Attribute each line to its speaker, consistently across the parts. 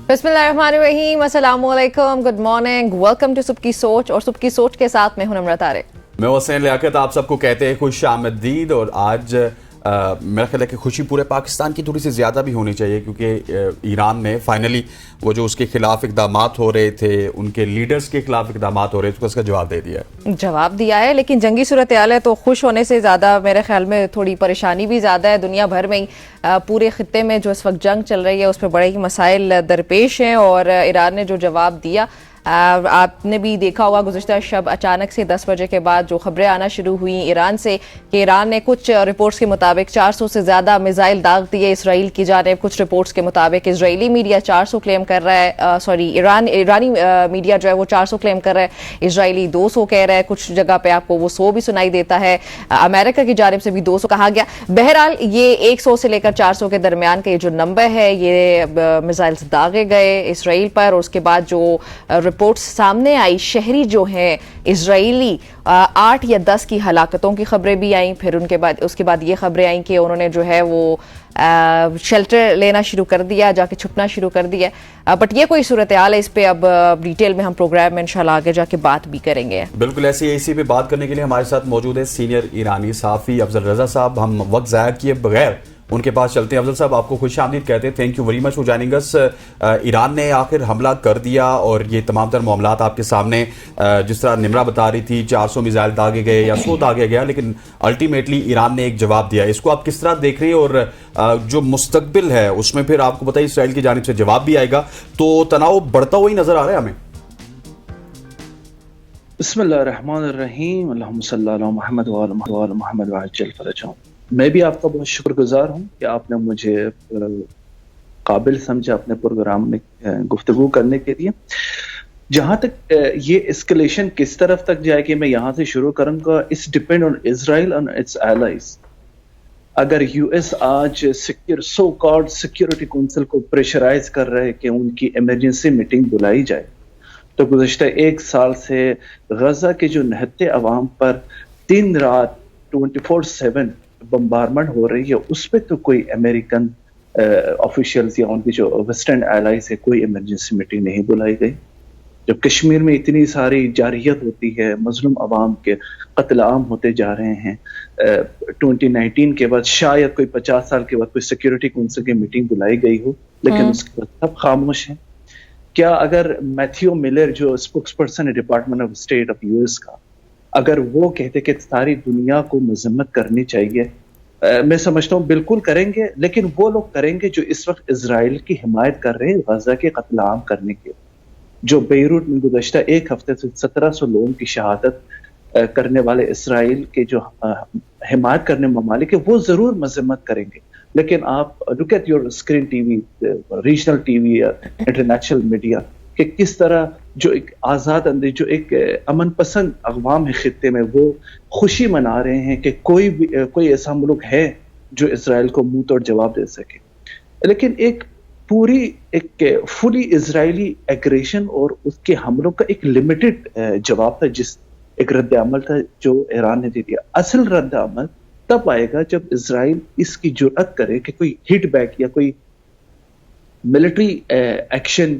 Speaker 1: बिस्मिल्लाहिर्रहमानिर्रहीम, अस्सलाम वालेकुम, गुड मॉर्निंग, वेलकम टू सुबह की सोच। और सुबह की सोच के साथ मैं हूं नम्रता तारिक।
Speaker 2: मैं हुसैन लियाकत आप सबको कहते हैं खुश आमदीद। और आज मेरा ख्याल है कि खुशी पूरे पाकिस्तान की थोड़ी सी ज़्यादा भी होनी चाहिए, क्योंकि ईरान ने फाइनली वो जो उसके खिलाफ इक़दामात हो रहे थे, उनके लीडर्स के खिलाफ इक़दामात हो रहे थे, उसको उसका जवाब दे दिया है।
Speaker 1: जवाब दिया है, लेकिन जंगी सूरत हाल है तो खुश होने से ज़्यादा मेरे ख्याल में थोड़ी परेशानी भी ज़्यादा है। दुनिया भर में ही पूरे खित्ते में जो इस वक्त जंग चल रही है उस पर बड़े ही मसाइल दरपेश हैं। और ईरान ने जो जवाब दिया, आपने भी देखा होगा गुज़िश्ता शब अचानक से 10 बजे के बाद जो खबरें आना शुरू हुई ईरान से कि ईरान ने कुछ रिपोर्ट्स के मुताबिक 400 से ज़्यादा मिसाइल दाग दिए इसराइल की जानिब। कुछ रिपोर्ट्स के मुताबिक इजरायली मीडिया 400 क्लेम कर रहा है, ईरानी मीडिया जो है वो 400 क्लेम कर रहा है, इजरायली 200 कह रहा है। कुछ जगह पे आपको वो 100 भी सुनाई देता है। अमेरिका की जानिब से भी 200 कहा गया। बहरहाल ये 100 से लेकर 400 के दरमियान का ये जो नंबर है, ये मिसाइल्स दागे गए इसराइल पर। और उसके बाद जो रिपोर्ट्स सामने आई, शहरी जो हैं इजरायली 8 या 10 की हलाकतों की खबरें भी आई। फिर उसके बाद ये खबरें आई कि उन्होंने जो है वो शेल्टर लेना शुरू कर दिया, जाके छुपना शुरू कर दिया। बट ये कोई सूरत हाल है, इस पे अब डिटेल में हम प्रोग्राम में इंशाल्लाह आगे जाके बात भी करेंगे।
Speaker 2: बिल्कुल ऐसे इसी पे बात करने के लिए हमारे साथ मौजूद है सीनियर ईरानी सहाफ़ी अफजल रजा साहब। हम वक्त ज़ाया किए बगैर उनके पास चलते हैं। अफजल साहब, आपको खुश आमदीद कहते हैं, thank you very much for joining us. Iran ने आखिर हमला कर दिया और ये तमाम तर मामला आपके सामने, जिस तरह निमरा बता रही थी 400 मिसाइल दागे गए या 100 दागे गया, लेकिन अल्टीमेटली ईरान ने एक जवाब दिया। इसको आप किस तरह देख रहे हैं? और जो मुस्तकबिल है उसमें फिर आपको बताइए इसराइल की जानिब से जवाब भी आएगा, तो तनाव बढ़ता हुआ ही नजर आ रहा है हमें।
Speaker 3: बिस्मिल्लाहिर्रहमानिर्रहीम, अल्लाहुम्मा सल्ली अला मुहम्मद व अला मुहम्मद व अज्जल फरजहू। मैं भी आपका बहुत शुक्रगुजार हूँ कि आपने मुझे काबिल समझा अपने प्रोग्राम में गुफ्तगू करने के लिए। जहाँ तक ये एस्केलेशन किस तरफ तक जाएगी, मैं यहाँ से शुरू करूँगा। It's depend on Israel and it's allies. अगर यूएस आज सो कॉल्ड सिक्योरिटी काउंसिल को प्रेशराइज कर रहे हैं कि उनकी इमरजेंसी मीटिंग बुलाई जाए, तो गुज़श्ता 1 साल से गजा के जो निहत्ते अवाम पर दिन रात 24/7 बम्बारमेंट हो रही है, उस पर तो कोई अमेरिकन ऑफिशियल्स या उनकी जो वेस्टर्न एलाइज है, कोई इमरजेंसी मीटिंग नहीं बुलाई गई। जब कश्मीर में इतनी सारी जारियत होती है, मजलूम अवाम के कत्ल आम होते जा रहे हैं, 2019 के बाद शायद कोई 50 साल के बाद कोई सिक्योरिटी काउंसिल की मीटिंग बुलाई गई हो, लेकिन उसके बाद सब खामोश हैं। क्या अगर मैथ्यू मिलर जो स्पोक्स पर्सन है department of state of US का, अगर वो कहते कि सारी दुनिया को मजम्मत करनी चाहिए, मैं समझता हूँ बिल्कुल करेंगे, लेकिन वो लोग करेंगे जो इस वक्त इजराइल की हिमायत कर रहे हैं गजा के कत्ल आम करने के। जो बेरूट में गुज़श्ता 1 हफ्ते से 1700 लोगों की शहादत करने वाले इसराइल के जो हिमायत करने ममालिक है, वो जरूर मजम्मत करेंगे। लेकिन आप look at your screen TV, regional TV या इंटरनेशनल मीडिया, कि किस तरह जो एक आज़ाद अंदर जो एक अमन पसंद अक़वाम है खित्ते में, वो खुशी मना रहे हैं कि कोई ऐसा मुल्क है जो इसराइल को मुंह तोड़ जवाब दे सके। लेकिन एक फुली इजरायली एग्रेशन और उसके हमलों का एक लिमिटेड जवाब था, जिस एक रद्द अमल था जो ईरान ने दे दिया। असल रद्द अमल तब आएगा जब इसराइल इसकी जुर्अत करे कि कोई हिट बैक या कोई मिलिट्री एक्शन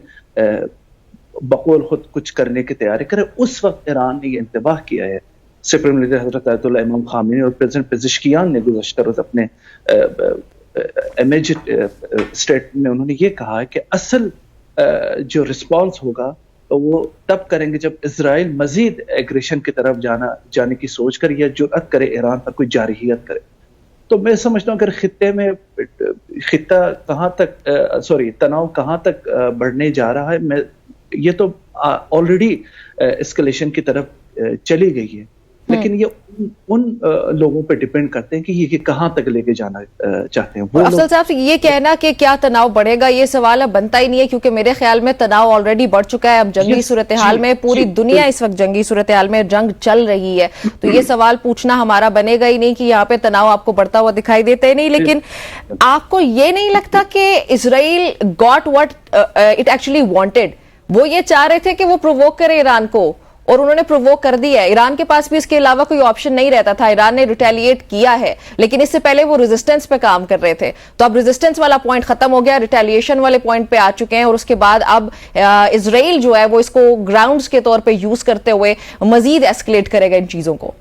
Speaker 3: बकौल खुद कुछ करने की तैयारी करे। उस वक्त ईरान ने यह इंतबाह किया है। सुप्रीम लीडर हजरत आयतुल्लाह इमाम खामेनी और प्रेसिडेंट पेज़ेश्कियान ने गुज़श्ता रोज़ अपने इमेज स्टेट में उन्होंने ये कहा है कि असल जो रिस्पॉन्स होगा वो तब करेंगे जब इसराइल मजीद एग्रेशन की तरफ जाने की सोच कर या जुर्अत करे, ईरान पर कोई जारहियत करे। तो मैं समझता हूँ अगर खित्ते में खित्ता कहाँ तक तनाव कहाँ तक बढ़ने जा रहा है, ये तो ऑलरेडी एस्केलेशन की तरफ चली गई है, लेकिन ये उन लोगों पे डिपेंड करते हैं कि ये कहाँ तक लेके जाना चाहते हैं। वो
Speaker 1: अफजल साहब से ये कहना कि क्या तनाव बढ़ेगा, ये सवाल अब बनता ही नहीं है, क्योंकि मेरे ख्याल में तनाव ऑलरेडी बढ़ चुका है। अब जंगी सूरत हाल में पूरी दुनिया इस वक्त जंगी सूरत हाल में जंग चल रही है, तो ये सवाल पूछना हमारा बनेगा ही नहीं कि यहाँ पे तनाव आपको बढ़ता हुआ दिखाई देता ही नहीं। लेकिन आपको ये नहीं लगता कि Israel got what it actually wanted? वो ये चाह रहे थे कि वो प्रोवोक करे ईरान को, और उन्होंने प्रोवोक कर दिया है। ईरान के पास भी इसके अलावा कोई ऑप्शन नहीं रहता था। ईरान ने रिटेलिएट किया है, लेकिन इससे पहले वो रेजिस्टेंस पे काम कर रहे थे। तो अब रेजिस्टेंस वाला पॉइंट खत्म हो गया, रिटेलिएशन वाले पॉइंट पे आ चुके हैं, और उसके बाद अब इजराइल जो है वो इसको ग्राउंड्स के तौर पे यूज करते हुए मजीद एस्केलेट करेगा इन चीजों को।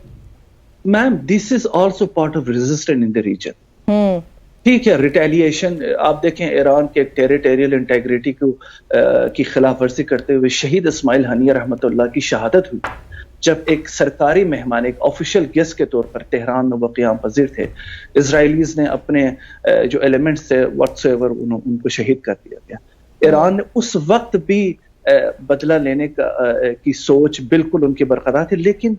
Speaker 3: Ma'am, this is also part of resistance in the region. ठीक है, रिटेलिएशन, आप देखें ईरान के टेरिटोरियल इंटेग्रिटी को की खिलाफ वर्जी करते हुए शहीद इस्माइल हनिया रहमतुल्लाह की शहादत हुई, जब एक सरकारी मेहमान, एक ऑफिशियल गेस्ट के तौर पर तेहरान में वो क़याम पजीर थे। इजराइलीज ने अपने जो एलिमेंट्स थे व्हाट्सएवर उनको शहीद कर दिया गया। ईरान ने उस वक्त भी बदला लेने की सोच बिल्कुल उनकी बरकरार थी, लेकिन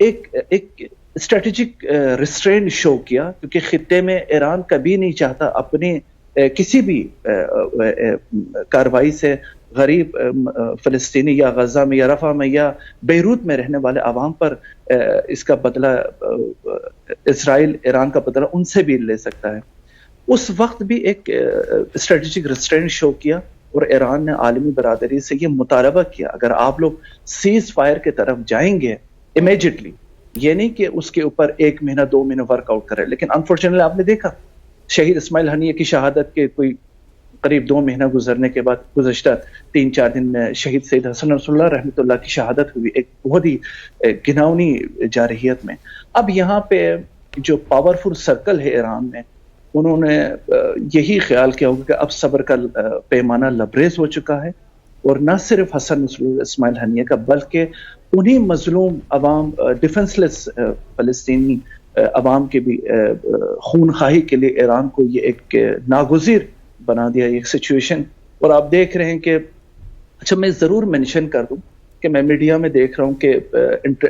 Speaker 3: एक स्ट्रेटेजिक रिस्ट्रेन शो किया, क्योंकि खित्ते में ईरान कभी नहीं चाहता अपने किसी भी कार्रवाई से गरीब फ़लस्तीनी या गजा में या रफ़ा में या बेरूत में रहने वाले अवाम पर इसका बदला, इसराइल ईरान का बदला उनसे भी ले सकता है। उस वक्त भी एक स्ट्रेटेजिक रिस्ट्रेन शो किया, और ईरान ने आलमी बरादरी से ये मुतालबा किया, अगर आप लोग सीज फायर की तरफ जाएंगे इमीडिएटली, ये नहीं कि उसके ऊपर 1 महीना 2 महीने वर्कआउट करे। लेकिन अनफॉर्चुनेटली आपने देखा शहीद इस्माइल हनिया की शहादत के कोई करीब 2 महीना गुजरने के बाद गुज़श्ता 3-4 दिन में शहीद सैयद हसन नसरुल्लाह रहमतुल्लाह की शहादत हुई, एक बहुत ही घिनौनी जारहियत में। अब यहाँ पे जो पावरफुल सर्कल है ईरान में, उन्होंने यही ख्याल किया होगा कि अब सब्र का पैमाना लबरेज हो चुका है, और न सिर्फ हसन नसरुल्लाह इस्माइल हनिया का, बल्कि उन्हीं मजलूम अवाम, डिफेंसलेस फ़लस्तीनी अवाम के भी खून खाही के लिए ईरान को ये एक नागुज़ीर बना दिया ये सिचुएशन। और आप देख रहे हैं कि, अच्छा मैं ज़रूर मेंशन कर दूं कि मैं मीडिया में देख रहा हूं कि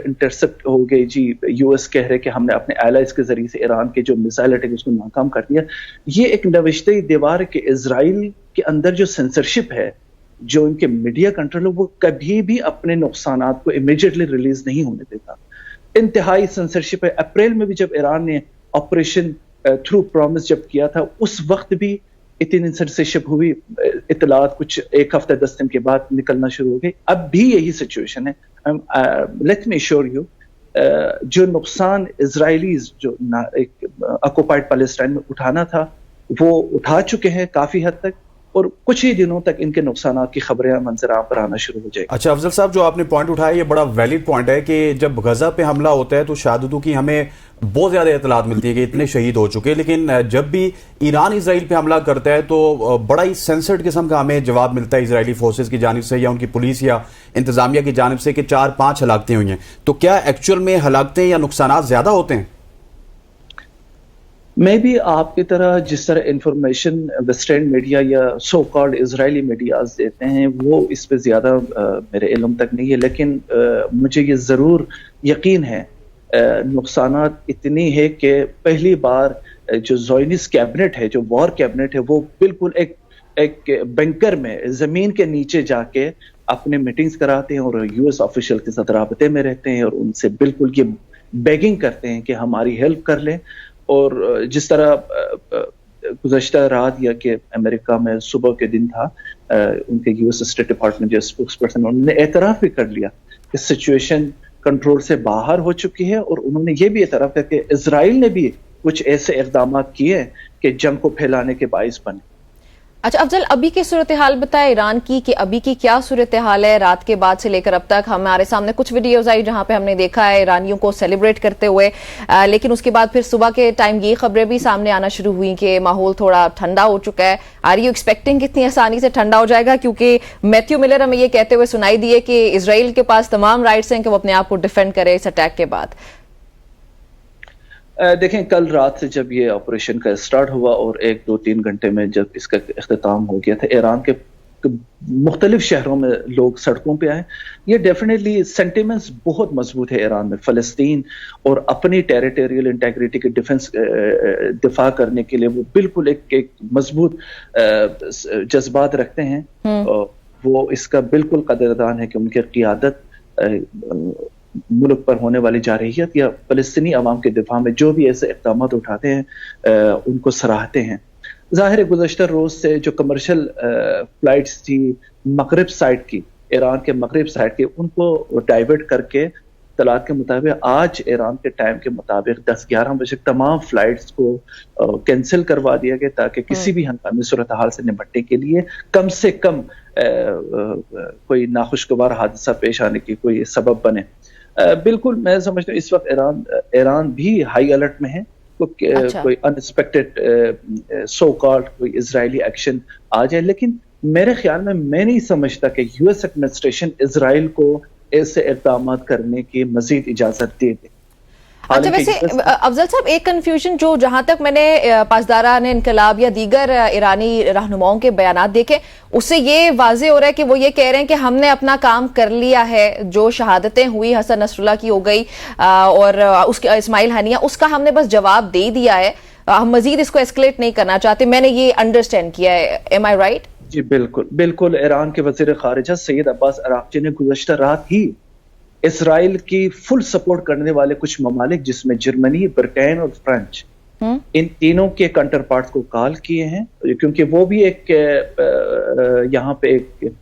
Speaker 3: इंटरसेप्ट हो गई जी, यूएस कह रहे कि हमने अपने एलाइज के जरिए से ईरान के जो मिसाइल अटैक उसको नाकाम कर दिया। ये एक नविश्ते दीवार के इजराइल के अंदर जो सेंसरशिप है, जो इनके मीडिया कंट्रोल है, वो कभी भी अपने नुकसानात को इमीडिएटली रिलीज नहीं होने देता। इंतहाई सेंसरशिप है। अप्रैल में भी जब ईरान ने ऑपरेशन थ्रू प्रॉमिस जब किया था, उस वक्त भी इतनी सेंसरशिप हुई, इतलात कुछ 1 हफ्ता 10 दिन के बाद निकलना शुरू हो गई। अब भी यही सिचुएशन है। लेट मी श्योर यू, जो नुकसान इजरायलीज जो एक ऑक्युपाइड पैलेस्टाइन में उठाना था, वो उठा चुके हैं काफी हद तक, और कुछ ही दिनों तक इनके नुकसान की खबरें मंजर आम पर आना शुरू हो जाएगी।
Speaker 2: अच्छा अफजल साहब, जो आपने पॉइंट उठाया ये बड़ा वैलिड पॉइंट है कि जब गजा पे हमला होता है तो शहादतों की हमें बहुत ज्यादा इतलात मिलती है कि इतने शहीद हो चुके हैं, लेकिन जब भी ईरान इसराइल पे हमला करता है तो बड़ा ही सेंसर्ड किस्म का हमें जवाब मिलता है इसराइली फोर्सेस की जानिब से या उनकी पुलिस या इंतजामिया की जानिब से कि 4-5 हलाकतें हुई हैं। तो क्या एक्चुअल में हलाकतें या नुकसान ज्यादा होते हैं?
Speaker 3: मैं भी आपकी तरह जिस तरह इंफॉर्मेशन वेस्टर्न मीडिया या सो कॉल्ड इजरायली मीडियाज देते हैं, वो इस पे ज़्यादा मेरे इल्म तक नहीं है, लेकिन मुझे ये ज़रूर यकीन है नुकसानात इतनी है कि पहली बार जो ज़ोयनिस कैबिनेट है, जो वॉर कैबिनेट है, वो बिल्कुल एक बंकर में ज़मीन के नीचे जाके अपने मीटिंग्स कराते हैं और यूएस ऑफिशियल के साथ राबते में रहते हैं और उनसे बिल्कुल ये बेगिंग करते हैं कि हमारी हेल्प कर लें। और जिस तरह गुज़श्ता रात या कि अमेरिका में सुबह के दिन था, उनके यूएस स्टेट डिपार्टमेंट जो स्पोक्सपर्सन, उन्होंने एतराफ़ भी कर लिया कि सिचुएशन कंट्रोल से बाहर हो चुकी है, और उन्होंने ये भी एतराफ़ किया कि इजराइल ने भी कुछ ऐसे इक़दाम किए कि जंग को फैलाने के बाइस बने।
Speaker 1: अच्छा अफजल, अभी की सूरत हाल बताए ईरान की, कि अभी की क्या सूरत हाल है रात के बाद से लेकर अब तक? हमारे सामने कुछ वीडियोस आई जहां पे हमने देखा है ईरानियों को सेलिब्रेट करते हुए, लेकिन उसके बाद फिर सुबह के टाइम ये खबरें भी सामने आना शुरू हुई कि माहौल थोड़ा ठंडा हो चुका है। आर यू एक्सपेक्टिंग कितनी आसानी से ठंडा हो जाएगा? क्योंकि मैथ्यू मिलर हमें ये कहते हुए सुनाई दिए कि इजराइल के पास तमाम राइट्स हैं कि वो अपने आप को डिफेंड करे इस अटैक के बाद।
Speaker 3: देखें, कल रात से जब ये ऑपरेशन का स्टार्ट हुआ और 1-2-3 घंटे में जब इसका इख्तिताम हो गया था, ईरान के मुख्तलिफ शहरों में लोग सड़कों पे आए। ये डेफिनेटली सेंटिमेंट्स बहुत मजबूत है ईरान में, फ़लस्तीन और अपनी टेरिटोरियल इंटेग्रिटी के दिफा करने के लिए वो बिल्कुल एक मजबूत जज्बात रखते हैं। वो इसका बिल्कुल कदरदान है कि उनकी क़ियादत मुल्क पर होने वाली जारहियत या फ़लस्तीनी अवाम के दिफा में जो भी ऐसे इक़दाम उठाते हैं उनको सराहते हैं। ज़ाहिर है गुज़श्ता रोज़ से जो कमर्शियल फ़्लाइट्स थी मगरिब साइड की, ईरान के मगरिब साइड के, उनको डाइवर्ट करके तलाक के मुताबिक आज ईरान के टाइम के मुताबिक 10-11 बजे तमाम फ्लाइट्स को कैंसिल करवा दिया गया, ताकि किसी भी हंगामी सूरत हाल से निपटने के लिए कम से कम कोई नाखुशगवार हादसा पेश आने की कोई सबब बने। बिल्कुल मैं समझता हूँ इस वक्त ईरान भी हाई अलर्ट में है।
Speaker 1: अच्छा।
Speaker 3: कोई अनएक्सपेक्टेड सो कॉल्ड कोई इजरायली एक्शन आ जाए, लेकिन मेरे ख्याल में मैं नहीं समझता कि यूएस एडमिनिस्ट्रेशन इजराइल को ऐसे इक़दाम करने की मजीद इजाजत दे दे।
Speaker 1: अच्छा, वैसे अफजल साहब एक कंफ्यूजन जो जहां तक मैंने पासदारान इनकलाब या दीगर ईरानी रहनुमाओं के बयानात देखे, उससे ये वाजे हो रहा है कि वो ये कह रहे हैं कि हमने अपना काम कर लिया है, जो शहादतें हुई हसन नसरुल्लाह की हो गई और उसके इस्माइल हनिया, उसका हमने बस जवाब दे दिया है, हम मजीद इसको एस्केलेट नहीं करना चाहते। मैंने ये अंडरस्टैंड किया है, एम आई राइट?
Speaker 3: जी बिल्कुल बिल्कुल। ईरान के वजीर खारिजा सैयद अब्बास अराक्ची ने गुज़श्ता रात ही इसराइल की फुल सपोर्ट करने वाले कुछ ममालिक, जिसमें जर्मनी, ब्रिटेन और फ्रांस, इन तीनों के काउंटर पार्ट्स को कॉल किए हैं, क्योंकि वो भी एक यहाँ पे एक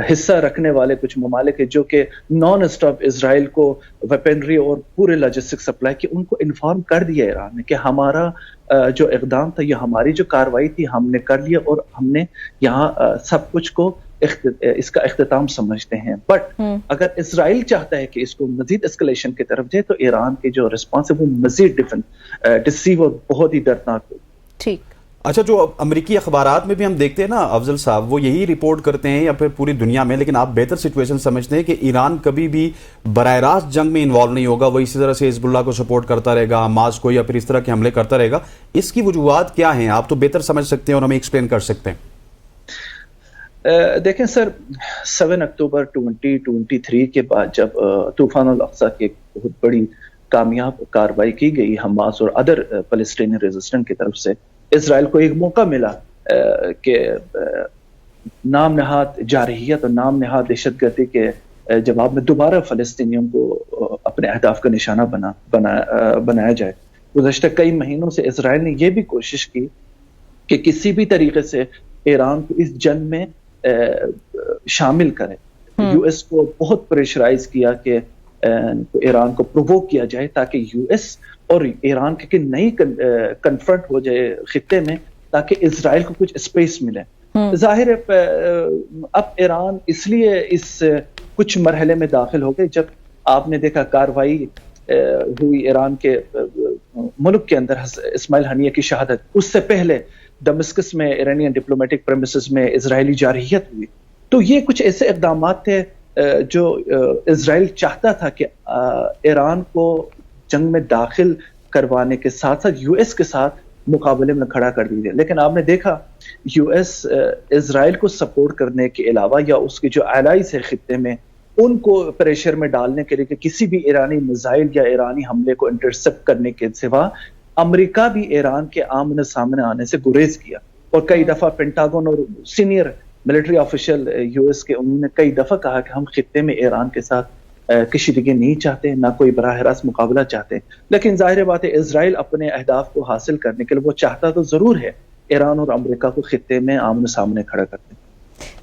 Speaker 3: हिस्सा रखने वाले कुछ ममालिक है जो कि नॉन स्टॉप इसराइल को वेपनरी और पूरे लॉजिस्टिक सप्लाई की, उनको इन्फॉर्म कर दिया ईरान ने कि हमारा जो इक़दाम था, या हमारी जो कार्रवाई थी हमने कर लिया और हमने यहाँ सब कुछ को इसका इख्तिताम समझते हैं। बट अगर इसराइल चाहता है कि इसको मजीद एस्केलेशन की तरफ जाए, तो ईरान के जो रिस्पॉन्स है वो मजीद डिसीव और बहुत ही दर्दनाक हो।
Speaker 1: ठीक।
Speaker 2: अच्छा, जो अमेरिकी अखबारात में भी हम देखते हैं ना अफजल साहब, वो यही रिपोर्ट करते हैं या फिर पूरी दुनिया में, लेकिन आप बेहतर सिचुएशन समझते हैं कि ईरान कभी भी बराह रास्त जंग में इन्वॉल्व नहीं होगा, वो इसी तरह से हिजबुल्लाह को सपोर्ट करता रहेगा, हमास को, या फिर इस तरह के हमले करता रहेगा। इसकी वजूहात क्या हैं? आप तो बेहतर समझ सकते हैं और हमें एक्सप्लेन कर सकते हैं।
Speaker 3: देखें सर, 7 अक्टूबर 2023 के बाद जब तूफान अल अक्सा की एक बहुत बड़ी कामयाब कार्रवाई की गई हमास और अदर फलस्तीनी रेजिस्टेंट की तरफ से, इसराइल को एक मौका मिला कि नाम नहाद जारहियत और नाम नहाद दहशतगर्दी के जवाब में दोबारा फलस्तीनियों को अपने अहदाफ का निशाना बनाया जाए। गुज़श्ता कई महीनों से इसराइल ने यह भी कोशिश की कि किसी भी तरीके से ईरान को इस जंग में शामिल करे। यूएस को बहुत प्रेशराइज किया कि ईरान को प्रोवोक किया जाए, ताकि यूएस और ईरान के नई कन्फ्रंट हो जाए खित्ते में, ताकि इसराइल को कुछ स्पेस मिले। जाहिर है अब ईरान इसलिए इस कुछ मरहले में दाखिल हो गए, जब आपने देखा कार्रवाई हुई ईरान के मुल्क के अंदर इस्माइल हनिया की शहादत, उससे पहले दमिश्क में ईरानियन डिप्लोमेटिक प्रेमिसेस में इजरायली जारहियत हुई। तो ये कुछ ऐसे इक़दाम थे जो इजराइल चाहता था कि ईरान को जंग में दाखिल करवाने के साथ साथ यूएस के साथ मुकाबले में खड़ा कर दिया। लेकिन आपने देखा यूएस इजराइल को सपोर्ट करने के अलावा या उसके जो एलाइज है खित्ते में, उनको प्रेशर में डालने के लिए कि किसी भी ईरानी मिसाइल या ईरानी हमले को इंटरसेप्ट करने के सिवा अमेरिका भी ईरान के आमने सामने आने से गुरेज किया। और कई दफा पेंटागन और सीनियर मिलिट्री ऑफिशियल यूएस के, उन्होंने कई दफा कहा कि हम खित्ते में ईरान के साथ कशीदगी नहीं चाहते, ना कोई बराह रास्त मुकाबला चाहते। लेकिन जाहिर बात है इजराइल अपने अहदाफ को हासिल करने के लिए वो चाहता तो जरूर है ईरान और अमेरिका को खित्ते में आमने सामने खड़ा करते।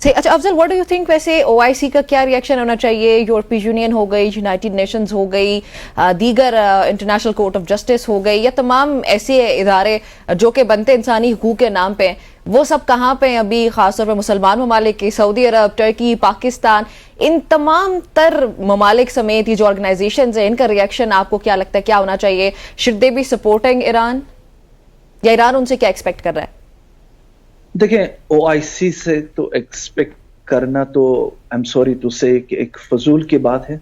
Speaker 1: सही। अच्छा Afzal, what do you think, वैसे ओआईसी का क्या रिएक्शन होना चाहिए? यूरोपीय यूनियन हो गई, यूनाइटेड नेशंस हो गई, दीगर इंटरनेशनल कोर्ट ऑफ जस्टिस हो गई, या तमाम ऐसे इदारे जो कि बनते इंसानी हुकूक के नाम पे, वो सब कहाँ पे अभी? खासतौर पर मुसलमान ममालिक की, सऊदी अरब, टर्की, पाकिस्तान, इन तमाम तर ममालिक समेत ये जो ऑर्गेनाइजेशंस हैं, इनका रिएक्शन आपको क्या लगता है, क्या होना चाहिए? Should they be supporting Iran, या ईरान उनसे क्या एक्सपेक्ट कर रहा है?
Speaker 3: देखें, ओआईसी से तो एक्सपेक्ट करना तो आई एम सॉरी टू से एक फजूल की बात है।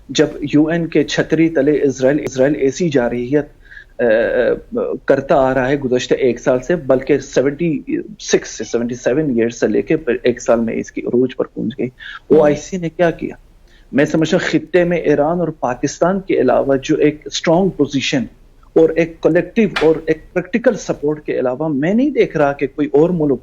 Speaker 3: जब यूएन के छतरी तले इजराइल ऐसी जारहियत करता आ रहा है गुज़श्ता एक साल से, बल्कि 76 से 77 ईयर्स से लेके एक साल में इसकी अरूज पर पहुंच गई। ओआईसी ने क्या किया? मैं समझता हूँ खित्ते में ईरान और पाकिस्तान के अलावा जो एक स्ट्रॉन्ग पोजीशन और एक कलेक्टिव और एक प्रैक्टिकल सपोर्ट के अलावा मैं नहीं देख रहा कि कोई और मुल्क,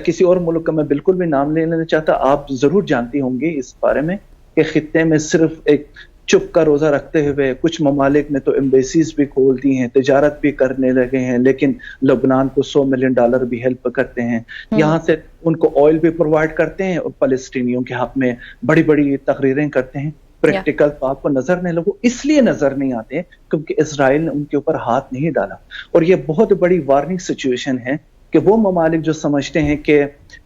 Speaker 3: किसी और मुल्क का मैं बिल्कुल भी नाम नहीं लेना चाहता, आप जरूर जानती होंगी इस बारे में कि खित्ते में सिर्फ एक चुप का रोजा रखते हुए कुछ ममालिक ने तो एम्बेसीज भी खोल दी हैं, तिजारत भी करने लगे हैं, लेकिन लबनान को $100 मिलियन भी हेल्प करते हैं, यहाँ से उनको ऑयल भी प्रोवाइड करते हैं और फलस्तीनियों के हक में बड़ी बड़ी तकरीरें करते हैं। प्रैक्टिकल तो आपको नजर नहीं लगो, इसलिए नजर नहीं आते क्योंकि इजराइल ने उनके ऊपर हाथ नहीं डाला। और ये बहुत बड़ी वार्निंग सिचुएशन है कि वो ममालिक जो समझते हैं कि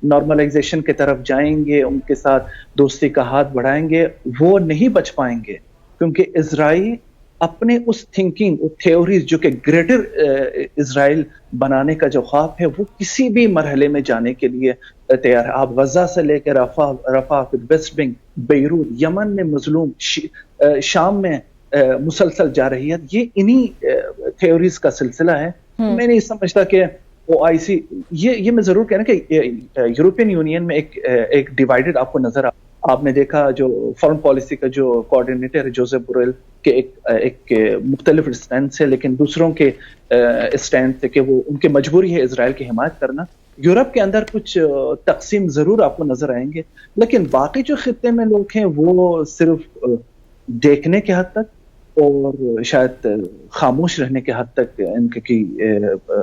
Speaker 3: नॉर्मलाइजेशन की तरफ जाएंगे, उनके साथ दोस्ती का हाथ बढ़ाएंगे, वो नहीं बच पाएंगे, क्योंकि इजराइल अपने उस थिंकिंग, उस थ्योरीज जो कि ग्रेटर इजराइल बनाने का जो ख्वाब है, वो किसी भी मरहले में जाने के लिए तैयार है। आप गजा से लेकर रफा, वेस्ट बैंक, बेरूत, यमन में मजलूम, शाम में मुसलसल जा रही है, ये इन्हीं थ्योरीज का सिलसिला है। मैं नहीं समझता कि OIC, ये मैं जरूर कह रहा हूं कि यूरोपियन यूनियन में एक डिवाइडेड आपको नजर आपने देखा, जो फॉरेन पॉलिसी का जो कोऑर्डिनेटर है जोसेफ बोरेल के एक मुख्तलिफ स्टैंड है, लेकिन दूसरों के स्टैंड थे कि वो उनकी मजबूरी है इजराइल की हिमायत करना। यूरोप के अंदर कुछ तकसीम जरूर आपको नजर आएंगे, लेकिन बाकी जो खित्ते में लोग हैं वो सिर्फ देखने के हद तक और शायद खामोश रहने के हद तक इनकी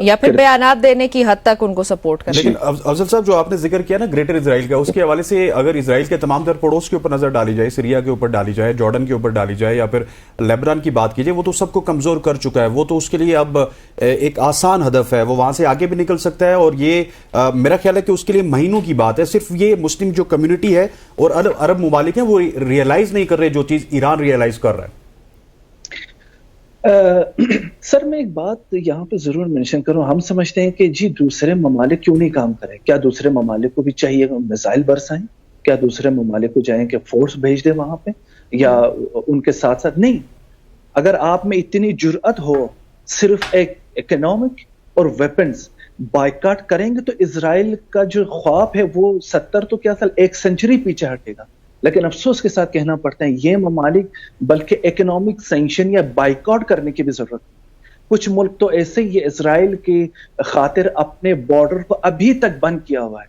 Speaker 1: या फिर बयानात देने की हद तक उनको सपोर्ट करना।
Speaker 2: लेकिन अफजल साहब, जो आपने जिक्र किया ना ग्रेटर इजराइल का, उसके हवाले से अगर इजराइल के तमाम तर पड़ोस के ऊपर नजर डाली जाए, सीरिया के ऊपर डाली जाए, जॉर्डन के ऊपर डाली जाए, या फिर लेबनान की बात कीजिए, वो तो सबको कमजोर कर चुका है। वो तो उसके लिए अब एक आसान हदफ है, वो वहां से आगे भी निकल सकता है। और ये मेरा ख्याल है कि उसके लिए महीनों की बात है। सिर्फ ये मुस्लिम जो कम्युनिटी है और अरब ममालिक हैं वो रियलाइज नहीं कर रहे जो चीज ईरान रियलाइज कर रहा है।
Speaker 3: सर, मैं एक बात यहाँ पे जरूर मेंशन करूं। हम समझते हैं कि जी दूसरे ममालिक क्यों नहीं काम करें, क्या दूसरे ममालिक को भी चाहिए मिसाइल बरसाएं, क्या दूसरे ममालिक को जाएं कि फोर्स भेज दे वहां पे, या उनके साथ साथ नहीं। अगर आप में इतनी जुर्अत हो सिर्फ एक इकोनॉमिक और वेपन्स बायकॉट करेंगे तो इजराइल का जो ख्वाब है वो 70 तो क्या साल 1 सेंचुरी पीछे हटेगा। लेकिन अफसोस के साथ कहना पड़ता है ये ममालिक बल्कि इकोनॉमिक सैंक्शन या बाइकआउट करने की भी जरूरत है। कुछ मुल्क तो ऐसे ही इजराइल की खातिर अपने बॉर्डर को अभी तक बंद किया हुआ है।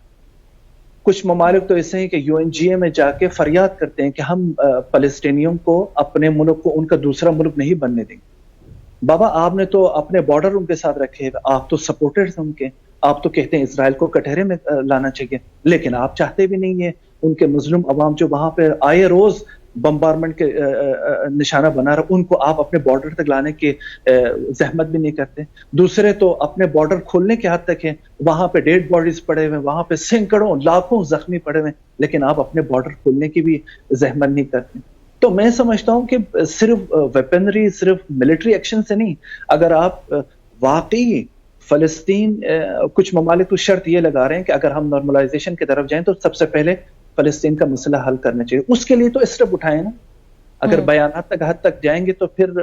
Speaker 3: कुछ ममालिक तो ऐसे हैं कि UNGA में जाके फरियाद करते हैं कि हम फलस्तीनियों को अपने मुल्क को उनका दूसरा मुल्क नहीं बनने देंगे। बाबा, आपने तो अपने बॉर्डर उनके साथ रखे, आप तो सपोर्टर्स हैं उनके, आप तो कहते हैं इजराइल को कटहरे में लाना चाहिए, लेकिन आप चाहते भी नहीं है उनके मुस्लिम अवाम जो वहां पे आए रोज बम्बारमेंट के निशाना बना रहा, उनको आप अपने बॉर्डर तक लाने की जहमत भी नहीं करते। दूसरे तो अपने बॉर्डर खोलने के हद तक है, वहां पे डेड बॉडीज पड़े हुए, वहां पे सैकड़ों लाखों जख्मी पड़े हुए, लेकिन आप अपने बॉर्डर खोलने की भी जहमत नहीं करते। तो मैं समझता हूं कि सिर्फ वेपनरी, सिर्फ मिलिट्री एक्शन से नहीं, अगर आप वाकई फलस्तीन, कुछ ममालिक तो शर्त ये लगा रहे हैं कि अगर हम नॉर्मलाइजेशन की तरफ जाएं तो सबसे पहले फलस्तीन का मसला हल करना चाहिए। उसके लिए तो स्टेप उठाए ना। अगर बयानात तक हद तक जाएंगे तो फिर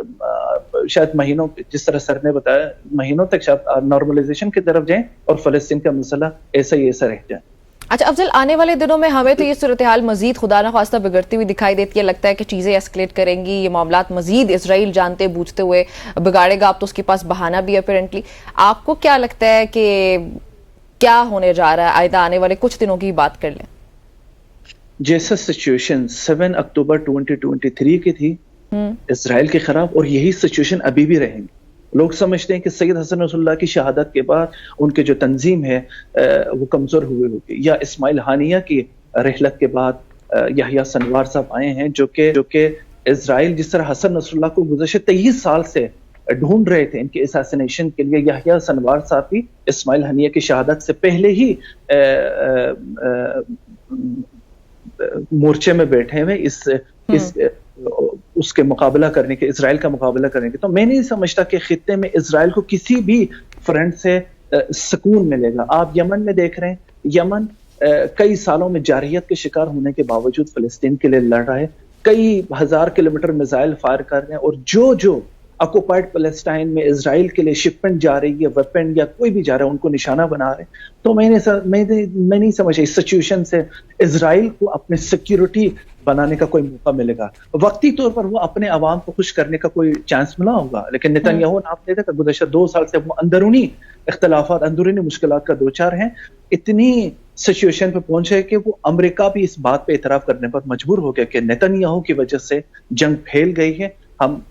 Speaker 3: शायद महीनों, जिस तरह सर ने बताया, महीनों तक शायद नॉर्मलाइजेशन की तरफ जाएं और फलस्तीन का मसला ऐसा ही ऐसा रह जाए।
Speaker 1: अच्छा अफजल, आने वाले दिनों में हमें तो ये सूरत हाल मजीद खुदा न खास्ता बिगड़ती हुई दिखाई देती है। लगता है कि चीज़ें एस्केलेट करेंगी, ये मामलात मजीद इसराइल जानते बूझते हुए बिगाड़ेगा। अब तो उसके पास बहाना भी है अपेरेंटली। आपको क्या लगता है कि क्या होने जा रहा है आइंदा आने वाले कुछ दिनों की बात कर लें?
Speaker 3: जैसा सिचुएशन 7 अक्टूबर 2023 की थी इसराइल के खिलाफ, और यही सिचुएशन अभी भी रहेंगी। लोग समझते हैं कि सैयद हसन नसरुल्लाह की शहादत के बाद उनके जो तंजीम है वो कमजोर हुए होगी, या इस्माइल हानिया की रहलत के बाद यहया सनवार साहब आए हैं जो कि इजराइल जिस तरह हसन नसरुल्लाह को गुज़श्ते 23 साल से ढूंढ रहे थे इनके असैसिनेशन के लिए, यहया सनवार साहब भी इस्माइल हानिया की शहादत से पहले ही मोर्चे में बैठे हुए इस उसके मुकाबला करने के, इजराइल का मुकाबला करने के। तो मैं नहीं समझता कि खित्ते में इजराइल को किसी भी फ्रंट से सुकून मिलेगा। आप यमन में देख रहे हैं, यमन कई सालों में जारहियत के शिकार होने के बावजूद फलस्तीन के लिए लड़ रहा है, कई हजार किलोमीटर मिसाइल फायर कर रहे हैं, और जो ऑक्युपाइड पैलेस्टाइन में इजराइल के लिए शिपमेंट जा रही है, वेपन या कोई भी जा रहा है, उनको निशाना बना रहे हैं। तो मैं नहीं समझ इस सिचुएशन से इजराइल को अपने सिक्योरिटी बनाने का कोई मौका मिलेगा। वक्ती तौर पर वो अपने अवाम को खुश करने का कोई चांस मिला होगा, लेकिन नेतन्याहू ने आपने देखा गुज़श्ते 2 साल से वो अंदरूनी इख्तलाफात, अंदरूनी मुश्किलात का दो चार हैं। इतनी सिचुएशन पे पहुंचे कि वो अमेरिका भी इस बात पे इतराफ करने पर मजबूर हो गया कि नेतन्याहू की वजह से जंग फैल गई है। हम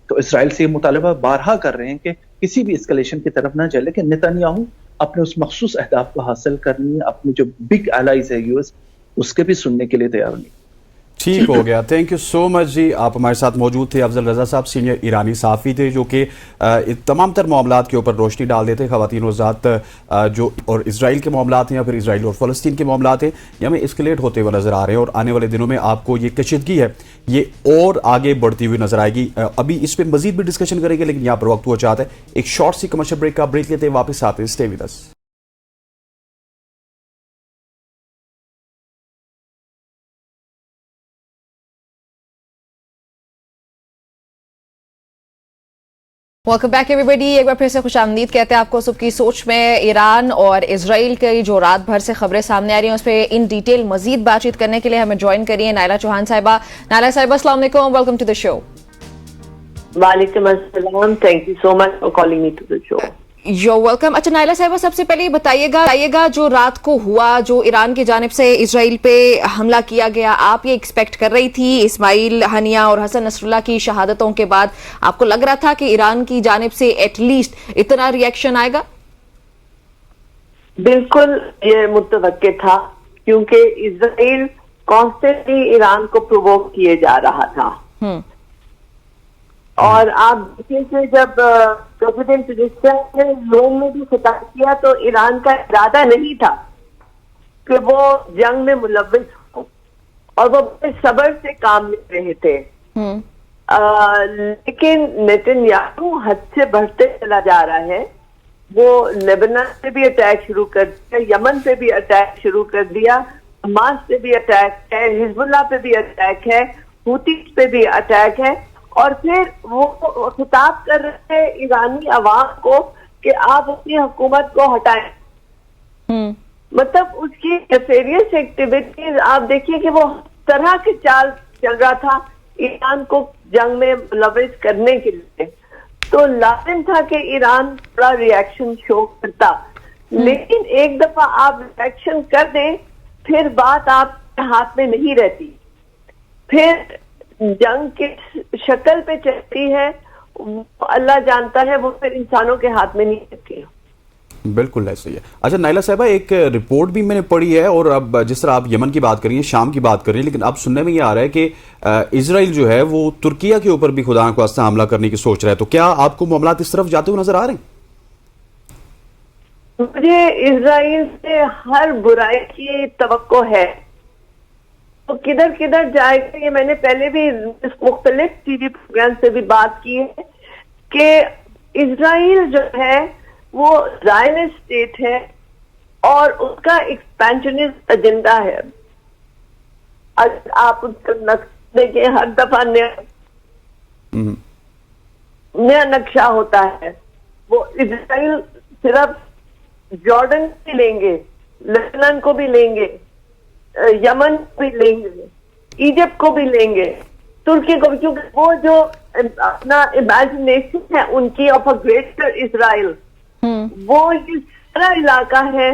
Speaker 3: तो इसराइल से ये मुतालबा बारहा कर रहे हैं कि किसी भी एस्केलेशन की तरफ ना जाए, लेकिन नेतन्याहू अपने उस मखसूस अहदाफ को हासिल करनी है, अपने जो बिग एलाइज है यूएस, उसके भी सुनने के लिए तैयार नहीं।
Speaker 2: ठीक हो गया, थैंक यू सो मच जी। आप हमारे साथ मौजूद थे। अफजल रजा साहब सीनियर ईरानी सहाफ़ी थे जो कि तमाम तर मामलात के ऊपर रोशनी डाल देते। ख़वातीन और ज़ात जो और इसराइल के मामलात हैं या फिर इसराइल और फ़लस्तीन के मामलात हैं, ये हमें एस्केलेट होते हुए नज़र आ रहे हैं और आने वाले दिनों में आपको ये कशीदगी है ये और आगे बढ़ती हुई नजर आएगी। अभी इस पर मजीद भी डिस्कशन करेंगे, लेकिन यहाँ पर वक्त हुआ चाहता है एक शॉर्ट सी कमर्शियल ब्रेक का ब्रेक लेते हैं, वापस आते हैं। Stay with us.
Speaker 1: Welcome back everybody. एक बार फिर से खुशामदीद कहते हैं आपको। सुबह की सोच में ईरान और इजराइल की जो रात भर से खबरें सामने आ रही हैं उस पर इन डिटेल मजीद बातचीत करने के लिए हमें ज्वाइन करिए नायला चौहान साहिबा। नायला साहिबा, अस्सलाम वालेकुम, वेलकम टू द शो।
Speaker 4: वालेकुम अस्सलाम, thank you so much for calling me to the show.
Speaker 1: You're welcome. अच्छा नायला साहिबा, सबसे पहले बताइएगा जो रात को हुआ, जो ईरान की जानिब से इजराइल पे हमला किया गया, आप ये एक्सपेक्ट कर रही थी? इस्माइल हनिया और हसन नसरुल्लाह की शहादतों के बाद आपको लग रहा था कि ईरान की जानिब से एटलीस्ट इतना रिएक्शन आएगा?
Speaker 4: बिल्कुल ये मुतवक्के था, क्योंकि इजराइल कॉन्स्टेंटली ईरान को प्रोवोक किए जा रहा था। और आप देखिए कि जब प्रेसिडेंट ने रोम में भी खिताब किया तो ईरान का इरादा नहीं था कि वो जंग में मुलव्विस हो, और वो बड़े सब्र से काम ले रहे थे। लेकिन नेतन्याहू हद से बढ़ते चला जा रहा है। वो लेबनान पे भी अटैक शुरू कर दिया, यमन पे भी अटैक शुरू कर दिया, हमास पे भी अटैक है, हिजबुल्लाह पे भी अटैक है, हूती पे भी अटैक है। और फिर वो खिताब कर रहे हैं ईरानी अवाम को कि आप अपनी हुकूमत को हटाएं। मतलब उसकी नेफेरियस एक्टिविटीज आप देखिए कि वो तरह की चाल चल रहा था ईरान को जंग में मुलव्विस करने के लिए। तो लाजिम था कि ईरान थोड़ा रिएक्शन शो करता, लेकिन एक दफा आप रिएक्शन कर दें फिर बात आपके हाथ में नहीं रहती। फिर जंग की शक्ल पे चलती है, अल्लाह जानता है, वो फिर इंसानों के हाथ में नहीं रहती।
Speaker 2: बिल्कुल ऐसे ही है। अच्छा नायला साहिबा, एक रिपोर्ट भी मैंने पढ़ी है, और अब जिस तरह आप यमन की बात कर रही हैं, शाम की बात कर रही हैं, लेकिन अब सुनने में ये आ रहा है कि इजराइल जो है वो तुर्किया के ऊपर भी खुदा न ख्वास्ता हमला करने की सोच रहा है। तो क्या आपको मामलात इस तरफ जाते हुए नजर आ रहे हैं?
Speaker 4: मुझे इजराइल से हर बुराई की तवक्को है, तो किधर किधर जाएगा ये मैंने पहले भी मुख्तलिफ टीवी प्रोग्राम से भी बात की है कि इजराइल जो है वो जायनिस्ट स्टेट है और उसका एक्सपेंशनिस्ट एजेंडा है। आप उसका नक्शा देखें, हर दफा नया नक्शा होता है। वो इजराइल सिर्फ जॉर्डन भी लेंगे, लेबनान को भी लेंगे, यमन को भी लेंगे, इजिप्ट को भी लेंगे, तुर्की को भी, क्योंकि वो जो अपना इमेजिनेशन है उनकी ऑफ अ ग्रेटर इजराइल, वो ये सारा इलाका है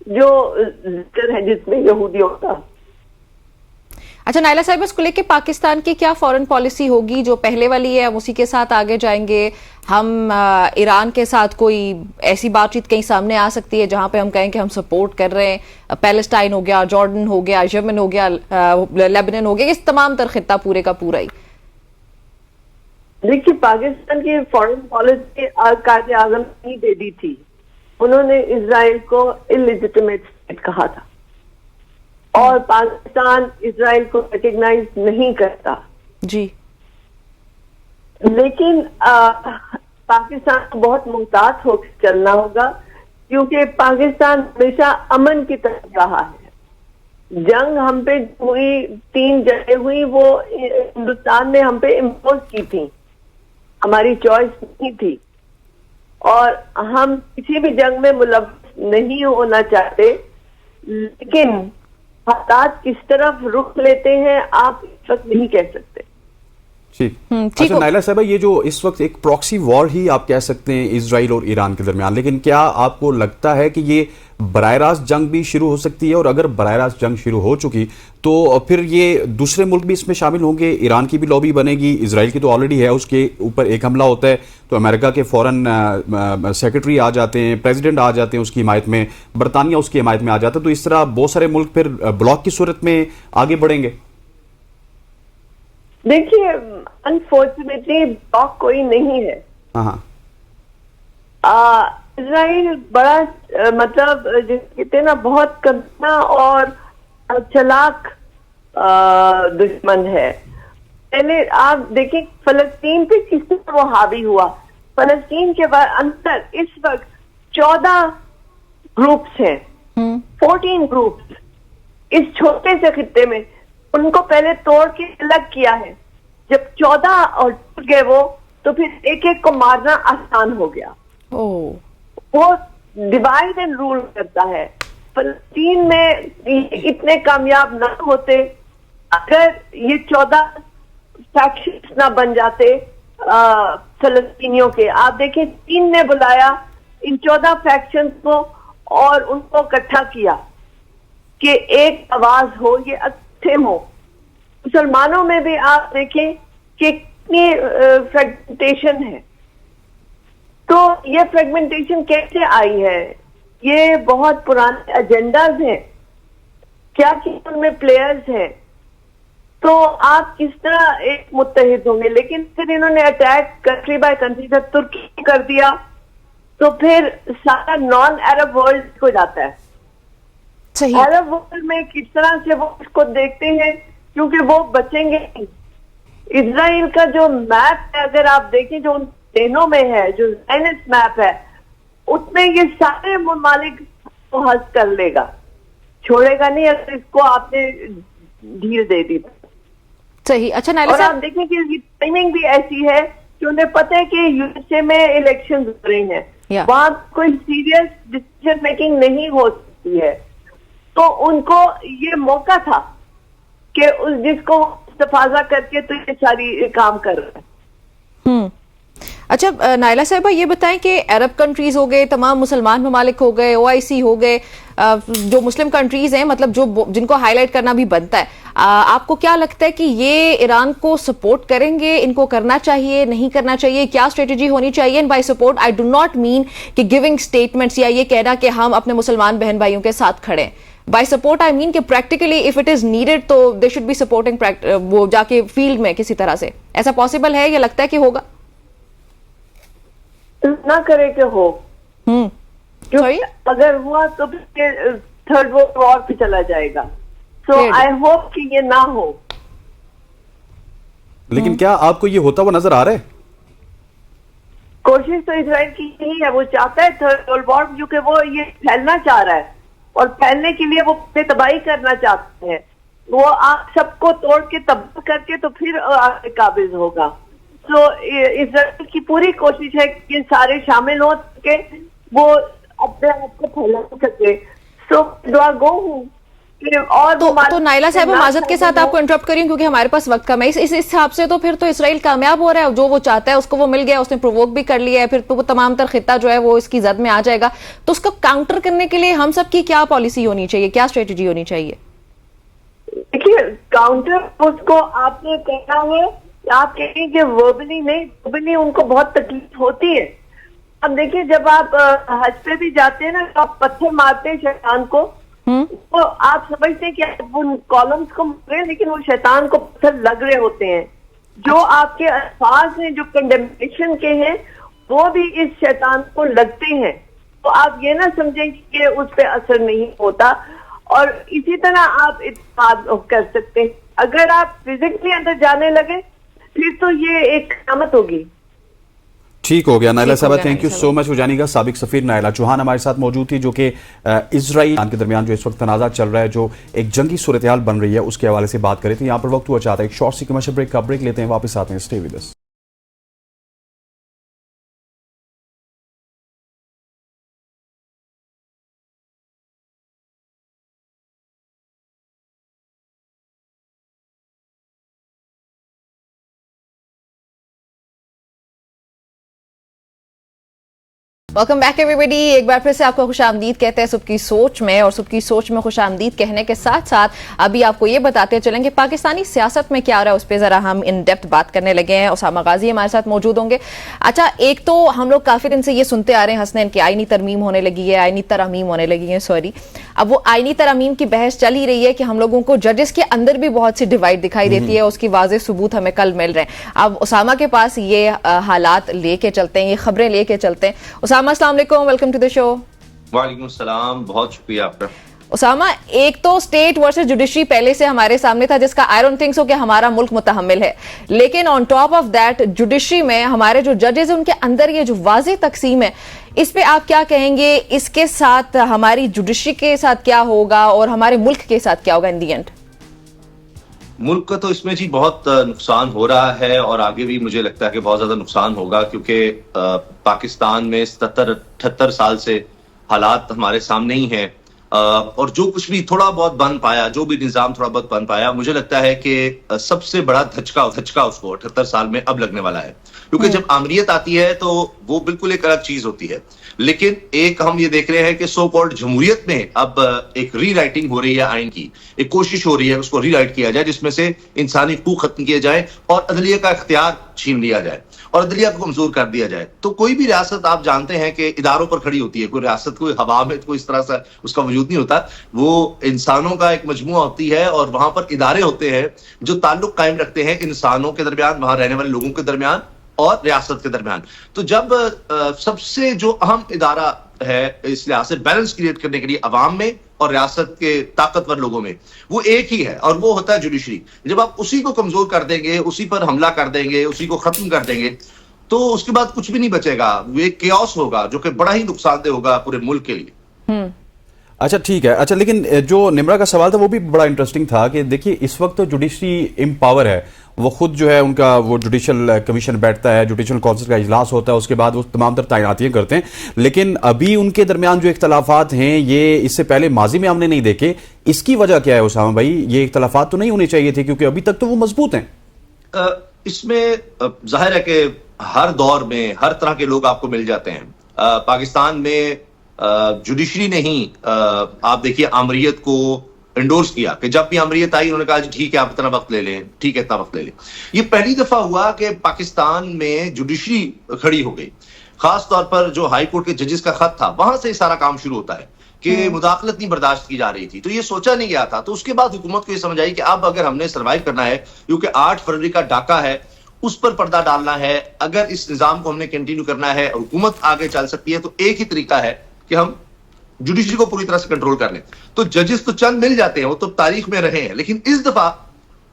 Speaker 4: जो जिक्र है जिसमें यहूदियों का।
Speaker 1: अच्छा नायला साहिब, इसको लेके पाकिस्तान की क्या फॉरेन पॉलिसी होगी? जो पहले वाली है हम उसी के साथ आगे जाएंगे? हम ईरान के साथ कोई ऐसी बातचीत कहीं सामने आ सकती है जहां पे हम कहें कि हम सपोर्ट कर रहे हैं? पैलेस्टाइन हो गया, जॉर्डन हो गया, यमन हो गया, लेबनान हो गया, इस तमाम तर खित्ता पूरे का पूरा ही।
Speaker 4: देखिए, पाकिस्तान की फॉरेन पॉलिसी कायदे आजम नहीं दे दी थी। उन्होंने इजराइल को इलिजिटिमेट स्टेट कहा था और पाकिस्तान इजराइल को रिकॉग्नाइज नहीं करता
Speaker 1: जी।
Speaker 4: लेकिन पाकिस्तान को बहुत मुहतात होकर चलना होगा, क्योंकि पाकिस्तान हमेशा अमन की तरफ रहा है। जंग हम पे हुई, 3 जगह हुई, वो हिंदुस्तान ने हम पे इम्पोज की थी, हमारी चॉइस नहीं थी, और हम किसी भी जंग में मुलव्वस नहीं होना चाहते। लेकिन हालात किस तरफ रुख लेते हैं आप इस वक्त नहीं कह सकते।
Speaker 2: ठीक। अच्छा नायला साहब, ये जो इस वक्त एक प्रॉक्सी वॉर ही आप कह सकते हैं इजराइल और ईरान के दरमियान, लेकिन क्या आपको लगता है कि ये बराह रास्त जंग भी शुरू हो सकती है, और अगर बराह रास्त जंग शुरू हो चुकी तो फिर ये दूसरे मुल्क भी इसमें शामिल होंगे? ईरान की भी लॉबी बनेगी, इसराइल की तो ऑलरेडी है, उसके ऊपर एक हमला होता है तो अमेरिका के फॉरेन सेक्रेटरी आ जाते हैं, प्रेसिडेंट आ जाते हैं उसकी हिमायत में, बरतानिया उसकी हिमायत में आ जाता है, तो इस तरह बहुत सारे मुल्क फिर ब्लॉक की सूरत में आगे बढ़ेंगे।
Speaker 4: देखिए, अनफॉर्चुनेटली ब्लॉक कोई नहीं है।
Speaker 2: हाँ हाँ।
Speaker 4: इजराइल बड़ा मतलब कहते हैं ना, बहुत कदना और चालाक दुश्मन है। पहले आप देखिए फलस्तीन पे किस तरह वो हावी हुआ। फलस्तीन के बाद अंदर इस वक्त 14 ग्रुप्स हैं, 14 ग्रुप्स इस छोटे से खित्ते में। उनको पहले तोड़ के अलग किया है। जब 14 और टूट गए वो, तो फिर एक एक को मारना आसान हो गया। वो डिवाइड एंड रूल करता है। फलस्तीन में इतने कामयाब ना होते अगर ये 14 फैक्शंस ना बन जाते फलस्तीनियों के। आप देखिए, चीन ने बुलाया इन 14 फैक्शंस को और उनको इकट्ठा किया कि एक आवाज हो, ये अच्छे हो। मुसलमानों में भी आप देखें कि कितनी फ्रेगमेंटेशन है। तो ये फ्रेगमेंटेशन कैसे आई है? ये बहुत पुराने एजेंडाज हैं, क्या उनमें प्लेयर्स हैं। तो आप किस तरह एक मुत्तहिद होंगे? लेकिन फिर इन्होंने अटैक कंट्री बाय कंट्री, जब तुर्की कर दिया तो फिर सारा नॉन अरब वर्ल्ड हो जाता है।
Speaker 1: सही।
Speaker 4: अरब वर्ल्ड में किस तरह से वो उसको देखते हैं, क्योंकि वो बचेंगे नहीं। इजराइल का जो मैप है, अगर आप देखें, जो उन देनों में है, जो ज़ायनिस्ट मैप है, उसमें ये सारे ममालिक को हज कर लेगा, छोड़ेगा नहीं अगर इसको आपने ढील दे दी।
Speaker 1: सही। अच्छा नायला
Speaker 4: और आप
Speaker 1: साहब,
Speaker 4: देखें कि टाइमिंग भी ऐसी है कि उन्हें पता है कि यूएसए में इलेक्शन हो रही हैं, वहां कोई सीरियस डिसीजन मेकिंग नहीं हो सकती है। तो उनको ये मौका था कि उस जिसको इस्तेफाजा करके तो ये सारी काम कर रहे हैं।
Speaker 1: अच्छा नायला साहिबा, ये बताएं कि अरब कंट्रीज हो गए, तमाम मुसलमान ममालिक हो गए, ओआईसी हो गए, जो मुस्लिम कंट्रीज हैं, मतलब जो जिनको हाईलाइट करना भी बनता है, आपको क्या लगता है कि ये ईरान को सपोर्ट करेंगे? इनको करना चाहिए, नहीं करना चाहिए? क्या स्ट्रेटेजी होनी चाहिए? And by support I do not mean कि गिविंग स्टेटमेंट्स या ये कहना कि हम अपने मुसलमान बहन भाइयों के साथ खड़े हैं। बाय सपोर्ट आई मीन कि practically if it is needed तो दे शुड बी सपोर्टिंग वो जाके फील्ड में किसी तरह से। ऐसा पॉसिबल है या लगता है कि होगा?
Speaker 4: ना करे कि हो।
Speaker 1: Sorry?
Speaker 4: अगर हुआ तो फिर थर्ड वर्ल्ड वॉर पे चला जाएगा। सो आई होप कि ये ना हो।
Speaker 2: लेकिन क्या आपको ये होता हुआ नजर आ रहा है?
Speaker 4: कोशिश तो इजराइल की यही है, वो चाहता है थर्ड वर्ल्ड वॉर, क्योंकि वो ये फैलना चाह रहा है और फैलने के लिए वो तबाही करना चाहते हैं। वो आप सबको तोड़ के तबाह करके तो फिर आगे काबिज होगा। तो इजराइल की पूरी कोशिश है कि सारे शामिल हो सके, वो अपने आप को फैला सके। सो दुआ गो हूँ। और
Speaker 1: तो नायला साहब, माजरत के साथ आपको इंटरप्ट करी क्योंकि हमारे पास वक्त कम है। इस हिसाब से तो फिर तो इसराइल कामयाब हो रहा है, जो वो चाहता है उसको वो मिल गया, उसने प्रोवोक भी कर लिया है, फिर तो वो तमाम तर खित्ता जो है वो इसकी जद में आ जाएगा। तो उसको काउंटर करने के लिए हम सब की क्या पॉलिसी होनी चाहिए, क्या स्ट्रेटेजी होनी चाहिए?
Speaker 4: देखिए, काउंटर उसको आपने कहना है, आप कहें कि वर्बली नहीं, वर्बली उनको बहुत तकलीफ होती है। अब देखिए, जब आप हज पे भी जाते हैं ना, तो आप पत्थर मारते हैं शैतान को, तो आप समझते हैं कि आप उन कॉलम्स को मार रहे हैं, लेकिन वो शैतान को पत्थर लग रहे होते हैं। जो आपके अल्फाज हैं, जो कंडेमनेशन के हैं, वो भी इस शैतान को लगते हैं। तो आप ये ना समझें कि उस पर असर नहीं होता। और इसी तरह आप इत्तेफाक कर सकते हैं। अगर आप फिजिकली अंदर जाने लगे फिर तो ये एक क़यामत होगी।
Speaker 2: ठीक हो गया नायला साहब, थैंक यू सो मच। जानिएगा साबिक सफीर नायला चौहान हमारे साथ मौजूद थी, जो कि इजराइल के दरमियान जो इस वक्त तनाज़ा चल रहा है, जो एक जंगी सूरत हाल बन रही है, उसके हवाले से बात करें। तो यहाँ पर वक्त हुआ चाहता है एक शॉर्ट सी कमर्शियल ब्रेक का ब्रेक लेते हैं, वापस आते हैं। Stay with us.
Speaker 1: Welcome back everybody. एक बार फिर से आपको खुशामदीद कहते हैं सुबह की सोच में, और सुबह की सोच में खुशामदीद कहने के साथ साथ अभी आपको ये बताते चलेंगे पाकिस्तानी सियासत में क्या हो रहा है, उस पर जरा हम इन डेप्थ बात करने लगे हैं। उसामा गाजी हमारे साथ मौजूद होंगे। अच्छा, एक तो हम लोग काफी दिन से ये सुनते आ रहे हैं हसनैन की आईनी तरमीम होने लगी है, आईनी तरमीम होने लगी है, सॉरी। अब वो आईनी तरमीम की बहस चल ही रही है कि हम लोगों को जजेस के अंदर भी बहुत सी डिवाइड दिखाई देती है, उसकी वाज़ेह सबूत हमें कल मिल रहे हैं। अब उसामा के पास ये हालात लेके चलते हैं, ये खबरें लेके चलते हैं। उसामा, अस्सलाम वालेकुम, वेलकम टू द शो।
Speaker 5: वालेकुम सलाम, बहुत शुक्रिया आपका।
Speaker 1: उसामा, एक तो स्टेट वर्सेस जुडिशरी पहले से हमारे सामने था, जिसका आई डोंट थिंक सो कि हमारा मुल्क मुतहम्मिल है, लेकिन on top of that judiciary में हमारे जो जजेस हैं उनके अंदर ये जो वाज़ेह तकसीम है, इस पे आप क्या कहेंगे? इसके साथ हमारी जुडिशरी के साथ क्या होगा और हमारे मुल्क के साथ क्या होगा इन दी एंड?
Speaker 5: मुल्क का तो इसमें जी बहुत नुकसान हो रहा है और आगे भी मुझे लगता है कि बहुत ज्यादा नुकसान होगा, क्योंकि पाकिस्तान में 77-78 साल से हालात हमारे सामने ही हैं। और जो कुछ भी थोड़ा बहुत बन पाया, जो भी निजाम थोड़ा बहुत बन पाया, मुझे लगता है कि सबसे बड़ा धचका उसको 78 साल में अब लगने वाला है। क्योंकि जब आमरीत आती है तो वो बिल्कुल एक अलग चीज होती है, लेकिन एक हम ये देख रहे हैं कि सो कॉल्ड जमहूरियत में अब एक री राइटिंग हो रही है आइन की, एक कोशिश हो रही है उसको री राइट किया जाए, जिसमें से इंसानी हकूक खत्म किए जाए और अदलिया का इख्तियार छीन लिया जाए और अदलिया को कमजोर कर दिया जाए। तो कोई भी रियासत आप जानते हैं कि इदारों पर खड़ी होती है। कोई रियासत कोई हवा में कोई इस तरह से उसका वजूद नहीं होता, वो इंसानों का एक मजमुआ होती है और वहां पर इदारे होते हैं जो ताल्लुक कायम रखते हैं इंसानों के दरमियान, वहां रहने वाले लोगों के दरमियान और रियासत के दरमियान। तो जब सबसे जो अहम इदारा है इस लिहाज से बैलेंस क्रिएट करने के लिए अवाम में और रियासत के ताकतवर लोगों में, वो एक ही है और वो होता है जुडिशरी। जब आप उसी को कमजोर कर देंगे, उसी पर हमला कर देंगे, उसी को खत्म कर देंगे, तो उसके बाद कुछ भी नहीं बचेगा। वो एक केओस होगा जो कि बड़ा ही नुकसानदेह होगा पूरे मुल्क के लिए।
Speaker 2: अच्छा, ठीक है। अच्छा, लेकिन जो निम्रा का सवाल था वो भी बड़ा इंटरेस्टिंग था कि देखिए इस वक्त तो जुडिशरी इम्पावर है, वो खुद जो है उनका वो जुडिशल कमीशन बैठता है, जुडिशल काउंसिल का इजलास होता है, उसके बाद वो तमाम तर तैनातियां करते हैं। लेकिन अभी उनके दरमियान जो इख्तलाफात हैं ये इससे पहले माजी में हमने नहीं देखे। इसकी वजह क्या है उसामा भाई? ये इख्तलाफात तो नहीं होने चाहिए थे क्योंकि अभी तक तो वो मजबूत हैं।
Speaker 5: इसमें जाहिर है कि हर दौर में हर तरह के लोग आपको मिल जाते हैं। पाकिस्तान में जुडिशरी ने ही आप देखिए आमरीत को इंडोर्स किया कि जब भी आमरीत आई उन्होंने कहा ठीक है आप इतना वक्त ले लें, ठीक है इतना वक्त ले लें। ये पहली दफा हुआ कि पाकिस्तान में जुडिशरी खड़ी हो गई। खास तौर पर जो हाई कोर्ट के जजेस का खत था, वहां से सारा काम शुरू होता है कि मुदाखलत नहीं बर्दाश्त की जा रही थी। तो ये सोचा नहीं गया था। तो उसके बाद हुकूमत को ये समझ आई कि अब अगर हमने सर्वाइव करना है, क्योंकि 8 फरवरी का डाका है, उस पर पर्दा डालना है, अगर इस निजाम को हमने कंटिन्यू करना है, हुकूमत आगे चल सकती है, तो एक ही तरीका है कि हम जुडिशरी को पूरी तरह से कंट्रोल कर लें। तो जजेस तो चंद मिल जाते हैं, वो तो तारीख में रहे हैं, लेकिन इस दफा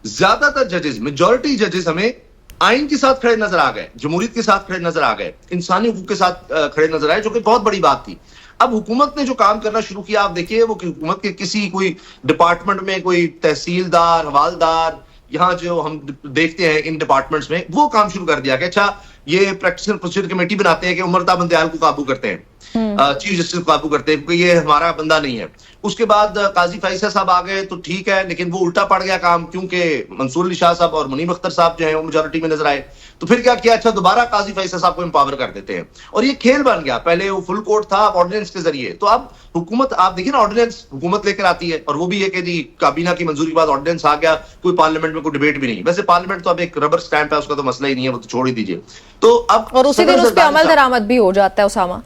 Speaker 5: ज्यादातर जजेस, मेजॉरिटी जजेस हमें आइन के साथ खड़े नजर आ गए, जमहूरियत के साथ खड़े नजर आ गए, इंसानी हुकूक के साथ खड़े नजर आए, जो कि बहुत बड़ी बात थी। अब हुकूमत ने जो काम करना शुरू किया, आप देखिए वो हुकूमत के किसी कोई डिपार्टमेंट में कोई तहसीलदार, हवालदार, यहाँ जो हम देखते हैं इन डिपार्टमेंट्स में, वो काम शुरू कर दिया कि अच्छा ये प्रैक्टिस एंड प्रोसीजर कमेटी बनाते हैं कि उमरता बंदयाल को काबू करते हैं, चीफ जस्टिस को काबू करते हैं, क्योंकि ये हमारा बंदा नहीं है। उसके बाद काजी फैसल साहब आ गए तो ठीक है, लेकिन वो उल्टा पड़ गया काम, क्योंकि मंसूर अली शाह साहब और मुनीम अख्तर साहब जो है वो मेजॉरिटी में नजर आए। तो फिर क्या किया, अच्छा दोबारा काजी फैसल साहब को एम्पावर कर देते हैं और ये खेल बन गया। पहले वो फुल कोर्ट था, ऑर्डिनेंस के जरिए। तो अब हुकूमत, आप देखिए ना, ऑर्डिनेंस हुकूमत लेकर आती है और वो भी है कि जी काबीना की मंजूरी के बाद ऑर्डिनेंस आ गया, कोई पार्लियामेंट में कोई डिबेट भी नहीं। वैसे पार्लियामेंट तो अब एक रबर स्टैंप है, उसका तो मसला ही नहीं है, वो तो छोड़ ही दीजिए। तो अब
Speaker 1: और उसी दिन उस पर अमल दरामद भी हो जाता है उसामा।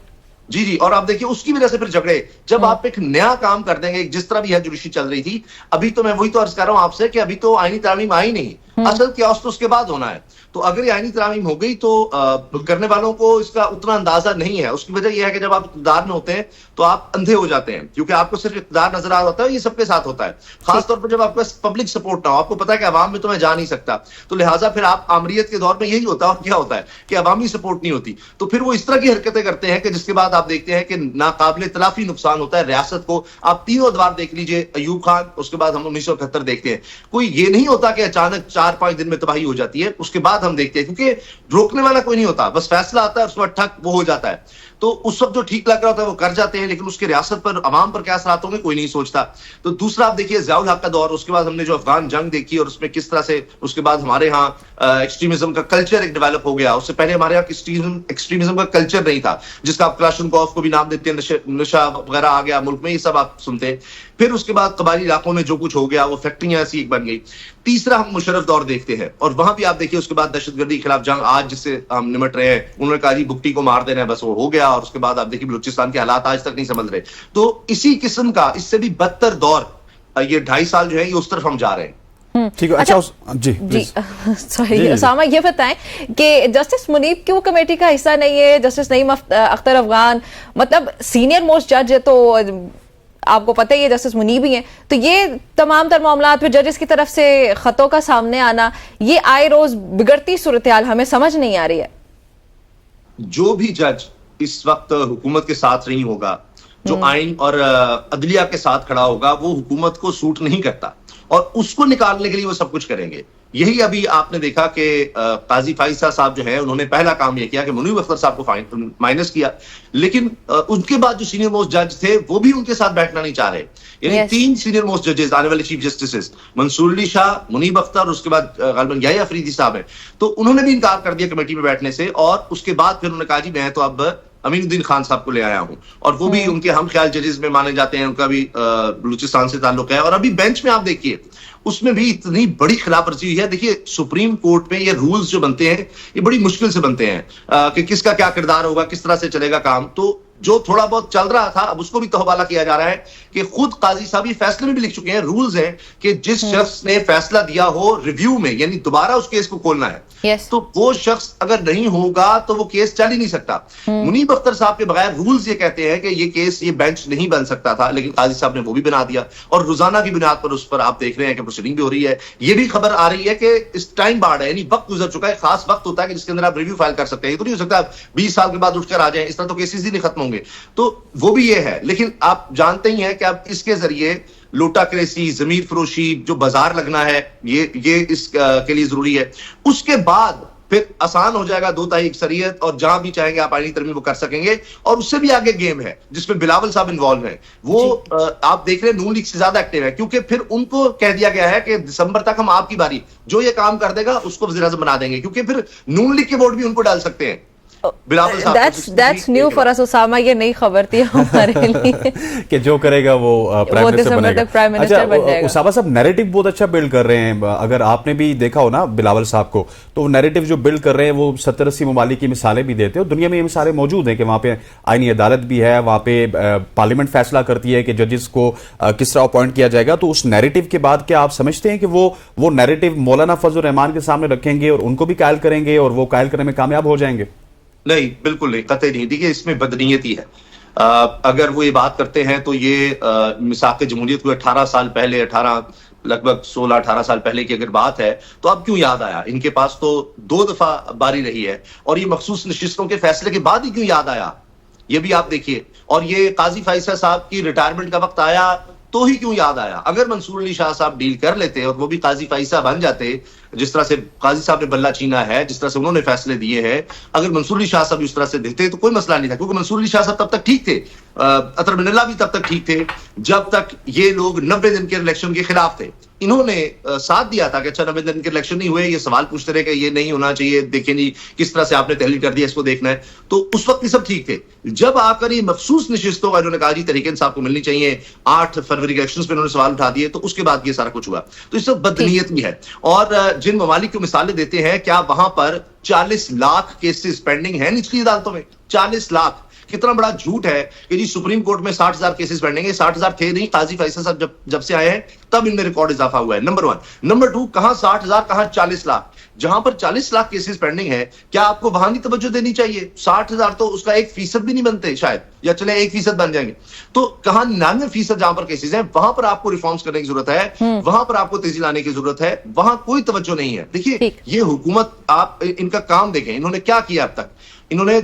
Speaker 5: जी जी, और आप देखिए उसकी वजह से फिर झगड़े। जब आप एक नया काम कर देंगे, जिस तरह भी है जुडिशरी चल रही थी, अभी तो मैं वही तो अर्ज कर रहा हूं आपसे कि अभी तो आईनी तरमीम आई नहीं, असल क्यास तो उसके बाद होना है। तो अगर ये आईनी तरमीम हो गई तो करने वालों को इसका उतना अंदाजा नहीं है। उसकी वजह यह है कि जब आप इक़्तिदार में होते हैं तो आप अंधे हो जाते हैं, क्योंकि आपको सिर्फ इक़्तिदार नजर आ रहा है। ये सबके साथ होता है, खासतौर पर जब आपके पास पब्लिक सपोर्ट ना हो, आपको पता है कि अवाम में तो मैं जा नहीं सकता, तो लिहाजा फिर आप आमरीत के दौर में यही होता है। और क्या होता है कि अवामी सपोर्ट नहीं होती, तो फिर वो इस तरह की हरकतें करते हैं कि जिसके बाद आप देखते हैं कि नाकाबिले तलाफी नुकसान होता है रियासत को। आप तीनों अदवार देख लीजिए, अयूब खान, उसके बाद हम 1978 देखते हैं। कोई ये नहीं होता कि अचानक 4-5 दिन में तबाही हो जाती है, उसके बाद हम देखते हैं, क्योंकि रोकने वाला कोई नहीं होता, बस फैसला आता है, उसके बाद ठक वो हो जाता है। तो उस वक्त जो ठीक लग रहा होता है वो कर जाते हैं, लेकिन उसके रियासत पर, अवाम पर क्या असरात होंगे कोई नहीं सोचता। तो दूसरा आप देखिए ज़ियाउल हक का दौर, उसके बाद हमने जो अफगान जंग देखी और उसमें किस तरह से उसके बाद हमारे यहाँ एक्सट्रीमिज्म का कल्चर एक डेवलप हो गया। उससे पहले हमारे यहाँ एक्सट्रीमिज्म का कल्चर नहीं था, जिसका आप क्लाशनकोव को भी नाम देते हैं, नशा वगैरह आ गया मुल्क में, ये सब आप सुनते हैं। फिर उसके बाद कबायली इलाकों में जो कुछ हो गया, वो फैक्ट्रियां ऐसी एक बन गई। तीसरा हम मुशर्रफ दौर देखते हैं, और वहां भी आप देखिए उसके बाद दहशतगर्दी के खिलाफ जंग आज जिससे हम निमट रहे हैं, उन्होंने कहा जी भुट्टी को मार देना है, बस वो हो गया। और उसके बाद आप देखिए बलूचिस्तान के हालात आज तक नहीं समझ रहे। तो इसी किस्म का, इससे भी बदतर दौर, ये 2.5 साल जो है ये उस तरफ हम जा रहे हैं।
Speaker 2: ठीक है। अच्छा जी
Speaker 1: जी सॉरी उसामा, ये बताएं कि जस्टिस मुनीब की वो कमेटी का हिस्सा नहीं है, जस्टिस नईम अख्तर अफगान मतलब सीनियर मोस्ट जज है, तो आपको पता ही है जस्टिस मुनीब ही हैं, तो ये तमाम तर मामलात पे जजेस की तरफ से खतों का सामने आना, ये आए रोज बिगड़ती सूरत हाल हमें समझ नहीं आ रही है।
Speaker 5: जो भी जज इस वक्त हुकूमत के साथ नहीं होगा, जो आइन और अदलिया के साथ खड़ा होगा, वो हुकूमत को सूट नहीं करता, और उसको निकालने के लिए वो सब कुछ करेंगे। यही अभी आपने देखा कि काजी फाइसा साहब जो है, उन्होंने पहला काम यह किया कि मुनीब अख्तर साहब को माइनस किया, लेकिन उनके बाद जो सीनियर मोस्ट जज थे वो भी उनके साथ बैठना नहीं चाह रहे। यानी 3 सीनियर मोस्ट जजेस आने वाले चीफ जस्टिस, मंसूर अली शाह, मुनीब अख्तर और उसके बाद गालिबन याह्या अफरीदी साहब हैं, तो उन्होंने भी इनकार कर दिया कमेटी में बैठने से। और उसके बाद फिर उन्होंने कहा जी मैं तो अब अमीनुद्दीन खान साहब को ले आया हूं, और वो भी उनके हम ख्याल जजेस में माने जाते हैं, उनका भी बलूचिस्तान से ताल्लुक है। और अभी बेंच में आप देखिए उसमें भी इतनी बड़ी खिलाफवर्जी हुई है। देखिए सुप्रीम कोर्ट में ये रूल्स जो बनते हैं ये बड़ी मुश्किल से बनते हैं कि किसका क्या किरदार होगा, किस तरह से चलेगा काम। तो जो थोड़ा बहुत चल रहा था अब उसको भी तहवाला किया जा रहा है कि खुद काजी साहब ये फैसले में भी लिख चुके हैं, रूल्स हैं कि जिस शख्स ने फैसला दिया हो रिव्यू में, यानी दोबारा उस केस को खोलना है, तो वो शख्स अगर नहीं होगा तो वो केस चल ही नहीं सकता। मुनीब अख्तर साहब के बगैर रूल्स ये कहते हैं कि ये केस, ये बेंच नहीं बन सकता था, लेकिन काजी साहब ने वो भी बना दिया, और रोजाना की बुनियाद पर उस पर आप देख रहे हैं कि प्रोसीडिंग भी हो रही है। ये भी खबर आ रही है कि इस टाइम बार्ड है, यानी वक्त गुजर चुका है, खास वक्त होता है कि जिसके अंदर आप रिव्यू फाइल कर सकते हैं। ये तो नहीं हो सकता 20 साल के बाद उठकर आ जाए, इस तरह तो केसेस ही नहीं खत्म होंगे। तो वो भी ये है, लेकिन आप जानते ही हैं कि अब इसके जरिए लोटा क्रेसी, जमीर फरोशी, जो बाजार लगना है, ये इस के लिए जरूरी है। उसके बाद फिर आसान हो जाएगा 2 तारीख अक्सरियत, और जहां भी चाहेंगे आप आईनी तरमीम वो कर सकेंगे। और उससे भी आगे गेम है जिसमें बिलावल साहब इन्वॉल्व हैं, वो आप देख रहे हैं नून लीग से ज्यादा एक्टिव है, क्योंकि फिर उनको कह दिया गया है कि दिसंबर तक हम आपकी बारी, जो ये काम कर देगा उसको वज़ीर आज़म बना देंगे, क्योंकि फिर नून लीग के वोट भी उनको डाल सकते हैं।
Speaker 1: That's new for us, Usama, ये नई खबर थी हमारे लिए
Speaker 2: कि जो करेगा वो प्राइम मिनिस्टर बनेगा।
Speaker 1: प्राइम मिनिस्टर बन जाएगा।
Speaker 2: उसामा साहब नैरेटिव बहुत अच्छा बिल्ड कर रहे हैं। अगर आपने भी देखा हो ना बिलावल साहब को, तो वो नैरेटिव जो बिल्ड कर रहे हैं वो 70-80 ममालिक की मिसालें भी देते हैं, और दुनिया में ये मिसालें मौजूद हैं कि वहाँ पे आईनी अदालत भी है, वहाँ पे पार्लियामेंट फैसला करती है कि जजेस को किस तरह अपॉइंट किया जाएगा। तो उस नैरेटिव के बाद क्या आप समझते हैं कि वो नैरेटिव मौलाना फजल रहमान के सामने रखेंगे और उनको भी कायल करेंगे और वो कायल करने में कामयाब हो जाएंगे?
Speaker 5: नहीं, बिल्कुल नहीं, कतई नहीं। देखिए इसमें बदनीयती है। अगर वो ये बात करते हैं तो ये मिसाक जमहूरियत को 18 साल पहले, लगभग 16-18 साल पहले की अगर बात है, तो अब क्यों याद आया? इनके पास तो 2 दफा बारी रही है, और ये मखसूस नशिस्तों के फैसले के बाद ही क्यों याद आया, ये भी आप देखिए। और ये काजी फाइसा साहब की रिटायरमेंट का वक्त आया तो ही क्यों याद आया? अगर मंसूर अली शाह साहब डील कर लेते और वो भी काजी फाइसा बन जाते, जिस तरह से काजी साहब ने बल्ला छीना है, जिस तरह से उन्होंने फैसले दिए हैं, अगर मंसूर अली शाह साहब उस तरह से देते तो कोई मसला नहीं था, क्योंकि मंसूर अली शाह साहब तब तक ठीक थे, अतर बिनल्ला भी तब तक ठीक थे, जब तक ये लोग 90 दिन के इलेक्शन के खिलाफ थे। इन्होंने साथ दिया था कि अच्छा 90 दिन के इलेक्शन नहीं हुए, ये सवाल पूछते रहे कि ये नहीं होना चाहिए, देखें नहीं किस तरह से आपने तहलील कर दिया, इसको देखना है। तो उस वक्त ये सब ठीक थे। जब आकर ये मखसूस नशिस्तों का इन्होंने कहा जी तरीके इंसाफ को मिलनी चाहिए, 8 फरवरी के इलेक्शन पे इन्होंने सवाल उठा दिए, तो उसके बाद ये सारा कुछ हुआ। तो इससे बदनीयत भी है। और जिन ममालिक को मिसालें देते हैं, क्या वहां पर 40 लाख केसेस पेंडिंग है निचली अदालतों में? 40 लाख कितना बड़ा झूठ है कि जी सुप्रीम कोर्ट में 60,000 केसेस पेंडिंग है। 60,000 थे नहीं, काजी फैसल साहब जब से आए हैं तब इनमें रिकॉर्ड इजाफा हुआ है। नंबर 1। नंबर 2, कहां 60,000, कहां 40 लाख? जहां पर 40 लाख केसेस पेंडिंग है, क्या आपको वहां नहीं तवज्जो देनी चाहिए? 60,000 तो उसका 1% भी नहीं बनते शायद, या चले 1% बन जाएंगे। तो कहां 99% जहां पर केसेस हैं, वहां पर आपको रिफॉर्म्स करने की जरूरत है, वहां पर आपको तेजी लाने की जरूरत है, वहां कोई तवज्जो नहीं है। देखिए ये हुकूमत, आप इनका काम देखें, इन्होंने क्या किया अब तक। इन्होंने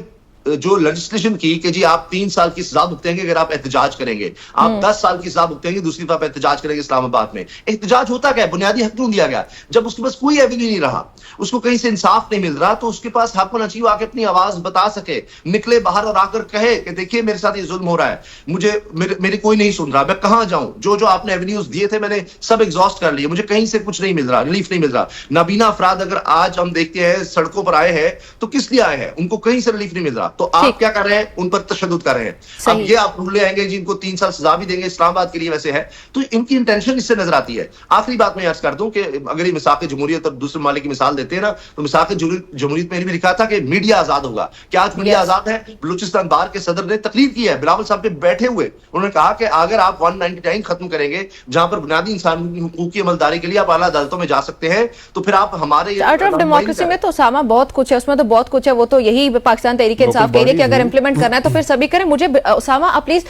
Speaker 5: जो लेजिस्लेशन की कि जी आप 3 साल की सजा भुगतेंगे अगर आप एहतजाज करेंगे, आप 10 साल की सजा भुगतेंगे दूसरी तरफ एहतजाज करेंगे इस्लामाबाद में। एहतजाज होता क्या है? बुनियादी हक क्यों दिया गया? जब उसके पास कोई एवेन्यू नहीं रहा, उसको कहीं से इंसाफ नहीं मिल रहा, तो उसके पास हक होना चाहिए आके अपनी आवाज बता सके, निकले बाहर और आकर कहे कि देखिए मेरे साथ ये जुल्म हो रहा है, मुझे मेरे कोई नहीं सुन रहा, मैं कहां जाऊं? जो आपने एवेन्यूज दिए थे मैंने सब एग्जॉस्ट कर लिए, मुझे कहीं से कुछ नहीं मिल रहा, रिलीफ नहीं मिल रहा। नाबीना अफराद अगर आज हम देखते हैं सड़कों पर आए हैं तो किस लिए आए हैं? उनको कहीं से रिलीफ नहीं मिल रहा, तो आप क्या कर रहे हैं? उन पर तशद्दुद कर रहे हैं। अब ये आप रूल ले आएंगे जिनको 3 साल सजा भी देंगे, इस्लामाबाद के लिए वैसे है, तो इनकी इंटेंशन इससे नजर आती है। आखिरी बात मैं अर्ज कर दूं कि अगर ये मिसाक जमहूरियत और दूसरे मालिक की मिसाल देते हैं ना, तो मिसाक जमहूरियत में भी लिखा था कि मीडिया आजाद होगा। क्या आज मीडिया आजाद है? बलूचिस्तान बार के सदर ने तकरीर की है, बिलावल साहब पे बैठे हुए, उन्होंने कहा कि अगर आप 199 खत्म करेंगे जहां पर बुनियादी इंसानी हुकूक की अमलदारी के लिए आप आला अदालतों में जा सकते हैं, तो फिर आप हमारे
Speaker 1: आर्ट ऑफ डेमोक्रेसी में तो उसामा बहुत कुछ है, उसमें तो बहुत कुछ है, वो तो यही पाकिस्तान तहरीक इंसाफ कह रही है कि अगर इंप्लीमेंट करना है तो फिर सभी करें। मुझे उसामा आप प्लीज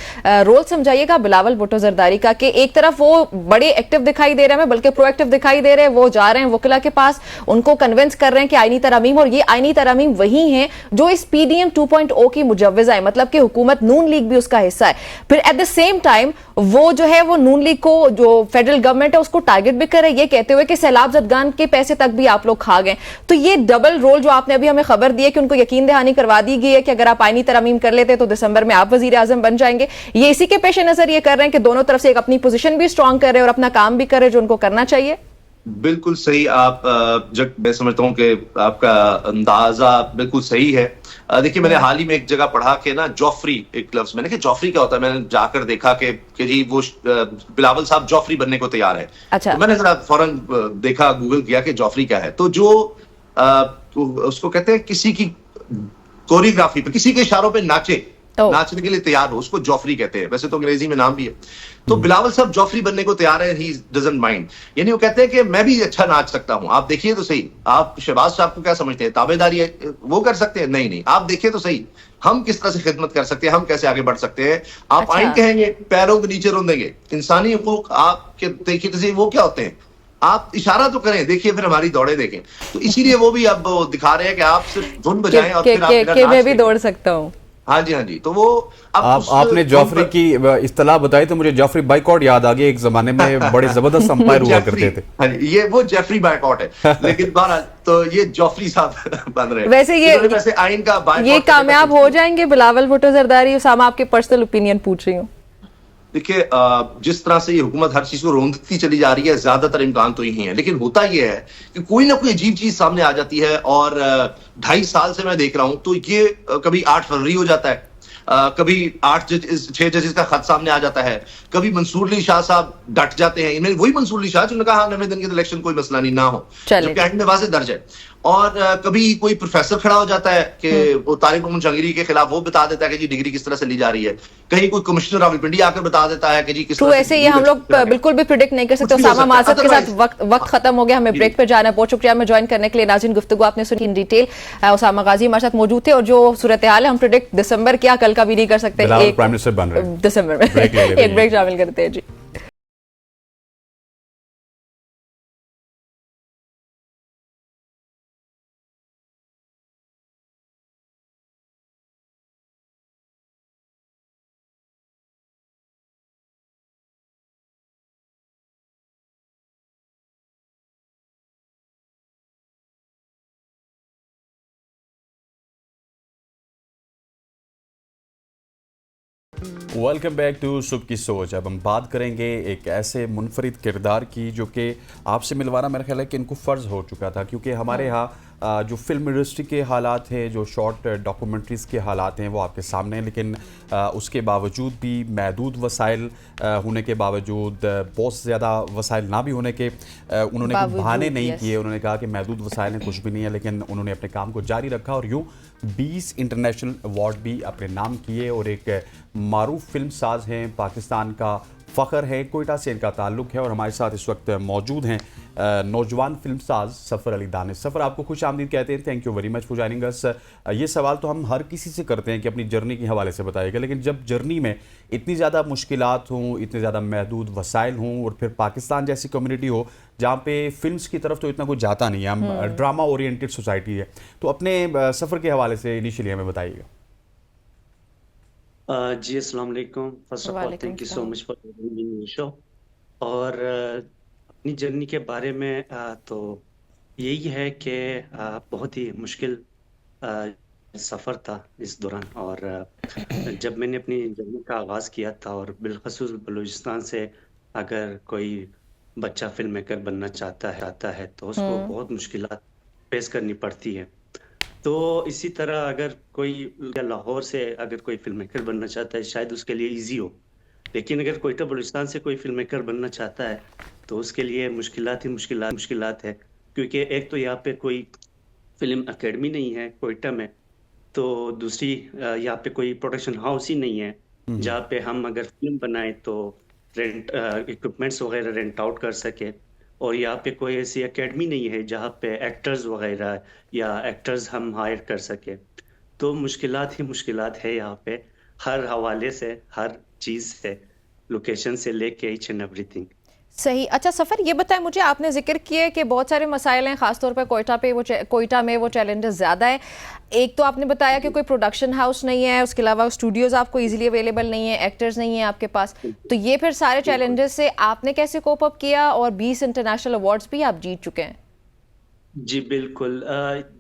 Speaker 1: रोल समझाइएगा बिलावल भुट्टो जरदारी का, कि एक तरफ वो बड़े एक्टिव दिखाई दे रहे हैं, बल्कि प्रोएक्टिव दिखाई दे रहे हैं, वो जा रहे हैं वकिला के पास, उनको कन्विंस कर रहे हैं कि आईनी तरमीम, और ये आईनी तरमीम वही है जो इस पीडीएम 2.0 की मुजव्विज़ा है, मतलब कि हुकूमत नून लीग भी उसका हिस्सा है। फिर एट द सेम टाइम वो जो है वो नून लीग को, जो फेडरल गवर्नमेंट है, उसको टारगेट भी कर रहे हैं, ये कहते हुए कि सैलाब जदगान के पैसे तक भी आप लोग खा गए। तो ये डबल रोल जो आपने अभी हमें खबर दी है कि उनको यकीन दहानी करवा दी गई है कि अगर आप आईनी तरमीम कर लेते तो दिसंबर में आप वजीर आजम बन जाएंगे, ये इसी के पेश नजर ये कर रहे हैं कि दोनों तरफ से एक अपनी पोजीशन भी स्ट्रांग कर रहे हैं और अपना काम भी कर रहे हैं जो उनको करना चाहिए।
Speaker 5: बिल्कुल सही। आप जब मैं समझता हूं कि आपका अंदाजा बिल्कुल सही है। देखिए मैंने हाल ही में एक जगह पढ़ा कि ना जॉफरी, एक लफ्ज, मैंने कहा जॉफरी क्या होता है, मैंने जाकर देखा कि जी वो बिलावल साहब जॉफरी बनने को तैयार है। अच्छा। तो मैंने जरा फौरन देखा, गूगल किया कि जॉफरी क्या है, तो जो उसको कहते हैं किसी की कोरियोग्राफी पे, किसी के इशारों पे नाचे, नाचने के लिए तैयार हो, उसको जॉफरी कहते हैं। वैसे तो अंग्रेजी में नाम भी है। तो बिलावल साहब जॉफरी बनने को तैयार है, ही डजंट माइंड, यानी वो कहते हैं कि मैं भी अच्छा नाच सकता हूं, आप देखिए तो सही। आप शहबाज साहब को क्या समझते हैं, ताबेदारी वो कर सकते हैं? नहीं नहीं, आप देखिए तो सही, हम किस तरह से खिदमत कर सकते हैं, हम कैसे आगे बढ़ सकते हैं। आप अच्छा। आइन कहेंगे, पैरों के नीचे रोंदेंगे, इंसानी हुकूक आपके देखिए तो सही, वो क्या होते हैं, आप इशारा तो करें, देखिए फिर हमारी दौड़े देखें। तो इसीलिए वो भी अब दिखा रहे हैं कि आप सिर्फ धुन बजाएं और फिर आप
Speaker 1: मैं भी दौड़ सकता हूँ।
Speaker 5: हाँ जी, हाँ जी। तो वो
Speaker 2: आपने जॉफरी की इस्तेलाह बताई तो मुझे जॉफरी बाइकॉट याद आ गया। एक जमाने में बड़े जबरदस्त अंपायर हुआ करते थे।
Speaker 5: हाँ जी, ये वो जेफरी बाइकॉट है, लेकिन बहरहाल तो ये जॉफरी साहब बन रहे हैं।
Speaker 1: वैसे
Speaker 5: आइन का
Speaker 1: ये कामयाब हो जाएंगे बिलावल भुट्टो जरदारी? उसामा आपके पर्सनल ओपिनियन पूछ रही हूँ। देखिए
Speaker 5: जिस तरह से ये हुकूमत हर चीज को रोंदती चली जा रही है, ज्यादातर इम्कान तो यही है, लेकिन होता यह है कि कोई ना कोई अजीब चीज सामने आ जाती है। और 2.5 साल से मैं देख रहा हूं, तो ये कभी 8 फरवरी हो जाता है, कभी 6 जजेस का खत सामने आ जाता है, कभी मंसूर अली शाह साहब डट जाते हैं। इनमें वही मंसूर अली शाह जिन्होंने कहा 90 दिन के इलेक्शन कोई मसला नहीं ना हो, जबकि आइन में वाज़ेह दर्ज है। और कभी कोई प्रोफेसर खड़ा हो जाता है कि वो तारिक मोहम्मद जहांगीरी के खिलाफ वो बता देता है कि जी डिग्री किस तरह से ली जा रही है। कहीं कोई कमिश्नर रावलपिंडी आकर बता देता है कि जी किस तरह
Speaker 1: ऐसे ये हम लोग बिल्कुल भी प्रिडिक्ट नहीं कर सकते। उसामा मासद के साथ वक्त खत्म हो गया, हमें ब्रेक पर जाना है। बहुत शुक्रिया हमें ज्वाइन करने के लिए। नाज़रीन, गुफ्तगू आपने सुनी इन डिटेल। उसामा गाजी हमारे साथ मौजूद थे और जो सूरत हाल है हम प्रिडिक्ट दिसंबर क्या कल का भी नहीं कर सकते,
Speaker 2: प्राइम मिनिस्टर बन रहे हैं
Speaker 1: दिसंबर में। एक ब्रेक शामिल करते हैं जी।
Speaker 2: वेलकम बैक टू सुबह की सोच। अब हम बात करेंगे एक ऐसे मुनफरिद किरदार की जो कि आपसे मिलवाना मेरा ख्याल है कि इनको फ़र्ज़ हो चुका था, क्योंकि हमारे यहाँ जो फिल्म इंडस्ट्री के हालात हैं, जो शॉर्ट डॉक्यूमेंट्रीज़ के हालात हैं वो आपके सामने हैं, लेकिन उसके बावजूद भी महदूद वसाइल होने के बावजूद, बहुत ज़्यादा वसाइल ना भी होने के, उन्होंने कोई बहाने नहीं किए। उन्होंने कहा कि महदूद वसाइल हैं, कुछ भी नहीं है, लेकिन उन्होंने अपने काम को जारी रखा और यूँ 20 इंटरनेशनल अवार्ड भी अपने नाम किए और एक मारूफ फिल्म साज हैं, पाकिस्तान का फ़ख्र है, कोयटा से इनका ताल्लुक़ है। और हमारे साथ इस वक्त मौजूद हैं नौजवान फिल्म साज सफ़र अली दानिश। सफ़र, आपको खुश आमदीद कहते हैं, thank you very much for joining us. ये सवाल तो हम हर किसी से करते हैं कि अपनी जर्नी के हवाले से बताइएगा, लेकिन जब जर्नी में इतनी ज़्यादा मुश्किलात हों, इतने ज़्यादा महदूद वसाइल हों और फिर पाकिस्तान जैसी कम्युनिटी हो जहाँ पे फिल्म्स की तरफ तो इतना कुछ जाता नहीं है, हम ड्रामा ओरिएंटेड सोसाइटी है, तो अपने सफ़र के हवाले से इनिशियली हमें बताइएगा।
Speaker 6: जी अस्सलाम वालेकुम। फर्स्ट ऑफ ऑल
Speaker 1: वालेकुम
Speaker 6: थैंक यू सो
Speaker 1: सलाम।
Speaker 6: Much for in show. और अपनी जर्नी के बारे में तो यही है कि बहुत ही मुश्किल अ, सफ़र था इस दौरान। और जब मैंने अपनी जर्नी का आगाज़ किया था, और बिलखसूस बलूचिस्तान से अगर कोई बच्चा फिल्म मेकर बनना चाहता है तो उसको
Speaker 1: हम्म।
Speaker 6: बहुत मुश्किलात फेस करनी पड़ती है। तो इसी तरह अगर कोई या लाहौर से अगर कोई फिल्म मेकर बनना चाहता है, शायद उसके लिए इजी हो। लेकिन अगर क्वेटा बलूचिस्तान से कोई फिल्म मेकर बनना चाहता है तो उसके लिए मुश्किलात ही मुश्किलात है। क्योंकि एक तो यहाँ पे कोई फिल्म एकेडमी नहीं है क्वेटा में। तो दूसरी यहाँ पे कोई प्रोडक्शन हाउस ही नहीं है जहाँ पे हम अगर फिल्म बनाए तो रेंट इक्विपमेंट्स वगैरह रेंट आउट कर सके। और यहाँ पे कोई ऐसी एकेडमी नहीं है जहाँ पे एक्टर्स वगैरह या एक्टर्स हम हायर कर सके। तो मुश्किलात ही मुश्किलात है यहाँ पे, हर हवाले से, हर चीज़ से, लोकेशन से लेके ईच एंड एवरीथिंग।
Speaker 1: सही। अच्छा सफ़र, ये बताएं मुझे, आपने जिक्र किया है कि बहुत सारे मसाइल हैं, ख़ासतौर पर कोयटा में वो चैलेंजेस ज़्यादा है। एक तो आपने बताया कि कोई प्रोडक्शन हाउस नहीं है, उसके अलावा स्टूडियोज़ आपको इजीली अवेलेबल नहीं है, एक्टर्स नहीं है आपके पास। तो ये फिर सारे
Speaker 6: बिल्कुल।
Speaker 1: चैलेंजेस से आपने कैसे कोप अप किया? और 20 इंटरनेशनल अवार्ड्स भी आप जीत चुके हैं।
Speaker 6: जी बिल्कुल।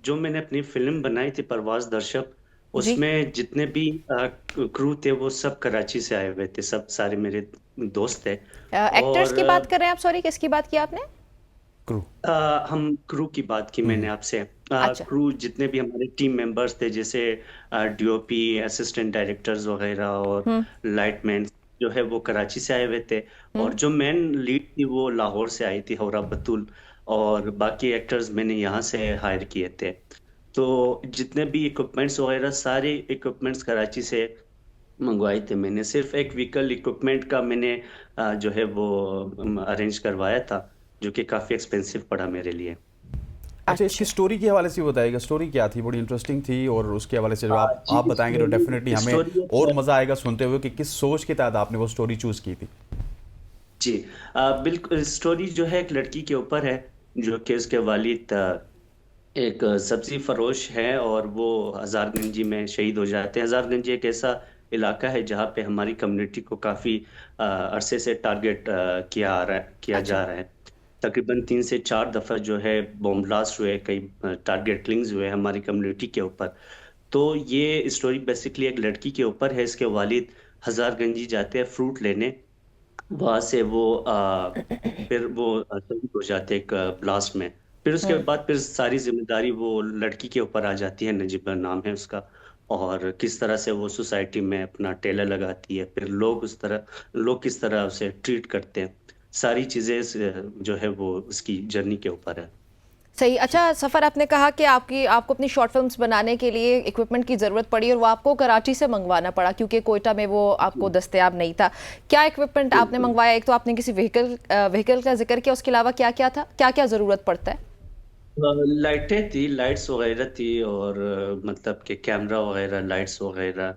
Speaker 6: जो मैंने अपनी फिल्म बनाई थी परवाज़ दर्शक,
Speaker 1: जी।
Speaker 6: उसमें जितने भी क्रू थे वो सब कराची से आए हुए थे, सब सारे मेरे दोस्त थे।
Speaker 1: एक्टर्स
Speaker 6: और
Speaker 1: की बात कर रहे हैं आप? सॉरी, किसकी बात की आपने?
Speaker 2: क्रू।
Speaker 6: हम क्रू की बात की मैंने आपसे।
Speaker 1: अच्छा।
Speaker 6: क्रू जितने भी हमारे टीम मेंबर्स थे, जैसे डीओपी, असिस्टेंट डायरेक्टर्स वगैरह और
Speaker 1: हम्म।
Speaker 6: लाइटमैन, जो है वो कराची से आए हुए थे।
Speaker 1: हम्म।
Speaker 6: और जो मेन लीड थी वो लाहौर से आई थी, हौरा बतूल। और बाकी एक्टर्स मैंने यहाँ से हायर किए थे। तो जितने भी इक्विपमेंट्स वगैरह, सारे इक्विपमेंट्स कराची से मंगवाए थे मैंने। सिर्फ एक व्हीकल इक्विपमेंट का मैंने जो है वो अरेंज करवाया था, जो कि काफ़ी एक्सपेंसिव पड़ा मेरे लिए।
Speaker 2: अच्छा, इसकी
Speaker 1: अच्छा।
Speaker 2: स्टोरी के हवाले से भी बताइएगा, स्टोरी क्या थी? बड़ी इंटरेस्टिंग थी, और उसके हवाले से जो
Speaker 6: जी
Speaker 2: आप बताएंगे तो डेफिनेटली हमें
Speaker 6: स्टोरी
Speaker 2: और मज़ा आएगा सुनते हुए कि किस सोच के तहत आपने वो स्टोरी चूज़ की थी।
Speaker 6: जी बिल्कुल। स्टोरी जो है एक लड़की के ऊपर है, जो कि उसके वालिद एक सब्जी फरोश है, और वो हज़ारगंजी में शहीद हो जाते हैं। हज़ारगंजी एक ऐसा इलाका है जहाँ पे हमारी कम्युनिटी को काफ़ी अरसे से टारगेट किया
Speaker 1: अच्छा।
Speaker 6: जा रहा है। तकरीबन 3 से 4 दफ़ा जो है बॉम्ब ब्लास्ट हुए, कई टारगेट किलिंग्स हुए हमारी कम्युनिटी के ऊपर। तो ये स्टोरी बेसिकली एक लड़की के ऊपर है। इसके वालिद हज़ारगंजी जाते हैं फ्रूट लेने, वहां से वो फिर वो शहीद हो जाते हैं एक ब्लास्ट में। फिर उसके
Speaker 1: हम्म।
Speaker 6: बाद फिर सारी जिम्मेदारी वो लड़की के ऊपर आ जाती है, नजीबा नाम है उसका। और किस तरह से वो सोसाइटी में अपना टेलर लगाती है, फिर लोग किस तरह उसे ट्रीट करते हैं, सारी चीजें जो है वो उसकी जर्नी के ऊपर है।
Speaker 1: सही। अच्छा सफ़र, आपने कहा कि आपको अपनी शॉर्ट फिल्म्स बनाने के लिए इक्विपमेंट की ज़रूरत पड़ी और वो आपको कराची से मंगवाना पड़ा क्योंकि कोयटा में वो आपको
Speaker 6: जी,
Speaker 1: दस्तयाब नहीं था। क्या इक्विपमेंट आपने
Speaker 6: बिल्कुल।
Speaker 1: मंगवाया? एक तो आपने किसी व्हीकल का जिक्र किया, उसके अलावा क्या क्या था, क्या क्या ज़रूरत पड़ता है?
Speaker 6: लाइटें थी, लाइट्स वगैरह थी, और मतलब कि कैमरा वगैरह, लाइट्स वगैरह।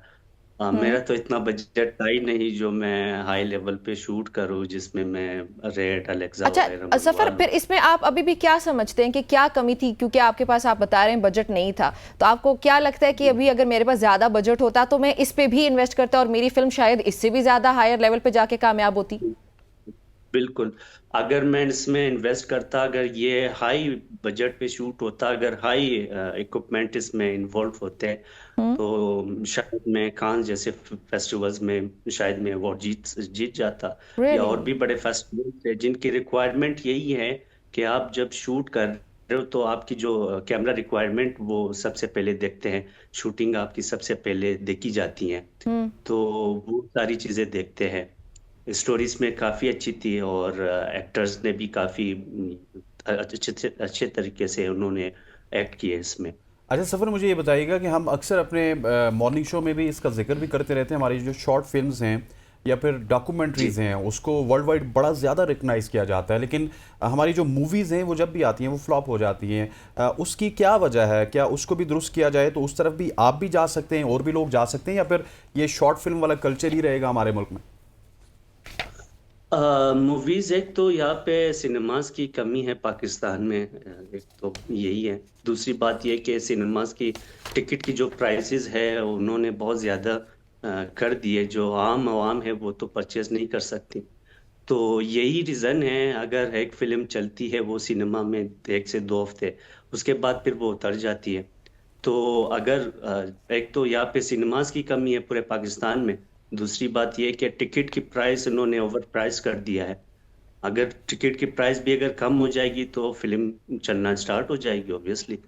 Speaker 1: हम्म।
Speaker 6: मेरा तो इतना बजट था ही नहीं जो मैं हाई लेवल पे शूट करूं, जिसमें मैं रेड अलेक्सा
Speaker 1: अच्छा
Speaker 6: वगैरह मंगवा
Speaker 1: सफ़र,
Speaker 6: लूं।
Speaker 1: फिर इसमें आप अभी भी क्या समझते हैं कि क्या कमी थी? क्योंकि आपके पास, आप बता रहे हैं, बजट नहीं था। तो आपको क्या लगता है कि
Speaker 6: जी
Speaker 1: अभी अगर मेरे पास ज़्यादा बजट होता तो मैं इस पे भी इन्वेस्ट करता और मेरी फिल्म शायद इससे भी ज़्यादा हायर लेवल पे जाके कामयाब होती?
Speaker 6: बिल्कुल। अगर मैं इसमें इन्वेस्ट करता, अगर ये हाई बजट पे शूट होता, अगर हाई इक्विपमेंट इसमें इन्वॉल्व होते,
Speaker 1: हम्म।
Speaker 6: तो शायद मैं कान जैसे फेस्टिवल्स में शायद मैं अवार्ड जीत जाता। या
Speaker 1: रियली?
Speaker 6: और भी बड़े फेस्टिवल थे जिनकी रिक्वायरमेंट यही है कि आप जब शूट कर रहे हो तो आपकी जो कैमरा रिक्वायरमेंट वो सबसे पहले देखते हैं, शूटिंग आपकी सबसे पहले देखी जाती है।
Speaker 1: हम्म।
Speaker 6: तो वो सारी चीजें देखते हैं। स्टोरीज में काफी अच्छी थी, और एक्टर्स ने भी काफी अच्छे तरीके से उन्होंने एक्ट किए इसमें।
Speaker 2: अच्छा सफ़र, मुझे ये बताइएगा कि हम अक्सर अपने मॉर्निंग शो में भी इसका जिक्र भी करते रहते हैं, हमारी जो शॉर्ट फिल्म्स हैं या फिर
Speaker 6: जी
Speaker 2: डॉक्यूमेंट्रीज़ हैं उसको वर्ल्ड वाइड बड़ा ज़्यादा रिकग्नाइज़ किया जाता है, लेकिन हमारी जो मूवीज़ हैं वो जब भी आती हैं वो फ्लॉप हो जाती हैं। उसकी क्या वजह है? क्या उसको भी दुरुस्त किया जाए तो उस तरफ भी आप भी जा सकते हैं और भी लोग जा सकते हैं, या फिर ये शॉर्ट फिल्म वाला कल्चर ही रहेगा हमारे मुल्क में?
Speaker 6: मूवीज, एक तो यहाँ पे सिनेमास की कमी है पाकिस्तान में, एक तो यही है। दूसरी बात ये कि सिनेमास की टिकट की जो प्राइसेस है उन्होंने बहुत ज़्यादा कर दिए, जो आम आवाम है वो तो परचेज नहीं कर सकती। तो यही रीज़न है, अगर एक फिल्म चलती है वो सिनेमा में 1 से 2 हफ्ते, उसके बाद फिर वो उतर जाती है। तो अगर एक तो यहाँ पे सिनेमाज की कमी है पूरे पाकिस्तान में, दूसरी बात ये है कि टिकट की प्राइस उन्होंने ओवर प्राइस कर दिया है। अगर टिकट की प्राइस भी अगर कम हो जाएगी तो फिल्म चलना स्टार्ट हो जाएगी ऑब्वियसली।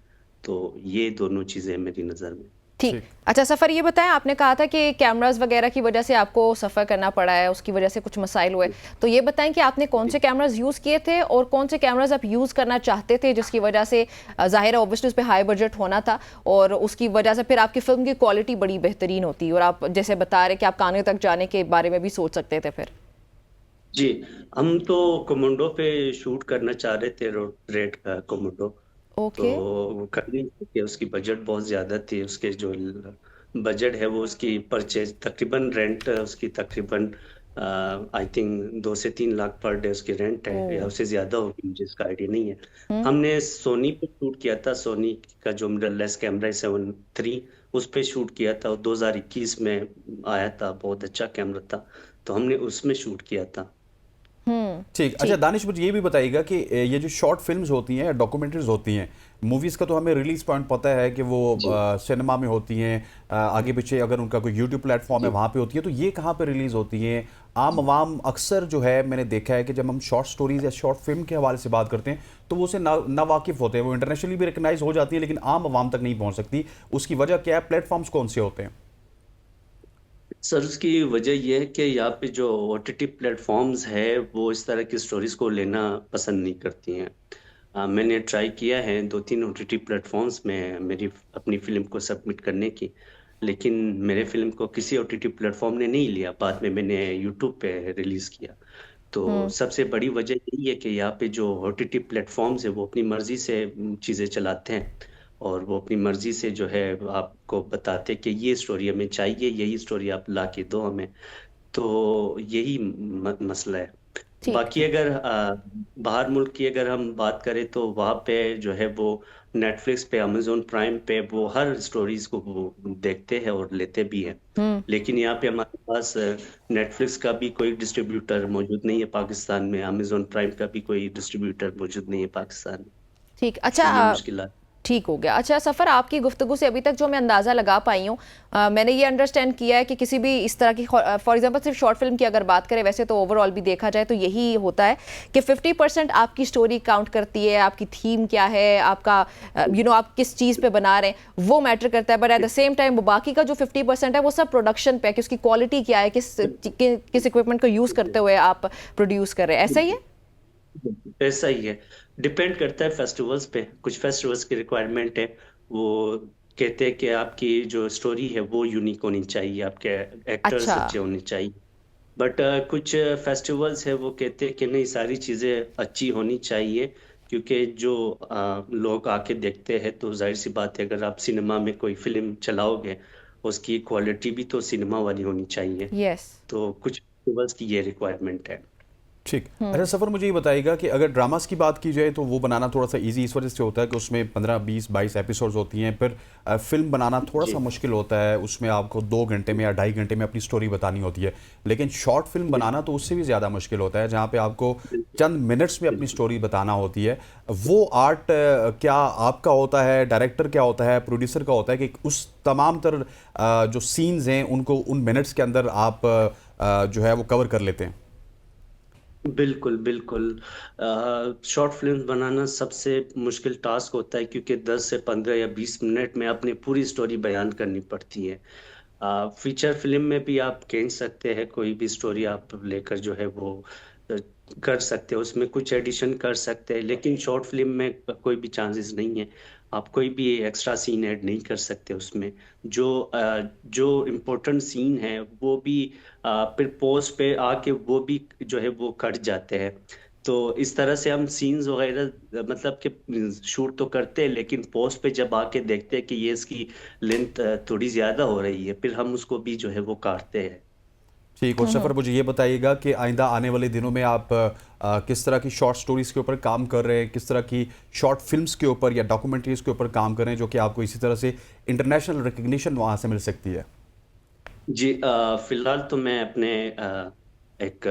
Speaker 6: तो ये दोनों चीज़ें हैं मेरी नज़र में।
Speaker 1: ठीक।
Speaker 2: ठीक।
Speaker 1: अच्छा सफ़र, ये बताएं, आपने कहा था कि कैमरास वगैरह की वजह से आपको सफ़र करना पड़ा है, उसकी वजह से कुछ मसाइल हुए, तो ये बताएं कि आपने कौन से कैमरास यूज़ किए थे और कौन से कैमरास आप यूज़ करना चाहते थे, जिसकी वजह से ज़ाहिर है ऑब्वियसली उस पर हाई बजट होना था और उसकी वजह से फिर आपकी फ़िल्म की क्वालिटी बड़ी बेहतरीन होती और आप जैसे बता रहे कि आप काने तक जाने के बारे में भी सोच सकते थे फिर।
Speaker 6: जी, हम तो कोमोडो पे शूट करना चाह रहे थे, रेड का कोमोडो। तो
Speaker 1: ओके।
Speaker 6: वो कर नहीं सके, उसकी बजट बहुत ज़्यादा थी। उसके जो बजट है वो उसकी परचेज तकरीबन, रेंट उसकी तकरीबन आई थिंक 2 से 3 लाख पर डे उसकी रेंट है, या
Speaker 1: ओह।
Speaker 6: उससे ज़्यादा होगी, मुझे इसका आइडिया नहीं है। हमने सोनी पे शूट किया था, सोनी का जो मिररलेस कैमरा है 7 III, उस पे शूट किया था। 2021 में आया था, बहुत अच्छा कैमरा था, तो हमने उसमें शूट किया था।
Speaker 2: ठीक। अच्छा दानिश, मुझे ये भी बताइएगा कि ये जो शॉर्ट फिल्म्स होती हैं या डॉक्यूमेंट्रीज होती हैं, मूवीज़ का तो हमें रिलीज पॉइंट पता है कि वो सिनेमा में होती हैं, आगे पीछे अगर उनका कोई यूट्यूब प्लेटफॉर्म है वहाँ पे होती है, तो ये कहाँ पे रिलीज़ होती हैं? आम आवाम अक्सर जो है मैंने देखा है कि जब हम शॉर्ट स्टोरीज या शॉर्ट फिल्म के हवाले से बात करते हैं तो वो उसे ना वाकिफ़ होते हैं, वो इंटरनेशनली भी रिकगनाइज हो जाती है लेकिन आम आवाम तक नहीं पहुँच सकती। उसकी वजह क्या है? प्लेटफॉर्म्स कौन से होते हैं?
Speaker 6: सर, उसकी वजह यह है कि यहाँ पे जो ओटीटी प्लेटफॉर्म्स है वो इस तरह की स्टोरीज को लेना पसंद नहीं करती हैं। मैंने ट्राई किया है 2-3 ओटीटी प्लेटफॉर्म्स में मेरी अपनी फिल्म को सबमिट करने की, लेकिन मेरे फिल्म को किसी ओटीटी प्लेटफॉर्म ने नहीं लिया। बाद में मैंने यूट्यूब पे रिलीज किया। तो सबसे बड़ी वजह यही है कि यहाँ पे जो ओटीटी प्लेटफॉर्म्स है वो अपनी मर्जी से चीज़ें चलाते हैं, और वो अपनी मर्जी से जो है आपको बताते हैं कि ये स्टोरी हमें चाहिए, यही स्टोरी आप ला के दो हमें। तो यही मसला है।
Speaker 1: ठीक।
Speaker 6: बाकी अगर बाहर मुल्क की अगर हम बात करें तो वहाँ पे जो है वो नेटफ्लिक्स पे, अमेजोन प्राइम पे वो हर स्टोरीज को वो देखते हैं और लेते भी हैं। लेकिन यहाँ पे हमारे पास नेटफ्लिक्स का भी कोई डिस्ट्रीब्यूटर मौजूद नहीं है पाकिस्तान में, अमेजोन प्राइम का भी कोई डिस्ट्रीब्यूटर मौजूद नहीं है पाकिस्तान में।
Speaker 1: ठीक।
Speaker 6: तो ये
Speaker 1: अच्छा,
Speaker 6: मुश्किल।
Speaker 1: ठीक हो गया। अच्छा सफ़र, आपकी गुफ्तगू से अभी तक जो मैं अंदाज़ा लगा पाई हूँ, मैंने ये अंडरस्टैंड किया है कि किसी भी इस तरह की, फॉर एग्जांपल सिर्फ शॉर्ट फिल्म की अगर बात करें, वैसे तो ओवरऑल भी देखा जाए तो यही होता है कि 50% आपकी स्टोरी काउंट करती है, आपकी थीम क्या है, आपका आप किस चीज़ पे बना रहे हैं वो मैटर करता है, but at the same time वो बाकी का जो 50% है वो सब प्रोडक्शन पे है कि उसकी क्वालिटी क्या है, किस इक्विपमेंट को यूज़ करते हुए आप प्रोड्यूस कर रहे हैं। ऐसा ही है?
Speaker 6: ऐसा ही है, डिपेंड करता है फेस्टिवल्स पे। कुछ फेस्टिवल्स की रिक्वायरमेंट है, वो कहते हैं कि आपकी जो स्टोरी है वो यूनिक होनी चाहिए, आपके एक्टर्स
Speaker 1: अच्छा।
Speaker 6: अच्छे होने चाहिए। बट कुछ फेस्टिवल्स है वो कहते हैं कि नहीं, सारी चीज़ें अच्छी होनी चाहिए, क्योंकि जो लोग आके देखते हैं तो जाहिर सी बात है, अगर आप सिनेमा में कोई फिल्म चलाओगे उसकी क्वालिटी भी तो सिनेमा वाली होनी चाहिए।
Speaker 1: यस।
Speaker 6: तो कुछ फेस्टिवल्स की ये रिक्वायरमेंट है।
Speaker 2: ठीक। अच्छा सफ़र, मुझे ये बताइएगा कि अगर ड्रामास की बात की जाए तो वो बनाना थोड़ा सा इजी इस वजह से होता है कि उसमें 15, 20, 22 एपिसोड्स होती हैं, फिर फिल्म बनाना थोड़ा सा मुश्किल होता है, उसमें आपको 2 घंटे में या 2.5 घंटे में अपनी स्टोरी बतानी होती है। लेकिन शॉर्ट फिल्म बनाना तो उससे भी ज़्यादा मुश्किल होता है, जहाँ पे आपको चंद मिनट्स में अपनी स्टोरी बताना होती है। वो आर्ट क्या आपका होता है, डायरेक्टर क्या होता है, प्रोड्यूसर का होता है कि उस तमाम तर जो सीन्स हैं उनको उन मिनट्स के अंदर आप जो है वो कवर कर लेते हैं?
Speaker 6: बिल्कुल, बिल्कुल। शॉर्ट फ़िल्म्स बनाना सबसे मुश्किल टास्क होता है, क्योंकि 10 से 15 या 20 मिनट में अपनी पूरी स्टोरी बयान करनी पड़ती है। फ़ीचर फ़िल्म में भी आप खींच सकते हैं, कोई भी स्टोरी आप लेकर जो है वो अ, कर सकते हो, उसमें कुछ एडिशन कर सकते हैं, लेकिन शॉर्ट फ़िल्म में कोई भी चांसेस नहीं है। आप कोई भी एक्स्ट्रा सीन ऐड नहीं कर सकते उसमें। जो इम्पोर्टेंट सीन है वो भी फिर पोस्ट पे आके वो भी जो है वो कट जाते हैं। तो इस तरह से हम सीन्स वगैरह मतलब कि शूट तो करते हैं, लेकिन पोस्ट पे जब आके देखते हैं कि ये इसकी लेंथ थोड़ी ज़्यादा हो रही है, फिर हम उसको भी जो है वो काटते हैं।
Speaker 2: ठीक। और सफ़र, मुझे ये बताइएगा कि आइंदा आने वाले दिनों में आप किस तरह की शॉर्ट स्टोरीज़ के ऊपर काम कर रहे हैं, किस तरह की शॉर्ट फिल्म्स के ऊपर या डॉक्यूमेंट्रीज़ के ऊपर काम कर रहे हैं जो कि आपको इसी तरह से इंटरनेशनल रिकग्निशन वहाँ से मिल सकती है?
Speaker 6: जी फिलहाल तो मैं अपने एक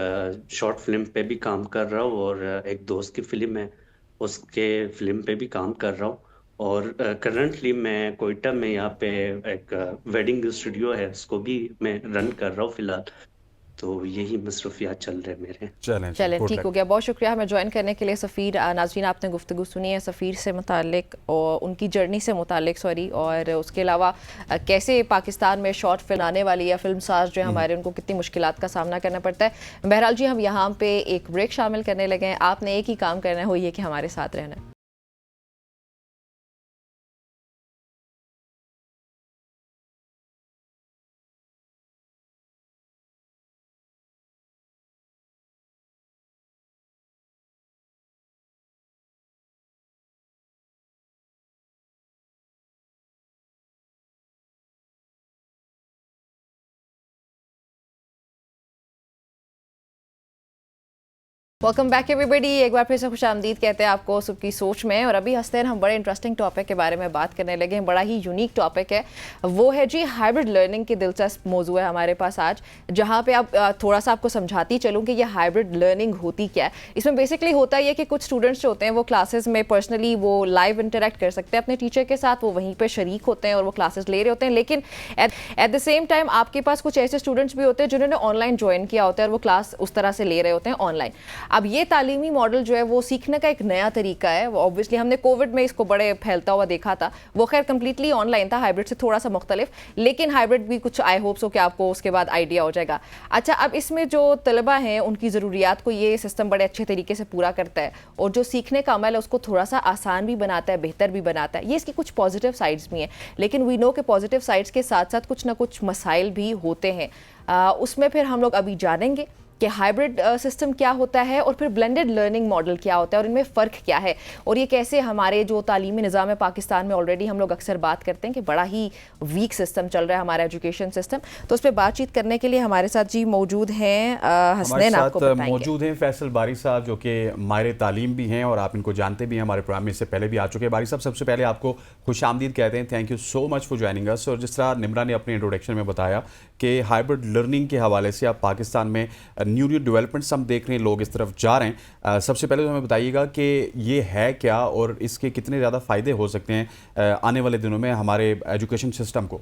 Speaker 6: शॉर्ट फिल्म पे भी काम कर रहा हूँ, और एक दोस्त की फिल्म है उसके फिल्म पे भी काम कर रहा हूँ। और करंटली मैं कोयटा में यहाँ पे एक वेडिंग स्टूडियो है, उसको भी मैं रन कर रहा हूँ फिलहाल। तो यही मसरूफियात चल रहे हैं मेरे।
Speaker 2: चलें जी,
Speaker 1: चलें,
Speaker 2: गुड
Speaker 1: ठीक
Speaker 2: लक।
Speaker 1: हो गया, बहुत शुक्रिया हमें ज्वाइन करने के लिए सफ़ीर। नाज़रीन, आपने गुफ्तगू सुनी है सफ़ीर से मुतालिक और उनकी जर्नी से मुतालिक, सॉरी, और उसके अलावा कैसे पाकिस्तान में शॉर्ट फिल्म आने वाली या फिल्म साज जो हमारे, उनको कितनी मुश्किलात का सामना करना पड़ता है। बहरहाल जी, हम यहाँ पे एक ब्रेक शामिल करने लगे हैं। आपने एक ही काम करना है, वो ये कि हमारे साथ रहना है। वेलकम बैक एवरीबॉडी, एक बार फिर से खुशामदीद कहते हैं आपको सुबह की सोच में। और अभी हस्तेन हम बड़े इंटरेस्टिंग टॉपिक के बारे में बात करने लगे हैं, बड़ा ही यूनिक टॉपिक है। वो है जी हाइब्रिड लर्निंग की दिलचस्प मौजू है हमारे पास आज, जहाँ पे आप थोड़ा सा आपको समझाती चलूँ कि ये हाइब्रिड लर्निंग होती क्या है। इसमें बेसिकली होता ही है कि कुछ स्टूडेंट्स जो होते हैं वो क्लासेस में पर्सनली वो लाइव इंटरेक्ट कर सकते हैं अपने टीचर के साथ, वो वहीं पर शरीक होते हैं और वो क्लासेस ले रहे होते हैं। लेकिन एट द सेम टाइम आपके पास कुछ ऐसे स्टूडेंट्स भी होते हैं जिन्होंने ऑनलाइन ज्वाइन किया होता है और वो क्लास उस तरह से ले रहे होते हैं ऑनलाइन। अब ये तालीमी मॉडल जो है वो सीखने का एक नया तरीका है। ऑब्वियसली हमने कोविड में इसको बड़े फैलता हुआ देखा था, वो खैर कंप्लीटली ऑनलाइन था, हाइब्रिड से थोड़ा सा मुख्तलिफ, लेकिन हाइब्रिड भी कुछ आई होप्स हो कि आपको उसके बाद आइडिया हो जाएगा। अच्छा, अब इसमें जो तलबा हैं उनकी ज़रूरियात को ये सिस्टम बड़े अच्छे तरीके से पूरा करता है और जो सीखने का अमल है उसको थोड़ा सा आसान भी बनाता है, बेहतर भी बनाता है। ये इसकी कुछ पॉजिटिव साइड्स भी हैं, लेकिन वी नो के पॉजिटिव साइड्स के साथ साथ कुछ ना कुछ मसाइल भी होते हैं। उसमें फिर हम लोग अभी जानेंगे कि हाइब्रिड सिस्टम क्या होता है और फिर ब्लेंडेड लर्निंग मॉडल क्या होता है और इनमें फ़र्क क्या है, और ये कैसे हमारे जो तालीमी निज़ाम है पाकिस्तान में, ऑलरेडी हम लोग अक्सर बात करते हैं कि बड़ा ही वीक सिस्टम चल रहा है हमारा एजुकेशन सिस्टम। तो उस पर बातचीत करने के लिए हमारे साथ जी मौजूद हैं
Speaker 2: हमारे
Speaker 1: हसनैन, आपको
Speaker 2: साथ
Speaker 1: बताएंगे।
Speaker 2: मौजूद हैं फैसल बारी साहब, जो कि माहिर तालीम भी हैं और आप इनको जानते भी हैं, हमारे प्रोग्राम में इससे पहले भी आ चुके हैं। बारी साहब, सबसे पहले आपको खुशामदीद कहते हैं, thank you so much for joining us. और जिस तरह निम्रा ने अपने इंट्रोडक्शन में बताया कि हाइब्रिड लर्निंग के हवाले से आप पाकिस्तान में न्यू डेवलपमेंट्स हम देख रहे हैं, लोग इस तरफ जा रहे हैं। सबसे पहले तो हमें बताइएगा कि ये है क्या और इसके कितने ज़्यादा फ़ायदे हो सकते हैं आने वाले दिनों में हमारे एजुकेशन सिस्टम को।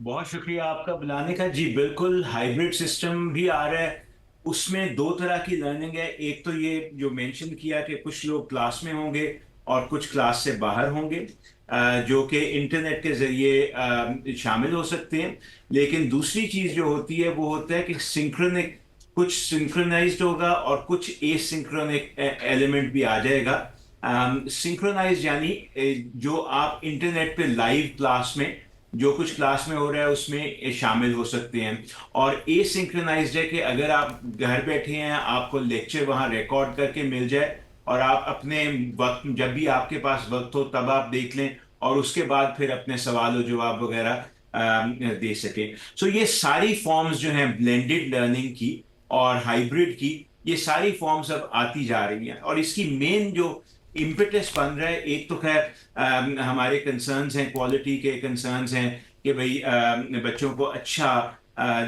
Speaker 7: बहुत शुक्रिया आपका बुलाने का। जी बिल्कुल, हाइब्रिड सिस्टम भी आ रहा है। उसमें दो तरह की लर्निंग है। एक तो ये जो मेंशन किया कि कुछ लोग क्लास में होंगे और कुछ क्लास से बाहर होंगे, जो कि इंटरनेट के जरिए शामिल हो सकते हैं। लेकिन दूसरी चीज जो होती है वो होता है कि सिंक्रोनिक, कुछ सिंक्रोनाइज्ड होगा और कुछ एसिंक्रोनिक एलिमेंट भी आ जाएगा। सिंक्रोनाइज यानी जो आप इंटरनेट पे लाइव क्लास में जो कुछ क्लास में हो रहा है उसमें शामिल हो सकते हैं। और एसिंक्रोनाइज्ड है कि अगर आप घर बैठे हैं, आपको लेक्चर वहां रिकॉर्ड करके मिल जाए और आप अपने वक्त, जब भी आपके पास वक्त हो तब आप देख लें और उसके बाद फिर अपने सवाल और जवाब वगैरह दे सके। सो ये सारी फॉर्म्स जो हैं ब्लेंडेड लर्निंग की और हाइब्रिड की, ये सारी फॉर्म्स अब आती जा रही हैं। और इसकी मेन जो इम्पेटस बन रहा है, एक तो खैर हमारे कंसर्न्स हैं, क्वालिटी के कंसर्न्स हैं कि भाई बच्चों को अच्छा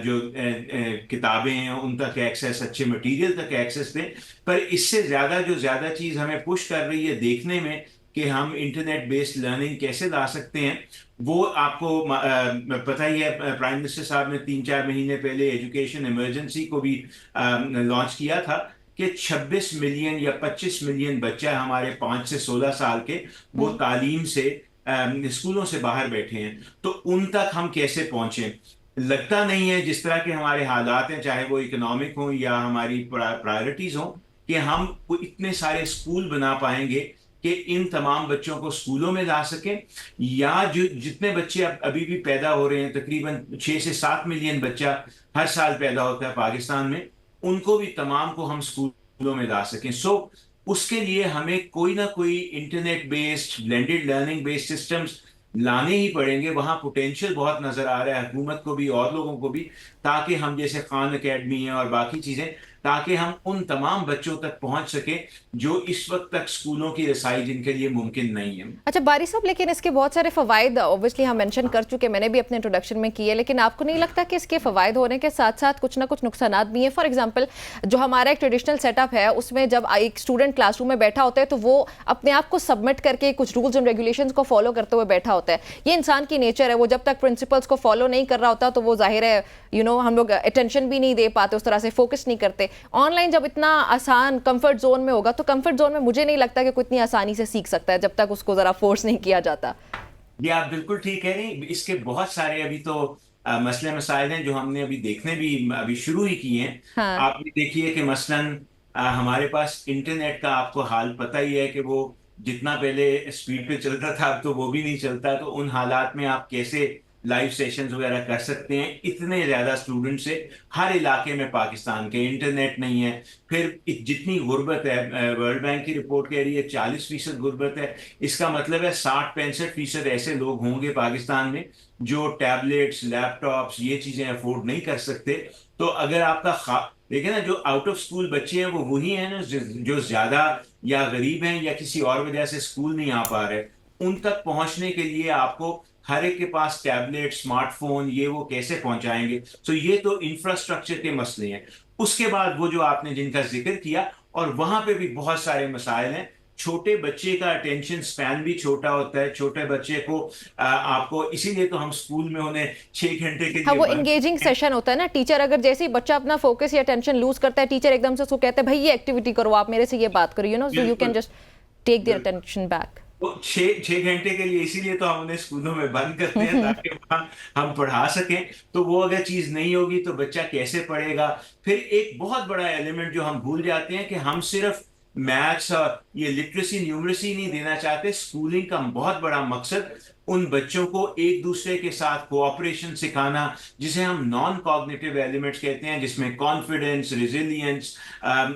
Speaker 7: जो किताबें हैं उन तक एक्सेस, अच्छे मटेरियल तक एक्सेस दें। पर इससे ज़्यादा जो ज़्यादा चीज़ हमें पुश कर रही है देखने में कि हम इंटरनेट बेस्ड लर्निंग कैसे ला सकते हैं, वो आपको पता ही है। प्राइम मिनिस्टर साहब ने 3-4 महीने पहले एजुकेशन इमरजेंसी को भी लॉन्च किया था कि 26 मिलियन या 25 मिलियन बच्चा हमारे 5 से 16 साल के वो तालीम से स्कूलों से बाहर बैठे हैं। तो उन तक हम कैसे पहुंचे, लगता नहीं है जिस तरह के हमारे हालात हैं, चाहे वो इकोनॉमिक हो या हमारी प्रायोरिटीज हो, कि हम इतने सारे स्कूल बना पाएंगे कि इन तमाम बच्चों को स्कूलों में ला सकें। या जो जितने बच्चे अभी भी पैदा हो रहे हैं, तकरीबन 6 से 7 मिलियन बच्चा हर साल पैदा होता है पाकिस्तान में, उनको भी तमाम को हम स्कूलों में ला सकें। सो उसके लिए हमें कोई ना कोई internet based blended learning based systems लाने ही पड़ेंगे। वहां पोटेंशियल बहुत नजर आ रहा है हुकूमत को भी और लोगों को भी, ताकि हम जैसे खान एकेडमी है और बाकी चीजें ताकि हम उन तमाम बच्चों तक पहुंच सके जो इस वक्त तक स्कूलों की रसाई जिनके लिए मुमकिन नहीं है।
Speaker 1: अच्छा बारी साहब, लेकिन इसके बहुत सारे फ़वाइद ऑब्वियसली हम मेंशन कर चुके, मैंने भी अपने इंट्रोडक्शन में किए, लेकिन आपको नहीं लगता कि इसके फ़वाइद होने के साथ साथ कुछ ना कुछ नुकसानात भी हैं? फॉर एग्जांपल, जो हमारा एक ट्रेडिशनल सेटअप है उसमें जब एक स्टूडेंट क्लासरूम में बैठा होता है तो वो अपने आप को सबमिट करके कुछ रूल्स एंड रेगुलेशंस को फॉलो करते हुए बैठा होता है। ये इंसान की नेचर है, वो जब तक प्रिंसिपल्स को फॉलो नहीं कर रहा होता तो वो जाहिर है हम लोग अटेंशन भी नहीं दे पाते, उस तरह से फोकस नहीं करते। ऑनलाइन जब इतना आसान कंफर्ट जोन में होगा तो कंफर्ट जोन में मुझे नहीं लगता कि कोई इतनी आसानी से सीख सकता है जब तक उसको जरा फोर्स नहीं किया जाता।
Speaker 7: ये आप बिल्कुल ठीक कह रहे हैं। इसके बहुत सारे अभी तो मसले मसाइल हैं जो हमने अभी देखने भी अभी शुरू ही किए हैं।
Speaker 1: हाँ।
Speaker 7: आप भी देखिए कि मसलन हमारे पास इंटरनेट का आपको हाल पता ही है कि वो जितना पहले स्पीड पे चलता था अब तो वो भी नहीं चलता। तो उन हालात में आप कैसे लाइव सेशंस वगैरह कर सकते हैं? इतने ज्यादा स्टूडेंट से हर इलाके में पाकिस्तान के इंटरनेट नहीं है। फिर जितनी गुर्बत है, वर्ल्ड बैंक की रिपोर्ट कह रही है 40% गुर्बत है। इसका मतलब है 60-65% ऐसे लोग होंगे पाकिस्तान में जो टैबलेट्स, लैपटॉप्स, ये चीजें अफोर्ड नहीं कर सकते। तो अगर आपका देखिए ना, जो आउट ऑफ स्कूल बच्चे हैं वो वही हैं ना जो ज्यादा या गरीब हैं या किसी और वजह से स्कूल नहीं आ पा रहे। उन तक पहुंचने के लिए आपको हर एक के पास टैबलेट, स्मार्टफोन, ये वो कैसे पहुंचाएंगे? तो ये तो इंफ्रास्ट्रक्चर के मसले हैं। उसके बाद वो जो आपने जिनका जिक्र किया, और वहां पे भी बहुत सारे मसाइल हैं। छोटे बच्चे का अटेंशन स्पैन भी छोटा होता है। छोटे बच्चे को आपको इसीलिए तो हम स्कूल में उन्हें 6 घंटे के
Speaker 1: हाँ,
Speaker 7: लिए
Speaker 1: वो एंगेजिंग सेशन होता है ना। टीचर अगर जैसे ही बच्चा अपना फोकस या अटेंशन लूज करता है, टीचर एकदम से उसको कहते हैं भाई ये एक्टिविटी करो, आप मेरे से ये बात करो, so you can just take their attention back.
Speaker 7: तो 6 घंटे के लिए इसीलिए तो हम उन्हें स्कूलों में बंद करते हैं ताकि वहां हम पढ़ा सकें। तो वो अगर चीज नहीं होगी तो बच्चा कैसे पढ़ेगा? फिर एक बहुत बड़ा एलिमेंट जो हम भूल जाते हैं कि हम सिर्फ मैथ्स और ये लिटरेसी न्यूमरेसी नहीं देना चाहते। स्कूलिंग का बहुत बड़ा मकसद उन बच्चों को एक दूसरे के साथ कोऑपरेशन सिखाना, जिसे हम नॉन कॉग्निटिव एलिमेंट्स कहते हैं, जिसमें कॉन्फिडेंस, रिजिलियंस,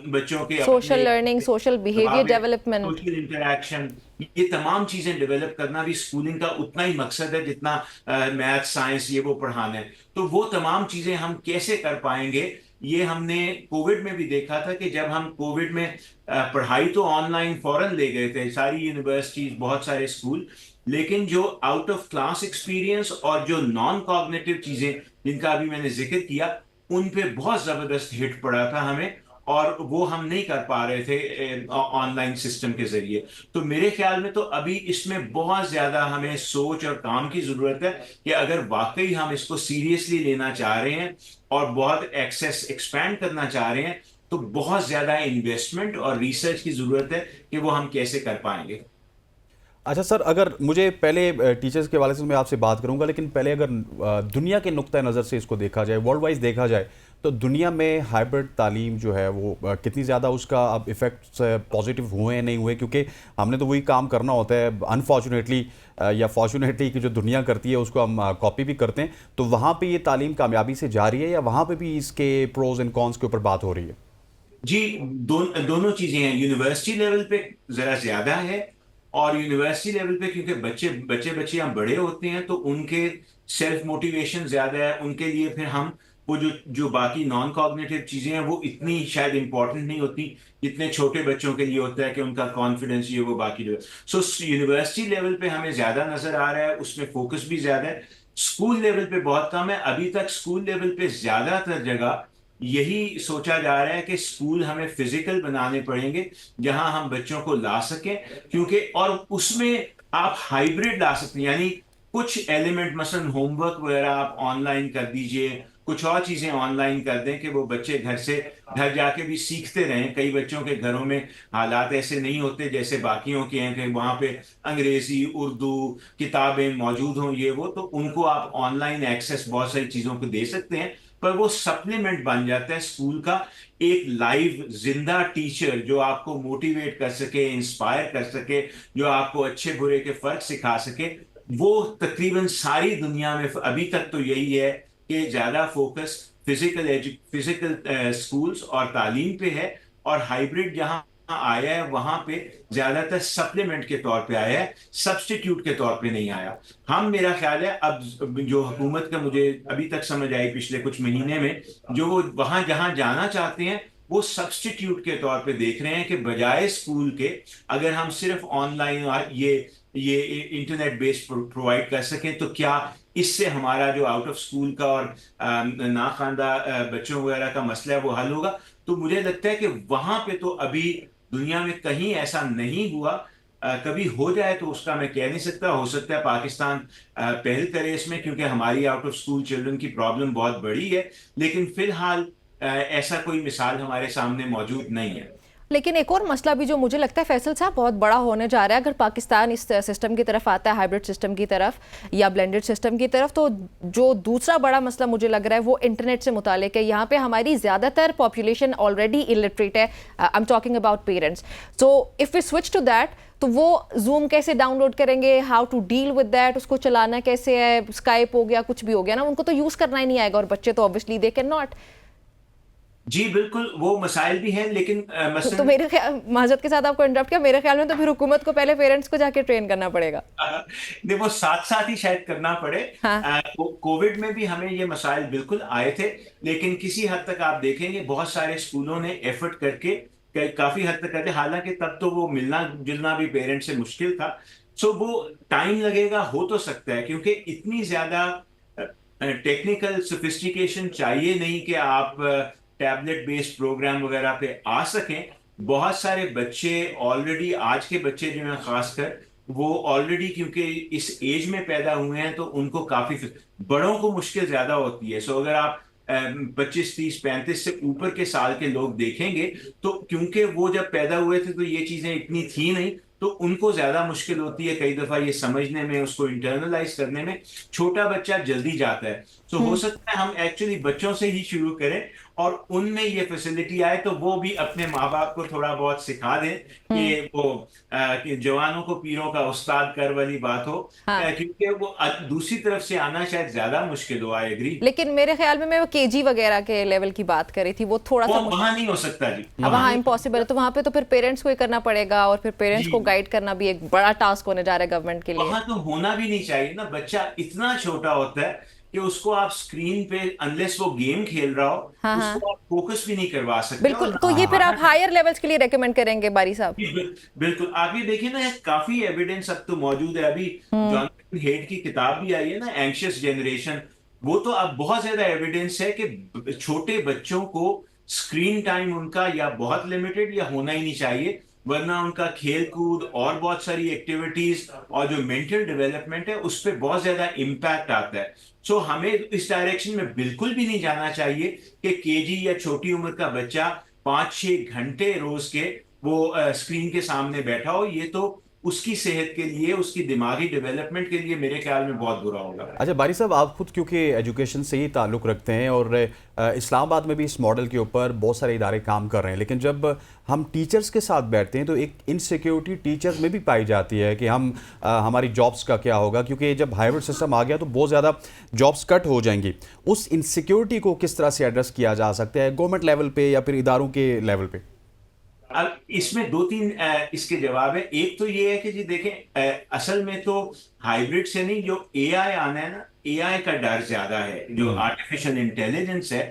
Speaker 7: बच्चों के
Speaker 1: social learning, social behaviour development,
Speaker 7: social interaction, ये तमाम चीजें डेवलप करना भी स्कूलिंग का उतना ही मकसद है जितना मैथ, साइंस, ये वो पढ़ाना है। तो वो तमाम चीजें हम कैसे कर पाएंगे? ये हमने कोविड में भी देखा था कि जब हम कोविड में पढ़ाई तो ऑनलाइन फौरन ले गए थे सारी यूनिवर्सिटीज, बहुत सारे स्कूल, लेकिन जो आउट ऑफ क्लास एक्सपीरियंस और जो नॉन कॉग्निटिव चीजें जिनका अभी मैंने जिक्र किया, उन पे बहुत जबरदस्त हिट पड़ा था हमें, और वो हम नहीं कर पा रहे थे ऑनलाइन सिस्टम के जरिए। तो मेरे ख्याल में तो अभी इसमें बहुत ज्यादा हमें सोच और काम की जरूरत है कि अगर वाकई हम इसको सीरियसली लेना चाह रहे हैं और बहुत एक्सेस एक्सपैंड करना चाह रहे हैं, तो बहुत ज्यादा इन्वेस्टमेंट और रिसर्च की जरूरत है कि वो हम कैसे कर पाएंगे।
Speaker 2: अच्छा सर, अगर मुझे पहले टीचर्स के वाले से मैं आपसे बात करूंगा, लेकिन पहले अगर दुनिया के नुक्ता नज़र से इसको देखा जाए, वर्ल्ड वाइज देखा जाए, तो दुनिया में हाइब्रिड तालीम जो है वो कितनी ज़्यादा उसका अब इफ़ेक्ट्स पॉजिटिव हुए हैं नहीं हुए? क्योंकि हमने तो वही काम करना होता है, अनफॉर्चुनेटली या फॉर्चुनेटली कि जो दुनिया करती है उसको हम कॉपी भी करते हैं। तो वहाँ पे ये तालीम कामयाबी से जारी है या वहाँ पे भी इसके प्रोज एंड कॉन्स के ऊपर बात हो रही है?
Speaker 7: जी, दोनों चीजें हैं। यूनिवर्सिटी लेवल पे जरा ज्यादा है, और यूनिवर्सिटी लेवल पे क्योंकि बच्चियां बड़े होते हैं तो उनके सेल्फ मोटिवेशन ज्यादा है। उनके लिए फिर हम वो जो बाकी नॉन कॉग्निटिव चीजें हैं वो इतनी शायद इंपॉर्टेंट नहीं होती जितने छोटे बच्चों के लिए होता है कि उनका कॉन्फिडेंस ये वो बाकी जो। सो यूनिवर्सिटी लेवल पे हमें ज्यादा नजर आ रहा है, उसमें फोकस भी ज्यादा है। स्कूल लेवल पे बहुत कम है अभी तक। स्कूल लेवल पे ज्यादातर जगह यही सोचा जा रहा है कि स्कूल हमें फिजिकल बनाने पड़ेंगे जहां हम बच्चों को ला सकें, क्योंकि और उसमें आप हाइब्रिड ला सकते हैं, यानी कुछ एलिमेंट मसलन होमवर्क वगैरह आप ऑनलाइन कर दीजिए, कुछ और चीजें ऑनलाइन कर दें कि वो बच्चे घर जाके भी सीखते रहें। कई बच्चों के घरों में हालात ऐसे नहीं होते जैसे बाकियों के हैं कि वहां पे अंग्रेजी, उर्दू किताबें मौजूद हों, ये वो, तो उनको आप ऑनलाइन एक्सेस बहुत सारी चीजों को दे सकते हैं। पर वो सप्लीमेंट बन जाता है स्कूल का, एक लाइव जिंदा टीचर जो आपको मोटिवेट कर सके, इंस्पायर कर सके, जो आपको अच्छे बुरे के फर्क सिखा सके। वो तकरीबन सारी दुनिया में अभी तक तो यही है कि ज्यादा फोकस फिजिकल स्कूल्स और तालीम पे है, और हाइब्रिड जहां आया है वहां पे ज्यादातर सप्लीमेंट के तौर पे आया है, सब्स्टिट्यूट के तौर पे नहीं आया। हम, मेरा ख्याल है, अब जो हुकूमत का मुझे अभी तक समझ आई पिछले कुछ महीने में, जो वो वहां जहां जाना चाहते हैं वो सब्स्टिट्यूट के तौर पे देख रहे हैं कि बजाय स्कूल के अगर हम सिर्फ ऑनलाइन ये इंटरनेट बेस्ड प्रोवाइड कर सकें तो क्या इससे हमारा जो आउट ऑफ स्कूल का और नाखानदा बच्चों वगैरह का मसला है वो हल होगा। तो मुझे लगता है कि वहां पे तो अभी दुनिया में कहीं ऐसा नहीं हुआ। कभी हो जाए तो उसका मैं कह नहीं सकता, हो सकता है पाकिस्तान पहल करे इसमें, क्योंकि हमारी आउट ऑफ स्कूल चिल्ड्रन की प्रॉब्लम बहुत बड़ी है, लेकिन फिलहाल ऐसा कोई मिसाल हमारे सामने मौजूद नहीं है।
Speaker 1: लेकिन एक और मसला भी जो मुझे लगता है फैसल साहब बहुत बड़ा होने जा रहा है, अगर पाकिस्तान इस सिस्टम की तरफ आता है, हाइब्रिड सिस्टम की तरफ या ब्लेंडेड सिस्टम की तरफ, तो जो दूसरा बड़ा मसला मुझे लग रहा है वो इंटरनेट से मुतालिक है। यहाँ पे हमारी ज़्यादातर पॉपुलेशन ऑलरेडी इलिटरेट है। I am talking about parents. So if we switch to that, तो वो जूम कैसे डाउनलोड करेंगे, how to deal with that, उसको चलाना कैसे है, स्काइप हो गया, कुछ भी हो गया ना, उनको तो यूज़ करना ही नहीं आएगा, और बच्चे तो ऑब्वियसली दे कैन नॉट।
Speaker 7: जी बिल्कुल, वो मसाइल भी हैं, लेकिन
Speaker 1: तो मेरे ख्याल, माजरत के साथ आपको इंटरप्ट किया, मेरे ख्याल में तो फिर हुकूमत को पहले पेरेंट्स को जाके ट्रेन करना पड़ेगा।
Speaker 7: नहीं, वो साथ साथ ही शायद करना पड़े।
Speaker 1: हाँ।
Speaker 7: कोविड में भी हमें ये मसाइल बिल्कुल आए थे, लेकिन किसी हद तक आप देखेंगे बहुत सारे स्कूलों ने एफर्ट करके काफी हद तक करते, हालांकि तब तो वो मिलना जुलना भी पेरेंट्स से मुश्किल था। सो वो टाइम लगेगा, हो तो सकता है, क्योंकि इतनी ज्यादा टेक्निकल सोफिस्टिकेशन चाहिए नहीं कि आप टैबलेट बेस्ड प्रोग्राम वगैरह पे आ सकें। बहुत सारे बच्चे ऑलरेडी, आज के बच्चे जो हैं खासकर, वो ऑलरेडी क्योंकि इस एज में पैदा हुए हैं तो उनको काफी, बड़ों को मुश्किल ज्यादा होती है। सो अगर आप 25, 30, 35 से ऊपर के साल के लोग देखेंगे तो क्योंकि वो जब पैदा हुए थे तो ये चीजें इतनी थी नहीं, तो उनको ज्यादा मुश्किल होती है कई दफा ये समझने में, उसको इंटरनलाइज करने में। छोटा बच्चा जल्दी जाता है। तो हो सकता है हम एक्चुअली बच्चों से ही शुरू करें और उनमें ये फैसिलिटी आए, तो वो भी अपने माँ बाप को थोड़ा बहुत सिखा दें कि वो कि जवानों को पीरों का उस्ताद कर वाली बात हो।
Speaker 1: हाँ।
Speaker 7: क्योंकि वो दूसरी तरफ से आना शायद ज्यादा मुश्किल हो। I agree.
Speaker 1: लेकिन मेरे ख्याल में मैं वो केजी वगैरह के लेवल की बात कर रही थी, वो थोड़ा सा
Speaker 7: वहां नहीं हो सकता जी,
Speaker 1: वहाँ इम्पॉसिबल है। तो वहाँ पे तो फिर पेरेंट्स को ही करना पड़ेगा, और फिर पेरेंट्स को गाइड करना भी एक बड़ा टास्क होने जा रहा है गवर्नमेंट के लिए।
Speaker 7: वहां तो होना भी नहीं चाहिए ना। बच्चा इतना छोटा होता है कि उसको आप स्क्रीन पे, अनलेस वो गेम खेल रहा हो,
Speaker 1: हाँ,
Speaker 7: उसको आप फोकस भी नहीं करवा सकते।
Speaker 1: बिल्कुल। तो ये फिर आप हायर लेवल्स के लिए रेकमेंड करेंगे बारी साहब?
Speaker 7: बिल्कुल। आप ये देखिए ना, काफी एविडेंस अब तो मौजूद है। अभी जॉनसन हेड की किताब भी आई है ना, एंग्शियस जनरेशन, वो तो अब बहुत ज्यादा एविडेंस है कि छोटे बच्चों को स्क्रीन टाइम उनका या बहुत लिमिटेड या होना ही नहीं चाहिए, वरना उनका खेल कूद और बहुत सारी एक्टिविटीज और जो मेंटल डेवलपमेंट है उस पर बहुत ज्यादा इम्पैक्ट आता है। सो हमें इस डायरेक्शन में बिल्कुल भी नहीं जाना चाहिए कि केजी या छोटी उम्र का बच्चा 5-6 घंटे रोज के वो स्क्रीन के सामने बैठा हो। ये तो उसकी सेहत के लिए, उसकी दिमागी डेवलपमेंट के लिए मेरे ख्याल में बहुत बुरा होगा।
Speaker 2: अच्छा बारी साहब, आप खुद क्योंकि एजुकेशन से ही ताल्लुक़ रखते हैं और इस्लामाबाद में भी इस मॉडल के ऊपर बहुत सारे इदारे काम कर रहे हैं, लेकिन जब हम टीचर्स के साथ बैठते हैं तो एक इनसिक्योरिटी टीचर्स में भी पाई जाती है कि हम हमारी जॉब्स का क्या होगा, क्योंकि जब हाइब्रिड सिस्टम आ गया तो बहुत ज़्यादा जॉब्स कट हो जाएंगी। उस इनसिक्योरिटी को किस तरह से एड्रेस किया जा सकता है, गवर्नमेंट लेवल पे या फिर इदारों के लेवल पे?
Speaker 7: अब इसमें 2-3 इसके जवाब है। एक तो ये है कि जी देखें, असल में तो हाइब्रिड से नहीं, जो एआई आना है ना, एआई का डर ज्यादा है, जो आर्टिफिशियल इंटेलिजेंस है,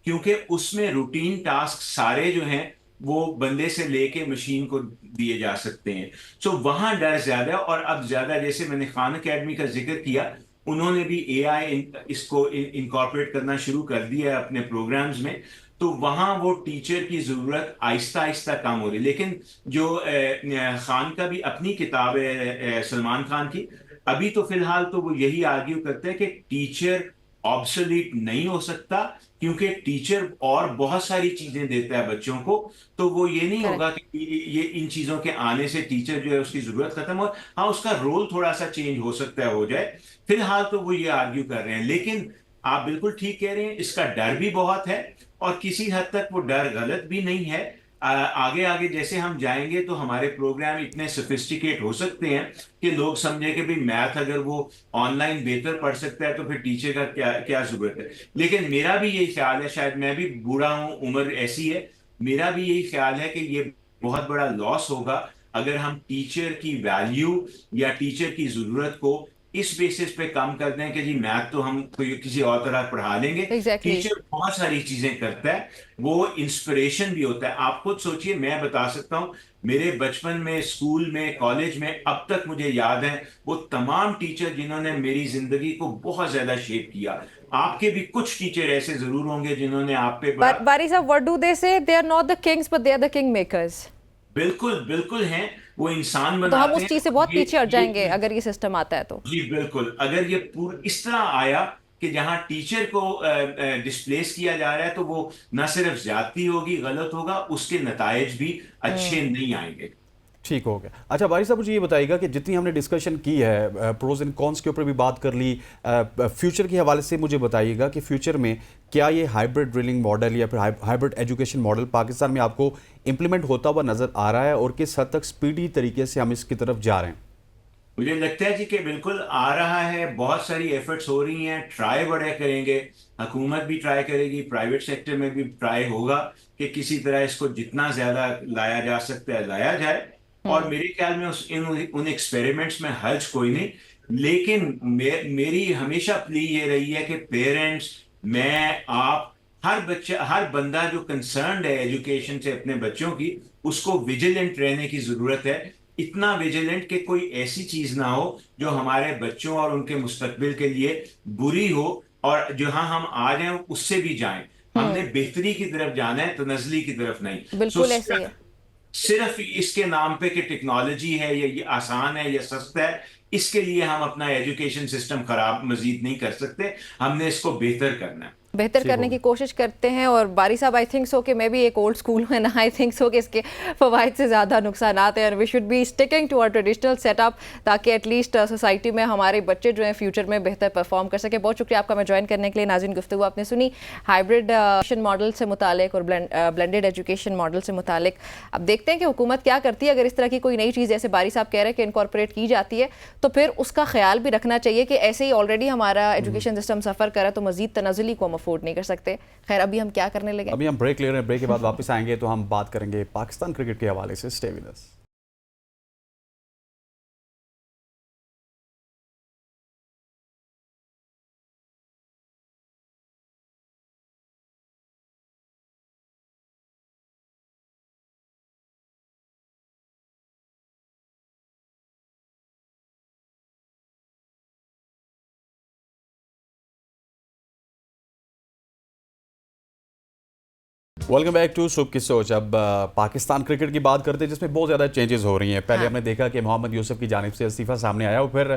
Speaker 7: क्योंकि उसमें रूटीन टास्क सारे जो हैं वो बंदे से लेके मशीन को दिए जा सकते हैं। सो वहां डर ज्यादा है। और अब ज्यादा, जैसे मैंने खान अकेडमी का जिक्र किया, उन्होंने भी एआई इसको इनकॉर्पोरेट करना शुरू कर दिया है अपने प्रोग्राम्स में। तो वहां वो टीचर की जरूरत आहिस्ता आहिस्ता कम हो रही। लेकिन जो खान का भी अपनी किताब है, सलमान खान की, अभी तो फिलहाल तो वो यही आर्ग्यू करते हैं कि टीचर ऑब्सोलीट नहीं हो सकता, क्योंकि टीचर और बहुत सारी चीजें देता है बच्चों को। तो वो ये नहीं होगा कि ये इन चीजों के आने से टीचर जो है उसकी जरूरत खत्म हो। हाँ, उसका रोल थोड़ा सा चेंज हो सकता है, हो जाए। फिलहाल तो वो ये आर्ग्यू कर रहे हैं। लेकिन आप बिल्कुल ठीक कह रहे हैं, इसका डर भी बहुत है और किसी हद तक वो डर गलत भी नहीं है। आगे आगे जैसे हम जाएंगे तो हमारे प्रोग्राम इतने सोफिस्टिकेट हो सकते हैं कि लोग समझे कि भाई मैथ अगर वो ऑनलाइन बेहतर पढ़ सकता है तो फिर टीचर का क्या क्या जरूरत है। लेकिन मेरा भी यही ख्याल है, शायद मैं भी बूढ़ा हूं, उम्र ऐसी है, मेरा भी यही ख्याल है कि ये बहुत बड़ा लॉस होगा अगर हम टीचर की वैल्यू या टीचर की जरूरत को इस बेसिस पे कम कर दें कि जी मैथ तो हम कोई किसी और तरह पढ़ा लेंगे।
Speaker 1: Exactly.
Speaker 7: टीचर बहुत सारी चीजें करता है, वो इंस्पिरेशन भी होता है। आप खुद सोचिए, मैं बता सकता हूँ मेरे बचपन में, स्कूल में, कॉलेज में, अब तक मुझे याद है वो तमाम टीचर जिन्होंने मेरी जिंदगी को बहुत ज्यादा शेप किया। आपके भी कुछ टीचर ऐसे जरूर होंगे जिन्होंने आप पे बड़ा
Speaker 1: बारी साहब, what do they say? They are not the kings, but they are the king makers.
Speaker 7: बिल्कुल बिल्कुल हैं, वो इंसान
Speaker 1: तो हम
Speaker 7: बनाते
Speaker 1: उस
Speaker 7: हैं।
Speaker 1: चीज से बहुत पीछे हट जाएंगे
Speaker 7: ये
Speaker 1: अगर ये सिस्टम आता है तो।
Speaker 7: जी बिल्कुल, अगर ये पूरा इस तरह आया कि जहां टीचर को डिस्प्लेस किया जा रहा है, तो वो न सिर्फ ज्यादती होगी, गलत होगा, उसके नतायज भी अच्छे नहीं आएंगे।
Speaker 2: ठीक हो गया। अच्छा बारी साहब, मुझे ये बताइएगा कि जितनी हमने डिस्कशन की है, प्रोज एंड कॉन्स के ऊपर भी बात कर ली, फ्यूचर के हवाले से मुझे बताइएगा कि फ्यूचर में क्या ये हाइब्रिड ड्रिलिंग मॉडल या फिर हाइब्रिड एजुकेशन मॉडल पाकिस्तान में आपको इम्प्लीमेंट होता हुआ नज़र आ रहा है, और किस हद तक स्पीडी तरीके से हम इसकी तरफ जा रहे हैं?
Speaker 7: मुझे लगता है जी कि बिल्कुल आ रहा है, बहुत सारी एफर्ट्स हो रही हैं, ट्राई बड़े करेंगे, हुकूमत भी ट्राई करेगी, प्राइवेट सेक्टर में भी ट्राई होगा कि किसी तरह इसको जितना ज्यादा लाया जा सकता है लाया जाए। और मेरे ख्याल में उन एक्सपेरिमेंट्स में हर्ज कोई नहीं, लेकिन मेरी हमेशा प्ली ये रही है कि पेरेंट्स, मैं, आप, हर बच्चा, हर बंदा जो कंसर्न्ड है एजुकेशन से अपने बच्चों की, उसको विजिलेंट रहने की जरूरत है। इतना विजिलेंट कि कोई ऐसी चीज ना हो जो हमारे बच्चों और उनके मुस्तकबिल के लिए बुरी हो, और जहां हम आ जाएं उससे भी जाएं। हमने बेहतरी की तरफ जाना है, तनज़ली की तरफ नहीं।
Speaker 1: बिल्कुल ऐसे ही है।
Speaker 7: सिर्फ इसके नाम पे कि टेक्नोलॉजी है या ये आसान है या सस्ता है, इसके लिए हम अपना एजुकेशन सिस्टम खराब मजीद नहीं कर सकते। हमने इसको बेहतर करना है,
Speaker 1: बेहतर करने की कोशिश करते हैं। और बारी साहब, आई थिंक सो कि मैं भी एक ओल्ड स्कूल में ना, आई थिंक सो कि इसके फ़वाइद से ज़्यादा नुकसान आते हैं, और we should be sticking to our traditional setup, ताकि एटलीस्ट सोसाइटी में हमारे बच्चे जो हैं फ्यूचर में बेहतर परफॉर्म कर सके। बहुत शुक्रिया आपका मैं ज्वाइन करने के लिए। नाज़रीन, गुफ्तगू आपने सुनी हाइब्रिड एजुकेशन मॉडल से मुतालिक और ब्लेंडेड एजुकेशन मॉडल से मुतालिक। अब देखते हैं कि हुकूमत क्या करती है। अगर इस तरह की कोई नई चीज़, जैसे बारी साहब कह रहे हैं कि इनकॉर्पोरेट की जाती है, तो फिर उसका ख्याल भी रखना चाहिए कि ऐसे ही ऑलरेडी हमारा एजुकेशन सिस्टम सफ़र करे तो मज़ीद तनाज़ुली को हम अफोर्ड नहीं कर सकते। खैर, अभी हम क्या करने लगे?
Speaker 2: अभी हम ब्रेक ले रहे हैं, ब्रेक के बाद वापस आएंगे तो हम बात करेंगे पाकिस्तान क्रिकेट के हवाले से। Stay with us. Welcome back to सुबह की सोच। अब पाकिस्तान क्रिकेट की बात करते हैं, जिसमें बहुत ज़्यादा चेंजेस हो रही हैं। पहले हमने देखा कि मोहम्मद यूसुफ की जानिब से इस्तीफ़ा सामने आया, और फिर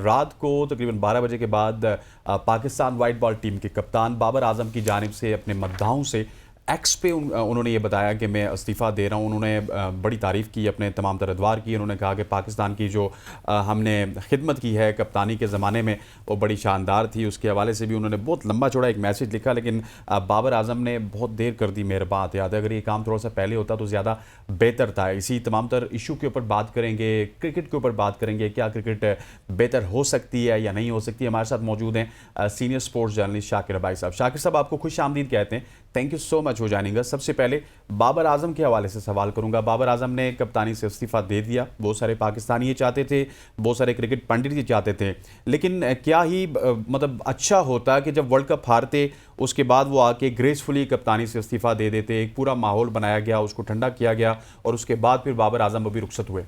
Speaker 2: रात को तकरीबन 12 बजे के बाद पाकिस्तान वाइट बॉल टीम के कप्तान बाबर आजम की जानिब से अपने मद्दाहों से एक्स पे उन्होंने ये बताया कि मैं इस्तीफ़ा दे रहा हूँ। उन्होंने बड़ी तारीफ़ की, अपने तमाम तर अदवार की। उन्होंने कहा कि पाकिस्तान की जो हमने खिदमत की है कप्तानी के ज़माने में, वो बड़ी शानदार थी। उसके हवाले से भी उन्होंने बहुत लंबा चौड़ा एक मैसेज लिखा, लेकिन बाबर आजम ने बहुत देर कर दी। मेरे बात याद है, अगर ये काम थोड़ा सा पहले होता तो ज़्यादा बेहतर था। इसी तमाम तर इशू के ऊपर बात करेंगे, क्रिकेट के ऊपर बात करेंगे, क्या क्रिकेट बेहतर हो सकती है या नहीं हो सकती है। हमारे साथ मौजूद हैं सीनियर स्पोर्ट्स जर्नलिस्ट शाकिर अबाई साहब। शाकिर साहब, आपको खुश आमदीद कहते हैं, thank you so much for joining us. सबसे पहले बाबर आजम के हवाले से सवाल करूंगा। बाबर आजम ने कप्तानी से इस्तीफ़ा दे दिया, बहुत सारे पाकिस्तानी ये चाहते थे, बहुत सारे क्रिकेट पंडित ये चाहते थे, लेकिन क्या ही मतलब अच्छा होता कि जब वर्ल्ड कप हारते उसके बाद वो आके ग्रेसफुली कप्तानी से इस्तीफ़ा दे देते। एक पूरा माहौल बनाया गया, उसको ठंडा किया गया, और उसके बाद फिर बाबर आजम अभी रुखसत हुए।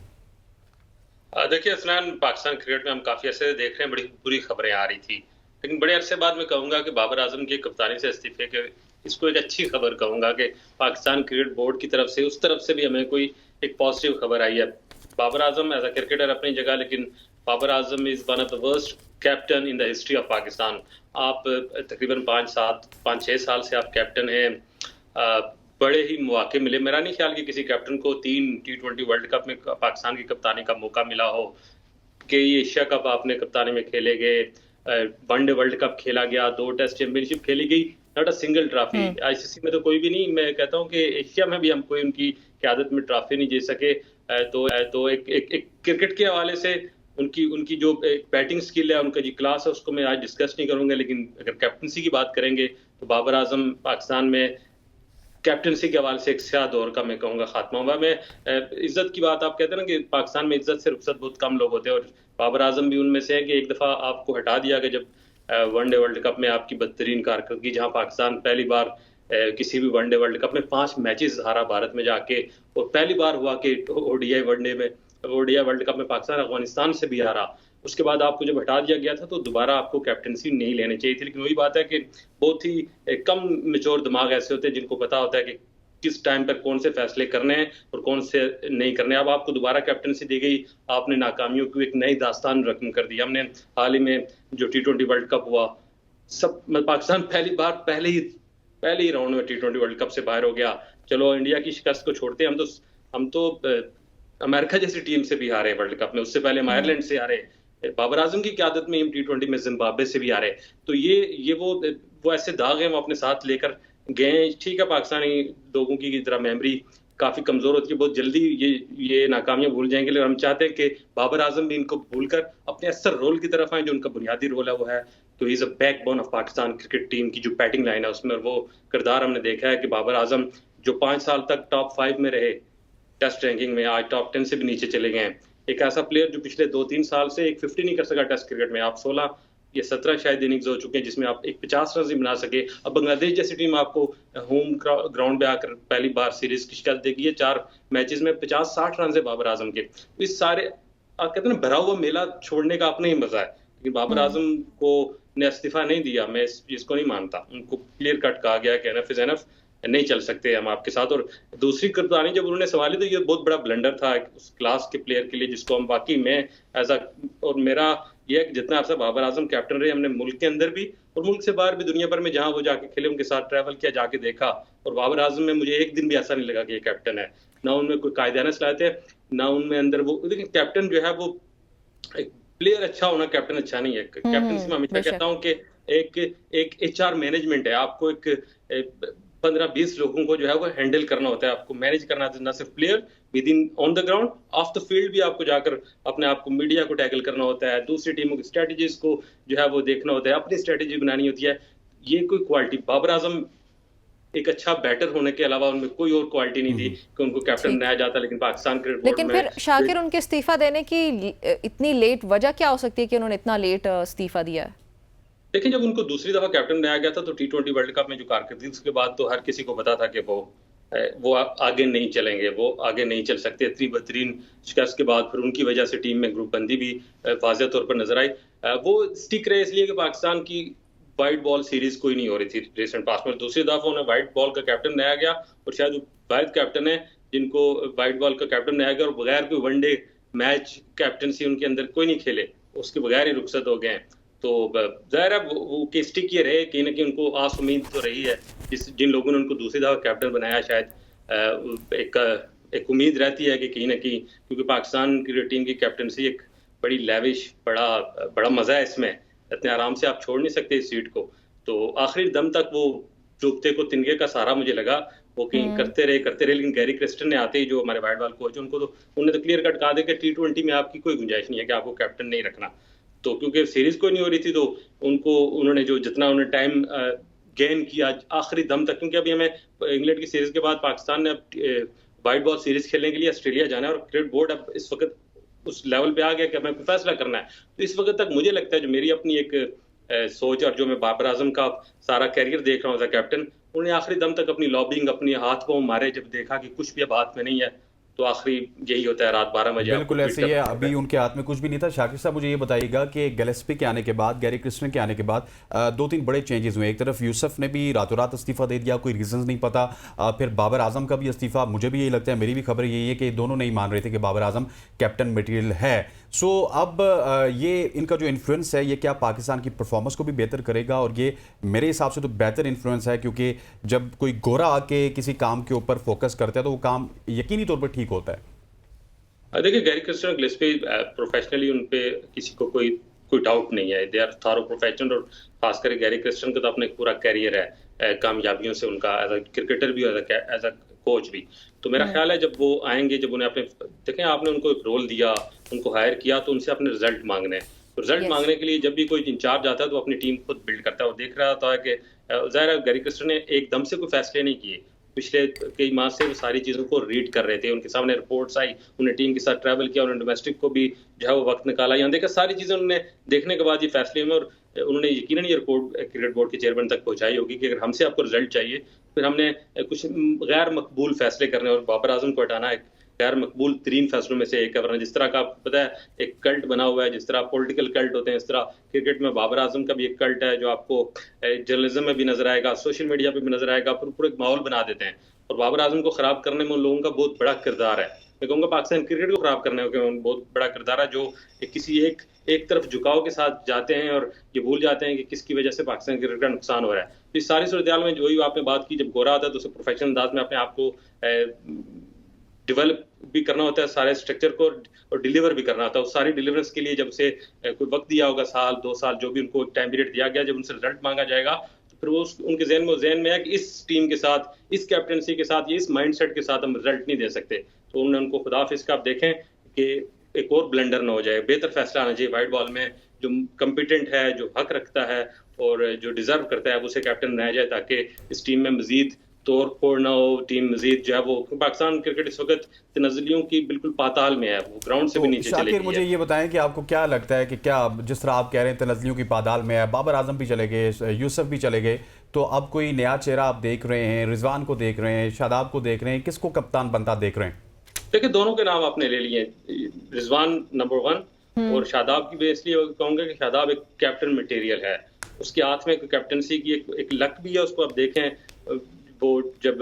Speaker 8: देखिए असलान, पाकिस्तान क्रिकेट में हम काफी ऐसे देख रहे हैं, बड़ी बुरी खबरें आ रही थी, लेकिन बड़े अरसे बाद मैं कहूंगा कि बाबर आजम की कप्तानी से इस्तीफे के, इसको एक अच्छी खबर कहूंगा कि पाकिस्तान क्रिकेट बोर्ड की तरफ से, उस तरफ से भी हमें कोई एक पॉजिटिव खबर आई है। Babar Azam as a cricketer अपनी जगह, लेकिन Babar Azam is one of the worst captain in the history of Pakistan. आप तकरीबन 5-6 साल से आप कैप्टन हैं। बड़े ही मौके मिले, मेरा नहीं ख्याल कि किसी कैप्टन को 3 T20 वर्ल्ड कप में पाकिस्तान की कप्तानी का मौका मिला हो, कि ये एशिया कप आपने कप्तानी में खेले गए, वनडे वर्ल्ड कप खेला गया, 2 टेस्ट चैंपियनशिप खेली गई, not a single trophy. ICC में तो कोई भी नहीं, मैं कहता हूं कि एशिया में भी हम कोई उनकी क़यादत में ट्रॉफी नहीं जीत सके। तो एक क्रिकेट के हवाले से उनकी जो बैटिंग स्किल है, उनका जो क्लास है, उसको मैं आज डिस्कस नहीं करूंगा, लेकिन अगर कैप्टनसी की बात करेंगे तो बाबर आजम पाकिस्तान में कैप्टनसी के हवाले से एक स्याह दौर का मैं कहूँगा खात्मा हुआ। मैं इज्जत की बात आप कहते हैं ना कि पाकिस्तान में इज्जत से रुखसत बहुत कम लोग होते हैं, और बाबर आजम भी उनमें से है कि एक दफ़ा आपको हटा दिया गया जब वनडे वर्ल्ड कप में आपकी बदतरीन कारकर्दगी, जहां पाकिस्तान पहली बार किसी भी वनडे वर्ल्ड कप में 5 मैचेस हारा भारत में जाके, और पहली बार हुआ कि ओडीआई वर्ल्ड कप में पाकिस्तान अफगानिस्तान से भी हारा। उसके बाद आपको जब हटा दिया गया था तो दोबारा आपको कैप्टनसी नहीं लेनी चाहिए थी। लेकिन वही बात है कि बहुत ही कम मैच्योर दिमाग ऐसे होते हैं जिनको पता होता है कि किस टाइम पर कौन से फैसले करने हैं और कौन से नहीं करने। अब आपको दोबारा कैप्टनसी दी गई, आपने नाकामियों की एक नई दास्तान रकम कर दी। हमने हाल ही में जो T20 वर्ल्ड कप हुआ, पाकिस्तान पहले ही राउंड में T20 वर्ल्ड कप से बाहर हो गया। चलो इंडिया की शिकस्त को छोड़ते हैं, हम तो अमेरिका जैसी टीम से भी हारे वर्ल्ड कप में, उससे पहले हम आयरलैंड से हारे, बाबर आजम की क़यादत में हम T20 में जिम्बाब्वे से भी हारे। तो ये वो ऐसे दाग हैं वो अपने साथ लेकर गए। ठीक है, पाकिस्तानी लोगों की तरह मेमोरी काफी कमजोर होती है, बहुत जल्दी ये नाकामियां भूल जाएंगे। लेकिन हम चाहते हैं कि बाबर आजम भी इनको भूलकर अपने असर रोल की तरफ आए, जो उनका बुनियादी रोल है वो है तो is a backbone of Pakistan cricket team की जो बैटिंग लाइन है उसमें, और वो किरदार हमने देखा है कि बाबर आजम जो 5 साल तक टॉप 5 में रहे टेस्ट रैंकिंग में, आज टॉप 10 से भी नीचे चले गए हैं। एक ऐसा प्लेयर जो पिछले 2-3 साल से एक 50 नहीं कर सका टेस्ट क्रिकेट में, आप 16 या 17 शायद इनिंग्स हो चुके हैं जिसमें आप एक 50 रन ही बना सके। अब बांग्लादेश जैसी टीम आपको होम ग्राउंड पे आकर पहली बार सीरीज की शिकस्त देगी है, 4 मैचेस में 50-60 रन है बाबर आजम के। इस सारे आप कहते हैं ना भरा हुआ मेला छोड़ने का अपना ही मजा है, लेकिन बाबर आजम को ने इस्तीफा नहीं दिया, मैं इसको नहीं मानता। उनको क्लियर कट कहा गया कि एनफ इज एनफ, नहीं चल सकते हम आपके साथ। और दूसरी कप्तानी जब उन्होंने संभाली तो ये बहुत बड़ा ब्लंडर था उस क्लास के प्लेयर के लिए, जिसको हम बाकी मैं एज अ, और मेरा ये है कि जितना अर्सा बाबर आजम कैप्टन रहे, हमने मुल्क के अंदर भी और मुल्क से बाहर भी दुनिया भर में जहां वो जाके खेले उनके साथ ट्रैवल किया, जाके देखा, और बाबर आजम में मुझे एक दिन भी ऐसा नहीं लगा कि ये कैप्टन है। ना उनमें कोई कायदाना सलाहियत है, ना उनमें अंदर वो, लेकिन कैप्टन जो है वो एक प्लेयर अच्छा होना कैप्टन अच्छा नहीं है। कैप्टनसी में हमेशा कहता हूँ कि एक HR मैनेजमेंट है, आपको एक 15-20 लोगों को जो है वो हैंडल करना होता है, आपको मैनेज करना है, ना सिर्फ player with in on the ground, of the field भी आपको जाकर अपने आप को मीडिया को टैकल करना होता है, दूसरी टीमों की स्ट्रेटजीज को जो है वो देखना होता है, अपनी स्ट्रेटजी बनानी होती है। ये कोई क्वालिटी बाबर आजम एक अच्छा बैटर होने के अलावा उनमें कोई और क्वालिटी नहीं थी कि उनको कैप्टन बनाया जाता। लेकिन पाकिस्तान क्रिकेट बोर्ड
Speaker 1: लेकिन फिर शाकिर उनके इस्तीफा देने की इतनी लेट वजह क्या हो सकती है कि उन्होंने इतना लेट इस्तीफा दिया है?
Speaker 8: लेकिन जब उनको दूसरी दफा कैप्टन बनाया गया था तो T20 वर्ल्ड कप में जो कारकर्दगी, उसके बाद तो हर किसी को पता था कि वो आगे नहीं चलेंगे, वो आगे नहीं चल सकते। इतनी बेहतरीन शिकस्त के बाद फिर उनकी वजह से टीम में ग्रुप बंदी भी वाज़ेह तौर पर नजर आई। वो स्टिक रहे इसलिए कि पाकिस्तान की वाइट बॉल सीरीज कोई नहीं हो रही थी रिसेंट पास्ट में। दूसरी दफा उन्हें वाइट बॉल का कैप्टन बनाया गया, और शायद वो वाहिद कैप्टन है जिनको वाइट बॉल का कैप्टन बनाया गया, और बगैर कोई वनडे मैच कैप्टनसी उनके अंदर कोई नहीं खेले, उसके बगैर ही रुखसत हो गए हैं। तो जाहिर है वो के स्टिक ये रहे, कहीं ना कहीं उनको आस उम्मीद तो रही है जिन लोगों ने उनको दूसरी दफा कैप्टन बनाया, शायद एक उम्मीद रहती है कि कहीं ना कहीं, क्योंकि पाकिस्तान क्रिकेट टीम की कैप्टनसी एक बड़ी लेविश, बड़ा मजा है इसमें, इतने आराम से आप छोड़ नहीं सकते इस सीट को। तो आखिरी दम तक वो चुपते को तिनके का सहारा मुझे लगा, वो कहीं करते रहे। लेकिन गैरी क्रिस्टन ने आते ही, जो हमारे वाइट बॉल कोच, उन्होंने तो क्लियर कट कहा दे कि T20 में आपकी कोई गुंजाइश नहीं है कि आपको कैप्टन नहीं रखना। तो क्योंकि सीरीज कोई नहीं हो रही थी तो उन्होंने जितना उन्हें टाइम गेन किया आखिरी दम तक, क्योंकि अभी हमें इंग्लैंड की सीरीज के बाद पाकिस्तान ने वाइट बॉल सीरीज खेलने के लिए ऑस्ट्रेलिया जाना है, और क्रिकेट बोर्ड अब इस वक्त उस लेवल पे आ गया कि हमें फैसला करना है। तो इस वक्त तक मुझे लगता है, जो मेरी अपनी एक सोच और जो मैं बाबर आजम का सारा कैरियर देख रहा हूँ एज अ कैप्टन, उन्हें आखिरी दम तक अपनी लॉबिंग, अपनी हाथ पांव मारे, जब देखा कि कुछ भी अब हाथ में नहीं है तो आखिरी यही होता है रात 12 बजे।
Speaker 2: बिल्कुल ऐसे ही है, अभी उनके हाथ में कुछ भी नहीं था। शाकिर साहब मुझे ये बताइएगा कि गिलेस्पी के आने के बाद, गैरी क्रिस्टन के आने के बाद 2-3 बड़े चेंजेस हुए। एक तरफ यूसुफ ने भी रातों रात इस्तीफा दे दिया, कोई रीजन नहीं पता। फिर बाबर आजम का भी इस्तीफा, मुझे भी यही लगता है, मेरी भी खबर यही है कि दोनों नहीं मान रहे थे कि बाबर आजम कैप्टन मटेरियल है। सो अब ये इनका जो इन्फ्लुएंस है, ये क्या पाकिस्तान की परफॉर्मेंस को भी बेहतर करेगा? और ये मेरे हिसाब से तो बेहतर इन्फ्लुएंस है, क्योंकि जब कोई गोरा आके किसी काम के ऊपर फोकस करता है तो वो काम यकीनी तौर पर ठीक होता है।
Speaker 8: देखिए, गैरी क्रिस्टन और गिलेस्पी प्रोफेशनली उन पे किसी को कोई डाउट नहीं है, दे आर थारो प्रोफेशनल। और खासकर गैरी क्रिस्टन का तो अपना एक पूरा कैरियर है कामयाबियों से, उनका एज अ क्रिकेटर भी, एज अ कोच भी। तो मेरा ख्याल है जब वो आएंगे, जब उन्हें अपने, देखें आपने उनको एक रोल दिया, उनको हायर किया, तो उनसे अपने रिजल्ट मांगने हैं। तो रिजल्ट मांगने के लिए जब भी कोई इंचार्ज आता है तो अपनी टीम खुद बिल्ड करता है। और देख रहा होता है कि जाहिर है गैरी क्रिस्टन ने एकदम से कोई फैसले नहीं किए, पिछले कई माह से वो सारी चीज़ों को रीड कर रहे थे, उनके सामने रिपोर्ट्स आई, उन्होंने टीम के साथ ट्रैवल किया, उन्होंने डोमेस्टिक को भी जो है वो वक्त निकाला, यहाँ देखा सारी चीज़ें उन्होंने देखने के बाद ये फैसले में, और उन्होंने यकीनन ये रिपोर्ट क्रिकेट बोर्ड के चेयरमैन तक पहुंचाई होगी कि अगर हमसे आपको रिजल्ट चाहिए, फिर हमने कुछ गैर मकबूल फैसले करने, और बाबर आजम को हटाना एक गैर मकबूल तरीन फैसलों में से एक है। वरना जिस तरह का आपको पता है एक कल्ट बना हुआ है, जिस तरह पॉलिटिकल कल्ट होते हैं, इस तरह क्रिकेट में बाबर आजम का भी एक कल्ट है जो आपको जर्नलिज्म में भी नजर आएगा, सोशल मीडिया पे भी नजर आएगा, पूरा एक माहौल बना देते हैं। और बाबर आजम को खराब करने में उन लोगों का बहुत बड़ा किरदार है। मैं कहूँगा पाकिस्तान क्रिकेट को खराब करने में बहुत बड़ा किरदार है, जो किसी एक तरफ झुकाव के साथ जाते हैं और ये भूल जाते हैं कि किसकी वजह से पाकिस्तान क्रिकेट का नुकसान हो रहा है। तो इस सारी सूरत में जो ही आपने बात की, जब गोरा आता है तो उसे प्रोफेशनल अंदाज में अपने आप को डेवलप भी करना होता है, सारे स्ट्रक्चर को, और डिलीवर भी करना होता है। उस सारी डिलीवरेंस के लिए जब से कोई वक्त दिया होगा, साल 2 साल, जो भी उनको टाइम पीरियड दिया गया, जब उनसे रिजल्ट मांगा जाएगा तो फिर वो उनके जहन में है कि इस टीम के साथ, इस कैप्टनसी के साथ, ये इस माइंडसेट के साथ हम रिजल्ट नहीं दे सकते। तो उन्होंने उनको खुदाफिज का, आप देखें कि एक और ब्लेंडर ना हो जाए, बेहतर फैसला आना चाहिए वाइट बॉल में, जो कम्पिटेंट है, जो हक रखता है और जो डिजर्व करता है, उसे कैप्टन बनाया जाए, ताकि इस टीम में मजीद तोड़ फोड़ ना हो, टीम मजीद जो है वो, पाकिस्तान क्रिकेट इस वक्त तनज़लियों की बिल्कुल पाताल में है, वो ग्राउंड से भी नीचे चले गई है।
Speaker 2: मुझे ये बताएं कि आपको क्या लगता है कि क्या, जिस तरह आप कह रहे हैं तनज़लियों की पाताल में है, बाबर आजम भी चले गए, यूसुफ भी चले गए, तो अब कोई नया चेहरा आप देख रहे हैं, रिजवान को देख रहे हैं, शादाब को देख रहे हैं, किसको कप्तान बनता देख रहे हैं?
Speaker 8: देखिए दोनों के नाम आपने ले लिए, रिजवान नंबर 1 और शादाब की बेस लिए कहूँगा कि शादाब एक कैप्टन मटेरियल है, उसके हाथ में कैप्टनसी की एक लक भी है। उसको आप देखें, वो जब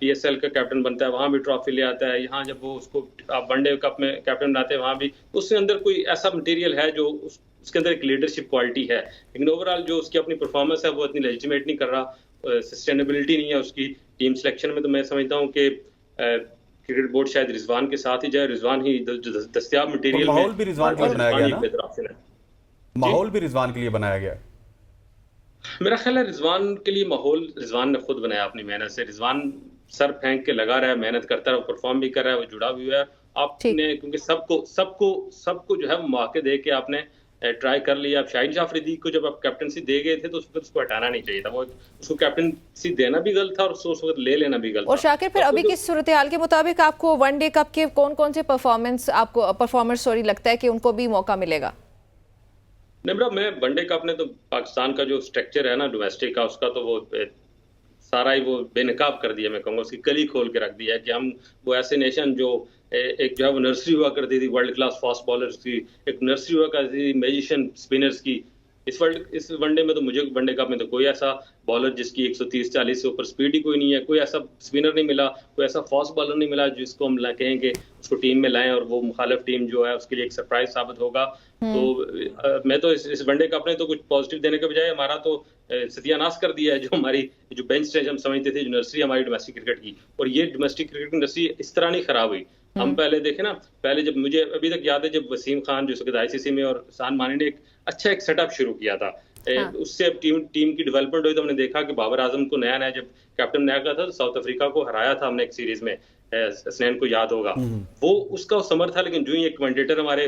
Speaker 8: PSL का कैप्टन बनता है वहाँ भी ट्रॉफी ले आता है, यहाँ जब वो उसको आप वनडे कप में कैप्टन बनाते हैं वहाँ भी, उसके अंदर कोई ऐसा मटेरियल है जो उसके अंदर एक लीडरशिप क्वालिटी है। लेकिन ओवरऑल जो उसकी अपनी परफॉर्मेंस है वो इतनी लेजिटिमेट नहीं कर रहा, सस्टेनेबिलिटी नहीं है उसकी टीम सिलेक्शन में। तो मैं समझता हूँ कि क्रिकेट बोर्ड शायद रिजवान के साथ ही जाए, रिजवान ही दस्तयाब मटेरियल,
Speaker 2: माहौल भी रिजवान के लिए बनाया गया ना, माहौल भी रिजवान के लिए बनाया गया।
Speaker 8: मेरा ख्याल है रिजवान के लिए माहौल रिजवान ने खुद बनाया अपनी मेहनत से। रिजवान सर फेंक के लगा रहा है, मेहनत करता है, वो परफॉर्म भी कर रहा है, वो जुड़ा भी हुआ है। आपने क्योंकि सबको जो है मौके दे के आपने ट्राई कर लिया। अब शाहिद जाफरीदी को जब आप कैप्टनसी दे गए थे तो उसको हटाना नहीं चाहिए था, वो उसको कैप्टनसी देना भी गलत था और उस वक्त ले लेना भी गलत था।
Speaker 1: और शाकिर फिर अभी की सूरत हाल के मुताबिक आपको वनडे कप के कौन से परफॉर्मर्स लगता है कि उनको भी मौका मिलेगा?
Speaker 8: निम्रा, मैं वनडे कप ने तो पाकिस्तान का जो स्ट्रक्चर है ना डोमेस्टिक का, उसका तो वो सारा ही वो बेनकाब कर दिया। मैं कहूँगा उसकी कली खोल के रख दिया है कि हम वो ऐसे नेशन जो एक जो है वो नर्सरी हुआ करती थी वर्ल्ड क्लास फास्ट बॉलर्स की, एक नर्सरी हुआ करती थी मैजिशियन स्पिनर्स की। इस वनडे में तो मुझे वनडे कप में तो कोई ऐसा बॉलर जिसकी 130-140 से ऊपर स्पीड ही कोई नहीं है, कोई ऐसा स्पिनर नहीं मिला, कोई ऐसा फास्ट बॉलर नहीं मिला जिसको हम कहें कि उसको टीम में लाएं और वो मुखालिफ टीम जो है उसके लिए एक सरप्राइज साबित होगा। तो मैं तो इस वनडे कप ने तो कुछ पॉजिटिव देने के बजाय हमारा तो सत्यानाश कर दिया है, जो हमारी जो बेंच स्टेज हम समझते थे, जो नर्सरी हमारी डोमेस्टिक क्रिकेट की। और ये डोमेस्टिक क्रिकेट की नर्सरी इस तरह नहीं खराब हुई। हम पहले देखे ना, पहले जब मुझे अभी तक याद है जब वसीम खान जो ICC में और सान मानी ने एक सेटअप शुरू किया था, उससे टीम की डेवलपमेंट हुई। तो हमने देखा कि बाबर आजम को नया जब कैप्टन नया का था तो साउथ अफ्रीका को हराया था हमने एक सीरीज में, हसनैन को याद होगा, वो उसका समर था। लेकिन जो ही एक कमेंटेटर हमारे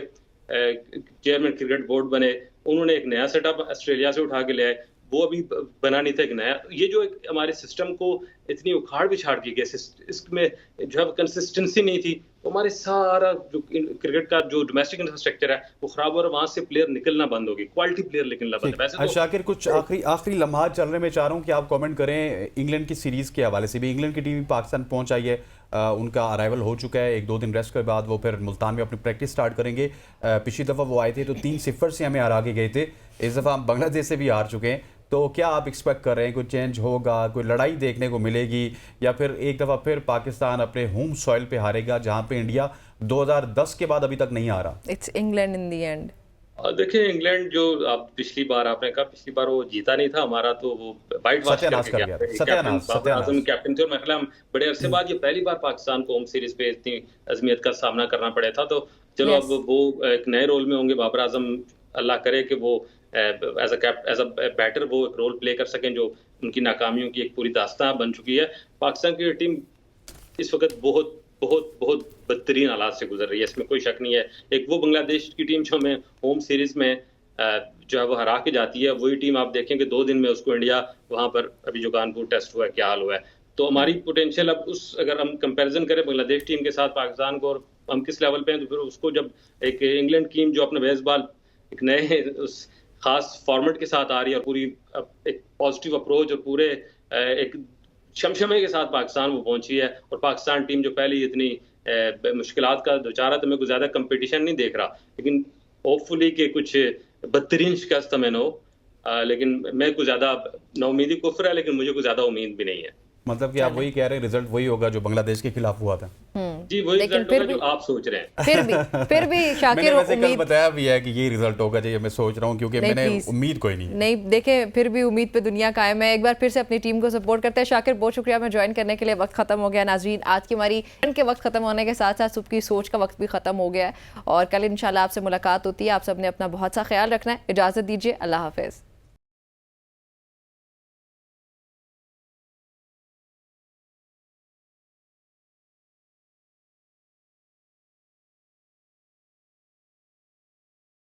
Speaker 8: चेयरमैन क्रिकेट बोर्ड बने, उन्होंने एक नया सेटअप ऑस्ट्रेलिया से उठा के ले आए, वो अभी बना नहीं था एक नया। ये जो एक हमारे सिस्टम को इतनी उखाड़ पिछाड़ की गई, इसमें जो है कंसिस्टेंसी नहीं थी, तो हमारे सारा जो क्रिकेट का जो डोमेस्टिक इंफ्रास्ट्रक्चर है वो खराब हो रहा है, वहां से प्लेयर निकलना बंद होगी, क्वालिटी प्लेयर निकलना बंद है। वैसे तो
Speaker 2: शाकिर कुछ आखिरी लम्हात चल रहे, मैं चाह रहा हूँ कि आप कमेंट करें इंग्लैंड की सीरीज के हवाले से भी। इंग्लैंड की टीम पाकिस्तान पहुंच आई है, उनका अराइवल हो चुका है, 1-2 दिन रेस्ट के बाद वो फिर मुल्तान में अपनी प्रैक्टिस स्टार्ट करेंगे। पिछली दफ़ा वो आए थे तो 3-0 से हमें हरा के गए थे, इस दफ़ा हम बांग्लादेश से भी हार चुके हैं। तो क्या आप एक्सपेक्ट कर रहे हैं कोई चेंज होगा, कोई लड़ाई देखने को मिलेगी, या फिर एक दफ़ा फिर पाकिस्तान अपने होम सॉइल पे हारेगा जहां पे इंडिया 2010 के बाद अभी तक नहीं हारा?
Speaker 1: It's England in the end.
Speaker 8: देखिए इंग्लैंड जो आप पिछली बार आपने कहा, पिछली बार वो जीता नहीं था, हमारा तो वो वाइट वॉश करके गया। बाबर आजम कैप्टन थे और मैं ख्याल बड़े अरसे बाद ये पहली बार पाकिस्तान को होम सीरीज पे इतनी अजमियत का सामना करना पड़ा था। तो चलो अब वो एक नए रोल में होंगे बाबर आजम, अल्लाह करे कि वो एज अ बैटर वो एक रोल प्ले कर सकें जो उनकी नाकामियों की एक पूरी दास्तान बन चुकी है। पाकिस्तान की टीम इस वक्त बहुत बहुत बहुत बदतरीन हालात से गुजर रही है, इसमें कोई शक नहीं है। एक वो बांग्लादेश की टीम जो हमें होम सीरीज में जो है वो हरा के जाती है, वही टीम आप देखें कि 2 दिन में उसको इंडिया वहां पर अभी जो कानपुर टेस्ट हुआ है क्या हाल हुआ है। तो हमारी पोटेंशियल अब उस अगर हम कंपैरिजन करें बांग्लादेश टीम के साथ पाकिस्तान को और हम किस लेवल पे हैं, तो फिर उसको जब एक इंग्लैंड टीम जो अपना बेसबॉल एक नए उस खास फॉर्मेट के साथ आ रही है और पूरी एक पॉजिटिव अप्रोच और पूरे एक शमशमे के साथ पाकिस्तान वो पहुंची है, और पाकिस्तान टीम जो पहले इतनी मुश्किलात का दौचार है, तो मैं कुछ ज़्यादा कंपटीशन नहीं देख रहा, लेकिन होपफुली कि कुछ बदतरीन शिकस्त हमें न हो। लेकिन मैं कुछ ज़्यादा नाउमीदी कुफ्र है, लेकिन मुझे कुछ ज़्यादा उम्मीद भी नहीं है।
Speaker 2: मतलब कि आप वही कह रहे हैं रिजल्ट वही होगा जो बांग्लादेश के खिलाफ हुआ था।
Speaker 8: जी वही
Speaker 1: लेकिन
Speaker 8: रिजल्ट
Speaker 1: फिर
Speaker 8: होगा
Speaker 1: भी-
Speaker 8: जो आप सोच रहे हैं।
Speaker 1: फिर भी शाकिर
Speaker 2: मैंने वैसे कल
Speaker 1: उम्मीद
Speaker 2: बताया भी है कि ये रिजल्ट होगा, जो मैं सोच रहा हूँ, क्योंकि
Speaker 1: नहीं,
Speaker 2: मैंने
Speaker 1: please।
Speaker 2: उम्मीद कोई नहीं है।
Speaker 1: नहीं देखें, फिर भी उम्मीद पे दुनिया कायम है। एक बार फिर से अपनी टीम को सपोर्ट करते हैं। शाकिर बहुत शुक्रिया हमें ज्वाइन करने के लिए। वक्त खत्म हो गया नाजरीन, आज की हमारी के वक्त खत्म होने के साथ साथ सुबह की सोच का वक्त भी खत्म हो गया है, और कल इंशाल्लाह आपसे मुलाकात होती है। आप सबने अपना बहुत सा ख्याल रखना है। इजाज़त दीजिए, अल्लाह हाफिज़।